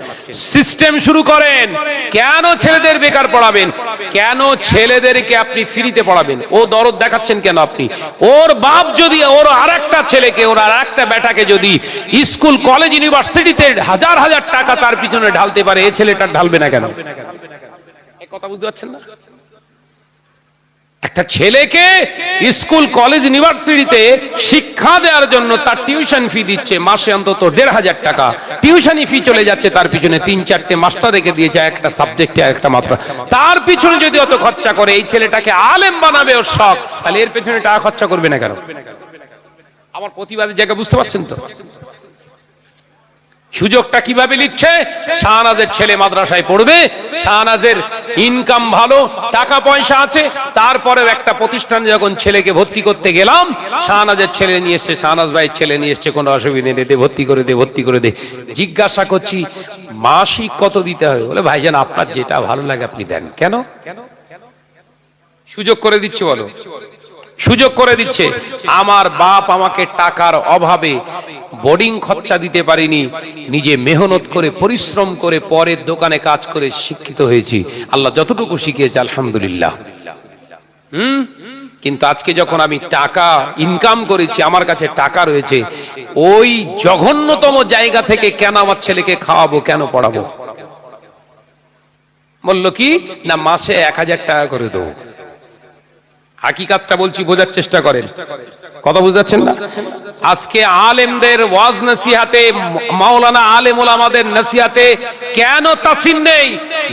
সিস্টেম শুরু করেন। কেন ছেলেদের বেকার পড়াবেন? কেন ছেলেদেরকে আপনি ফ্রিতে পড়াবেন? ও দরদ দেখাচ্ছেন কেন আপনি? ওর বাপ যদি ওর আরেকটা ছেলেকে, ওর আরেকটা বেটাকে যদি স্কুল কলেজ ইউনিভার্সিটিতে হাজার হাজার টাকা তার পিছনে ঢালতে পারে, এই ছেলেটা ঢালবে না কেন? এই কথা বুঝতে পারছেন না? একটা ছেলেকে স্কুল কলেজ ইউনিভার্সিটিতে শিক্ষা দেওয়ার জন্য তার টিউশন ফি দিচ্ছে মাসে অন্তত 1,500 টাকা। টিউশনি ফি চলে যাচ্ছে তার পিছনে, 3-4টে মাস্টার রেখে দিয়েছে একটা সাবজেক্টে একটা মাত্র। তার পিছনে যদি অত খরচা করে, এই ছেলেটাকে আলেম বানাবে ওর শখ, তাহলে এর পেছনে টাকা খরচা করবে না কেন? আমার প্রতিবাদের জায়গা বুঝতে পারছেন তো? সুযোগটা কিভাবে লিখছে? শাহনাজের ছেলে মাদ্রাসায় পড়বে, শাহনাজের ইনকাম ভালো, টাকা পয়সা আছে, তারপরেও একটা প্রতিষ্ঠানে যখন ছেলেকে ভর্তি করতে গেলাম, শাহনাজের ছেলে নিয়ে এসছে, শাহনাজ ভাইয়ের ছেলে নিয়ে এসছে, কোনো অসুবিধা নেই, দে ভর্তি করে দে, ভর্তি করে দে। জিজ্ঞাসা করছি মাসিক কত দিতে হবে? বলে ভাইজান আপনার যেটা ভালো লাগে আপনি দেন। কেন? সুযোগ করে দিচ্ছে, বলো সুযোগ করে দিচ্ছে। আমার বাপ আমাকে টাকার অভাবে বোর্ডিং খরচা দিতে পারিনি, নিজে মেহনত করে পরিশ্রম করে পরের দোকানে কাজ করে শিক্ষিত হয়েছি, আল্লাহ যতটুকু শিখিয়েছে আলহামদুলিল্লাহ। কিন্তু আজকে যখন আমি টাকা ইনকাম করেছি, আমার কাছে টাকা রয়েছে, ওই জঘন্যতম জায়গা থেকে কেন আমার ছেলেকে খাওয়াবো, কেন পড়াবো? বললো কি না মাসে 1,000 টাকা করে দেবো। হাকিকাতটা বলছি, বোঝার চেষ্টা করেন, কথা বুঝাচ্ছেন না? আজকে আলেমদের ওয়াজ নসিহাতে, মাওলানা আলেম ওলামাদের নসিহাতে কেন তাসির নেই?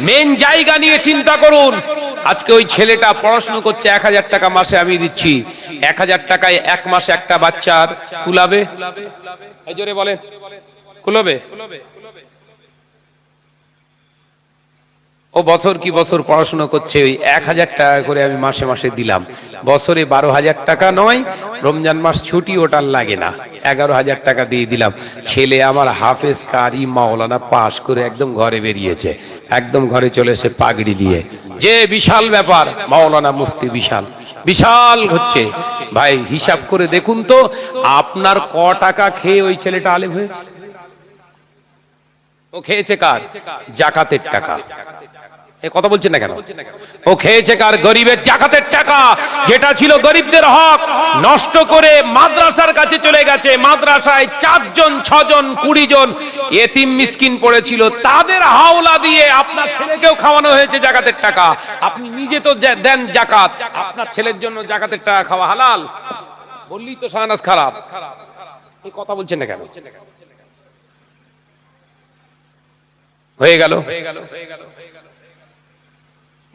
মেন জায়গা নিয়ে চিন্তা করুন। আজকে ওই ছেলেটা পড়াশোনা করছে, 1,000 টাকা মাসে আমি দিচ্ছি, 1,000 টাকায় এক মাসে একটা বাচ্চার কুলাবে? এই জোরে বলেন, কুলাবে? ও বছর কি বছর পড়াশোনা করছে, ওই 1,000 টাকা করে আমি মাসে মাসে দিলাম, বছরে 12,000 টাকা নয়, রমজান মাস ছুটি ওটার লাগে না, 11,000 টাকা দিয়ে দিলাম। ছেলে আমার হাফেজ কারি মাওলানা পাশ করে একদম ঘরে বেরিয়েছে, একদম ঘরে চলে এসে পাগড়ি দিয়ে, যে বিশাল ব্যাপার, মাওলানা মুফতি বিশাল বিশাল হচ্ছে। ভাই হিসাব করে দেখুন তো, আপনার ক টাকা খেয়ে ওই ছেলেটা আলেম হয়েছে? ও খেয়েছে কার? জাকাতের টাকা। কথা বলছেন না কেন? ও খেয়েছে কার? গরিবের জাকাতের টাকা, যেটা ছিল গরিবদের হক, নষ্ট করে মাদ্রাসার কাছে চলে গেছে। মাদ্রাসায় 4 জন 6 জন 20 জন এতিম মিসকিন পড়েছিল, তাদের হাওলা দিয়ে আপনার ছেলেকেও খাওয়ানো হয়েছে জাকাতের টাকা। আপনি নিজে তো দেন জাকাত, আপনার ছেলের জন্য জাকাতের টাকা খাওয়া হালাল? বললি তো শাহনাজ খারাপ। এই কথা বলছেন না কেন? হয়ে গেল।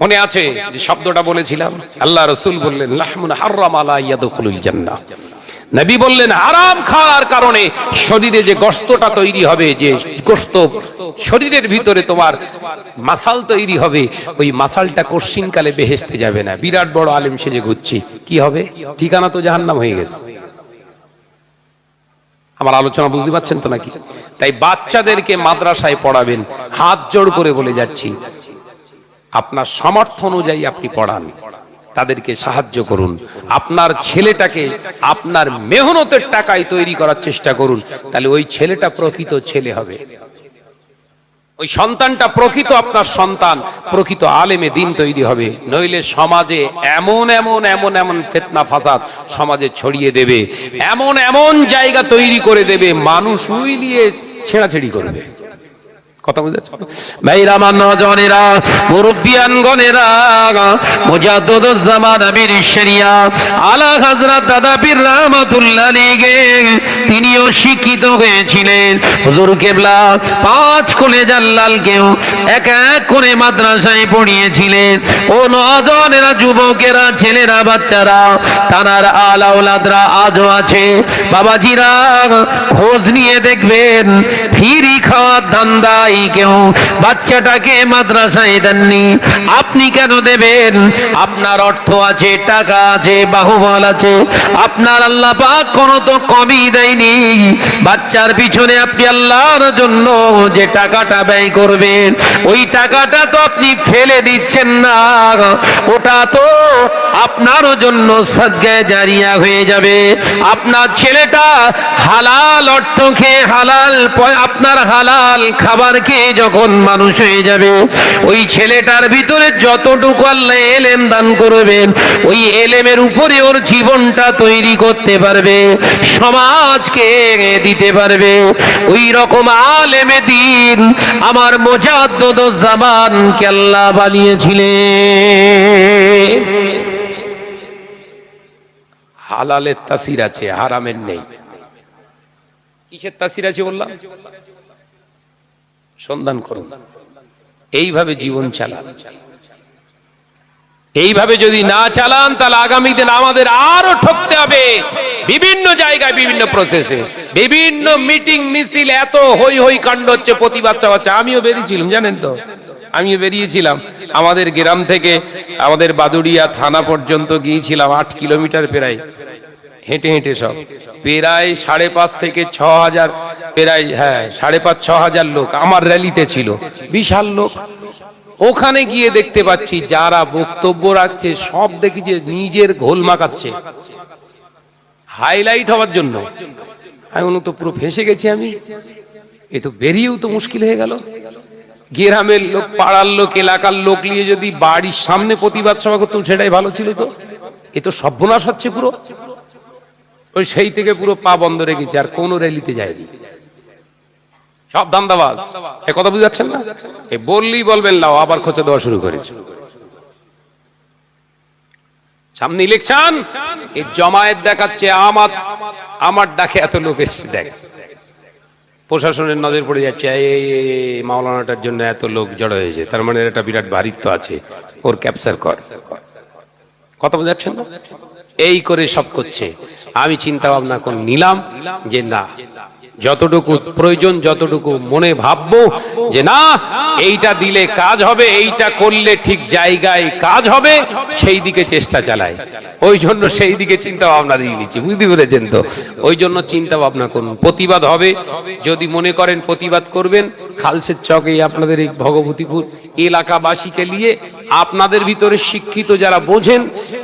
মনে আছে যে শব্দটা বলেছিলাম? আল্লাহ রাসূল বললেন লাহমুন হারাম আলা ইয়াদখুলুল জান্নাহ। নবী বললেন হারাম খাওয়ার কারণে শরীরে যে গোশতটা তৈরি হবে, যে গোশত শরীরের ভিতরে তোমার মাসাল তৈরি হবে, ওই মাসালটা কোশ্চিনকালে বেহেশতে যাবে না। বিরাট বড় আলেম সেজে ঘুরছি, কি হবে? ঠিকানা তো জাহান্নাম হয়ে গেছে। আমার আলোচনা বুঝতে পারছেন তো নাকি? তাই বাচ্চাদেরকে মাদ্রাসায় পড়াবেন, হাত জোড় করে বলে যাচ্ছি, আপনার সামর্থ্য অনুযায়ী আপনি পড়ান, তাদেরকে সাহায্য করুন। আপনার ছেলেটাকে আপনার মেহনতের টাকায় তৈরি করার চেষ্টা করুন, তাহলে ওই ছেলেটা প্রকৃত ছেলে হবে, ওই সন্তানটা প্রকৃত আপনার সন্তান, প্রকৃত আলেমে দিন তৈরি হবে। নইলে সমাজে এমন এমন এমন এমন ফিতনা ফাসাদ সমাজে ছড়িয়ে দেবে, এমন এমন জায়গা তৈরি করে দেবে, মানুষ উইলিয়ে ছেঁড়াছেড়ি করবে। কথা বুঝেছ ভাইরা? আমার নজনেরা, মুরব্বিয়ানগণেরা, মুজাদ্দিদুজ জামান আমির শরিয়া আলা হযরত দাদা পীর রাহমাতুল্লাহ আলাইহি, তিনিও শিক্ষিত হয়েছিলেন। হুজুর কেবলা 5 কলেজার লালকেও এক এক করে মাদ্রাসায় পড়িয়েছিলেন। ও নজনেরা, যুবকেরা, ছেলেরা, বাচ্চারা, তানার আলাউলাদরা আজও আছে। বাবাজিরা খোঁজ নিয়ে দেখবেন, ফিরি খাওয়ার ধান্দায় ভাই কেউ বাচ্চাটাকে মাদ্রাসায় দেননি, আপনি কেন দেবেন? আপনার অর্থ আছে, টাকা আছে, বাহুবল আছে, আপনার আল্লাহ পাক কোনো তো কমই দেয়নি। বাচ্চার পিছনে আপনি আল্লাহর জন্য যে টাকাটা ব্যয় করবেন, ওই টাকাটা তো আপনি ফেলে দিচ্ছেন না, ওটা তো আপনার জন্য সাদকায়ে জারিয়া হয়ে যাবে। আপনার ছেলেটা হালাল অর্থ খেয়ে, আপনার হালাল খাবার খেয়ে যখন মানুষ হয়ে যাবে, ওই ছেলেটার ভিতরে যতটুকু আল্লাহ এলেম দান করবেন, ওই এলেমের উপরে ওর জীবনটা তৈরি করতে পারবে, সমাজকে দিতে পারবে। ওই রকম আলেমে দ্বীন আমার মুজাদ্দিদুজ্জামানকে আল্লাহ বানিয়েছিলেন। হালালের তাসির আছে, হারামের নেই। কিসের তাসির আছে বললাম? সন্ধান করুন, এইভাবে জীবন চালান। এইভাবে যদি না চালান, তাহলে আগামী দিন আমাদের আরো ঠকতে হবে। বিভিন্ন জায়গায়, বিভিন্ন প্রসেসে, বিভিন্ন মিটিং মিছিল, এত হই হই কাণ্ড হচ্ছে, প্রতিবাদ চাওয়াচ্ছে। আমিও বেরিয়েছিলাম, জানেন তো, আমিও বেরিয়েছিলাম। আমাদের গ্রাম থেকে আমাদের বাদুড়িয়া থানা পর্যন্ত গিয়েছিলাম, 8 কিলোমিটার প্রায় হেঁটে হেঁটে, সব প্রায় 5.5 থেকে 6,000, প্রায় 5,500-6,000 লোক আমার র্যালিতে ছিল, বিশাল লোক। ওখানে গিয়ে দেখতে পাচ্ছি যারা বক্তব্য রাখছে সব দেখি যে নিজের ঘোল মাখাচ্ছে হাইলাইট হওয়ার জন্য। আমি তো পুরো ফেঁসে গেছি, আমি এ তো বেরিয়েও তো মুশকিল হয়ে গেল। গ্রামের লোক, পাড়ার লোক, এলাকার লোক নিয়ে যদি বাড়ির সামনে প্রতিবাদ সভা করতাম, সেটাই ভালো ছিল। তো এ তো সর্বনাশ হচ্ছে পুরো। ওই সেই থেকে পুরো পা বন্ধ রেখেছি, আর কোন র্যালিতে যায়নি, সব ধান্দাবাজ। এ কথা বুঝতে পারছেন না? এ বললেই বলবেন লাও, আবার খোঁচা দেওয়া শুরু করেছে। সামনে ইলেকশন, এই জমায়েত দেখাচ্ছে আমার ডাকে এত লোক এসছে, দেখ প্রশাসনের নজর পড়ে যাচ্ছে, এই মাওলানাটার জন্য এত লোক জড়ো হয়েছে, তার মানে একটা বিরাট ভারিত্ব আছে, ওর ক্যাপচার কর। কথা বুঝাচ্ছেন না? এই করে সব করছে। আমি চিন্তা ভাবনা করে নিলাম যে না, যতটুকু প্রয়োজন, যতটুকু মনে ভাববো যে না এইটা দিলে কাজ হবে, এইটা করলে ঠিক জায়গায় কাজ হবে, সেই দিকে চেষ্টা চালাই। ওই জন্য সেই দিকে চিন্তা ভাবনা দিয়ে নিচ্ছি, বুঝতে পেরেছেন তো? ওই জন্য চিন্তা ভাবনা করুন। প্রতিবাদ হবে, যদি মনে করেন প্রতিবাদ করবেন, খালসের চকে আপনাদের এই ভগবতীপুর এলাকাবাসীকে নিয়ে, আপনাদের ভিতরে শিক্ষিত যারা বোঝেন,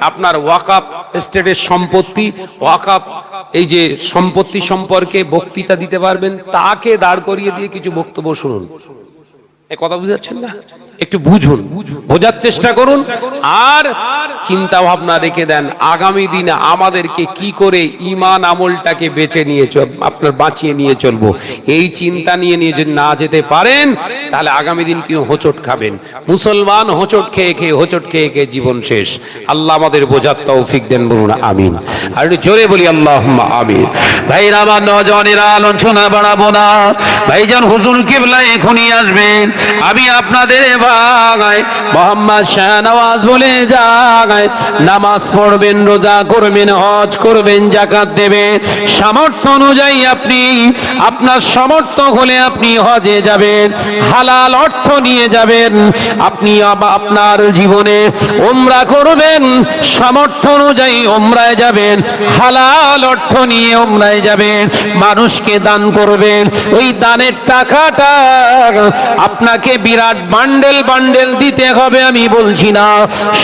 আপনার ওয়াকাফ স্টেটের সম্পত্তি, ওয়াকাফ এই যে সম্পত্তি সম্পর্কে বক্তৃতা দিতে পারবেন, তাকে দাঁড় করিয়ে দিয়ে কিছু বক্তব্য শুনুন। এই কথা বুঝাচ্ছেন না? একটু বুঝুন, বোঝার চেষ্টা করুন, আর চিন্তা ভাবনা রেখে দেন আগামী দিনে আমাদেরকে কি করে ঈমান আমলটাকে বেঁচে নিয়ে আপনার বাঁচিয়ে নিয়ে চলবো। এই চিন্তা নিয়ে যদি না যেতে পারেন, তাহলে আগামী দিন কি হোঁচট খাবেন। মুসলমান হোঁচট খেয়ে খেয়ে জীবন শেষ। আল্লাহ আমাদের বোঝার তৌফিক দেন, বলুন আমিন। আর একটু জোরে বলি আল্লাহুম্মা আমিন। ভাইরা আমার, নওজওয়ানেরা, আলোচনা বাড়াবো না। ভাইজান হুজুর কিবলা এখনই আসবেন। আমি আপনাদের ভাই মোহাম্মদ শাহনওয়াজ বলে যাই, নামাজ পড়বেন, রোজা করবেন, হজ করবেন, যাকাত দেবেন। সামর্থ্য অনুযায়ী আপনি, আপনার সামর্থ্য হলে আপনি হজে যাবেন, হালাল অর্থ নিয়ে যাবেন। আপনি আপনার জীবনে উমরা করবেন, সামর্থ্য অনুযায়ী উমরায় যাবেন, হালাল অর্থ নিয়ে উমরায় যাবেন। মানুষকে দান করবেন, ওই দানের টাকাটা আপনাকে বিরাট বান্ডেল বান্ডেল দিতে হবে আমি বলছি না,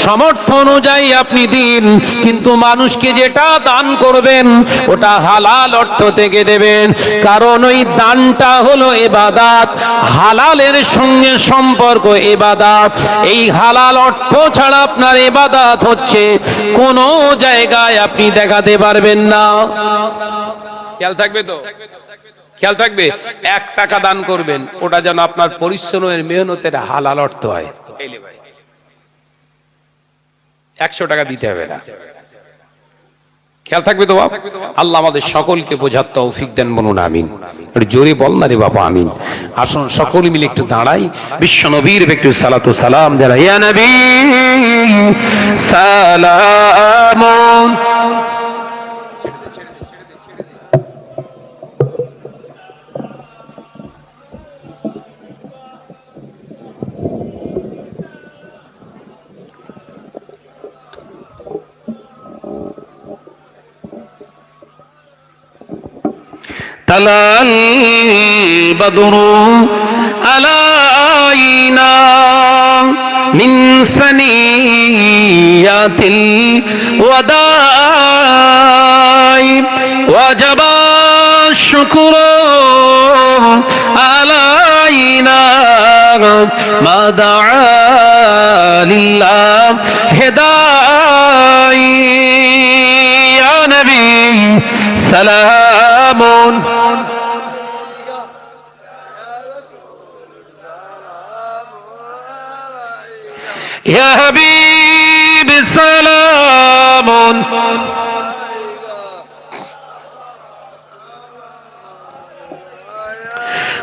সামর্থ্য অনুযায়ী আপনি দিন, কিন্তু মানুষকে যেটা দান করবেন ওটা হালাল অর্থ থেকে দেবেন। কারণ ওই দানটা হলো ইবাদত, হালালের সঙ্গে সম্পর্ক ইবাদত। এই হালাল অর্থ ছাড়া আপনার ইবাদত হচ্ছে কোনো জায়গায় আপনি দেখাতে পারবেন না। খেয়াল থাকবে তো? খেয়াল থাকবে। 1 টাকা দান করবেন, ওটা যেন আপনার পরিশ্রমের মেহনতের হালাল অর্থ হয়। 100 টাকা দিতে হবে না। খেয়াল থাকবে তো বাবা? আল্লাহ আমাদের সকলকে বোঝার তৌফিক দেন, বলুন আমিন। জোরে বল না রে বাবা, আমিন। আসুন সকলে মিলে একটু দাঁড়াই, বিশ্ব নবীর একটু সালাতু সালাম জানাই। ইয়া নবী সালামুন। তালাল বদরু আলাইনা মিন সানিয়াতিল ওয়াদাই ওয়াজাবা শুকরু আলাইনা মা দাআ লিল্লাহ হিদাই ইয়া নবী সালামুন ইয়া হাবিব সালামুন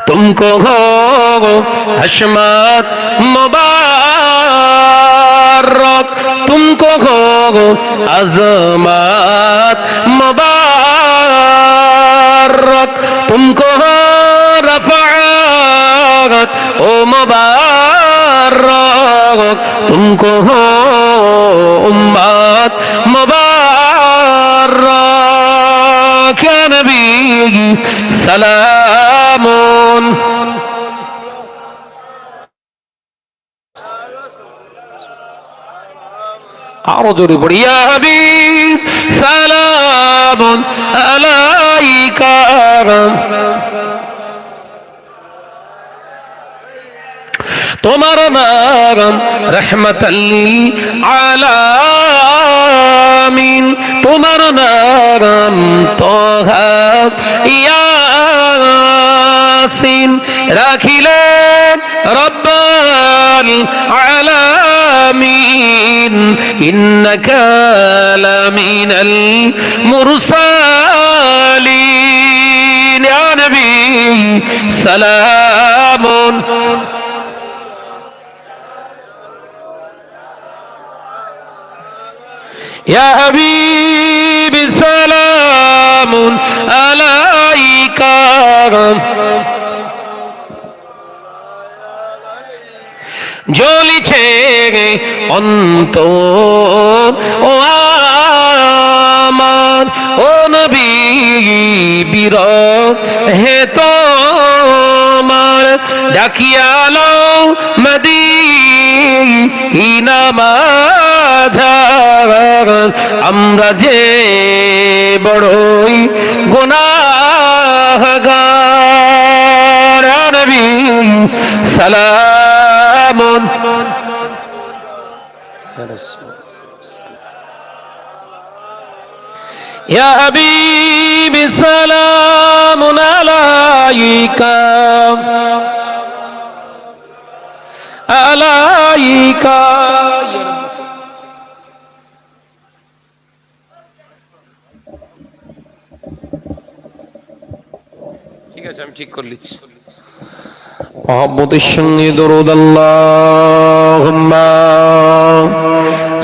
तुमको हो हशमत मुबारक तुमको हो अज़मत मुबारक तुमको हो रफ़अत ओ मुबारक तुमको हो उम्मत मुबारक या नबी सलामुन आरो जोरे पड़ी या हबीब सलामुन अलैका तुम्हारा नाम रहमतल लिल आलामीन तुम्हारा नाम तोहा यासीन राखिलेन रब्बल आलामीन इन्नका लमिनल मुरसलीन या नबी सलामुन या हबीब सलामुन अलैका জ্বলিছে অন্তর ও আমার ও নবী বিরহে তোমার ডাকিয়ালো মদিনা মাঝার আমরা যে বড়ই গুনাহগার নবী সালামুন ইয়া হাবিবি সালামুন আলাইকা আলাইকা ঠিক আছে আমি ঠিক করে নিচ্ছি মোহাম্মদের সঙ্গে দরুদ আল্লাহুম্মা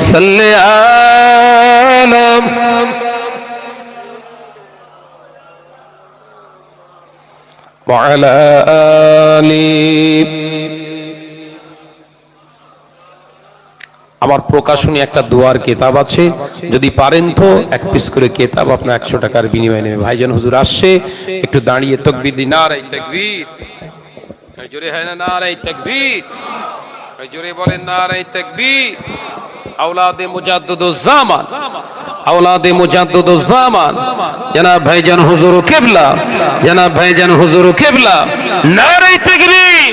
সাল্লি আলা ওয়া আলা আলি আমার প্রকাশনী একটা দোয়ার কিতাব আছে যদি পারেন তো এক পিস করে কিতাব আপনার 100 টাকার বিনিময়ে নেবে ভাইজান হুজুর আসছে একটু দাঁড়িয়ে তাকবীর দিন নারে তাকবীর জোরে হয় না নারে তাকবীর জোরে বলেন নারে তাকবীর আওলাদে মুজাদ্দিদুজ জামান আওলাদে মুজাদ্দিদুজ জামান জনাব ভাইজান হুজুর কিবলা জনাব ভাইজান হুজুর কিবলা নারে তাকবীর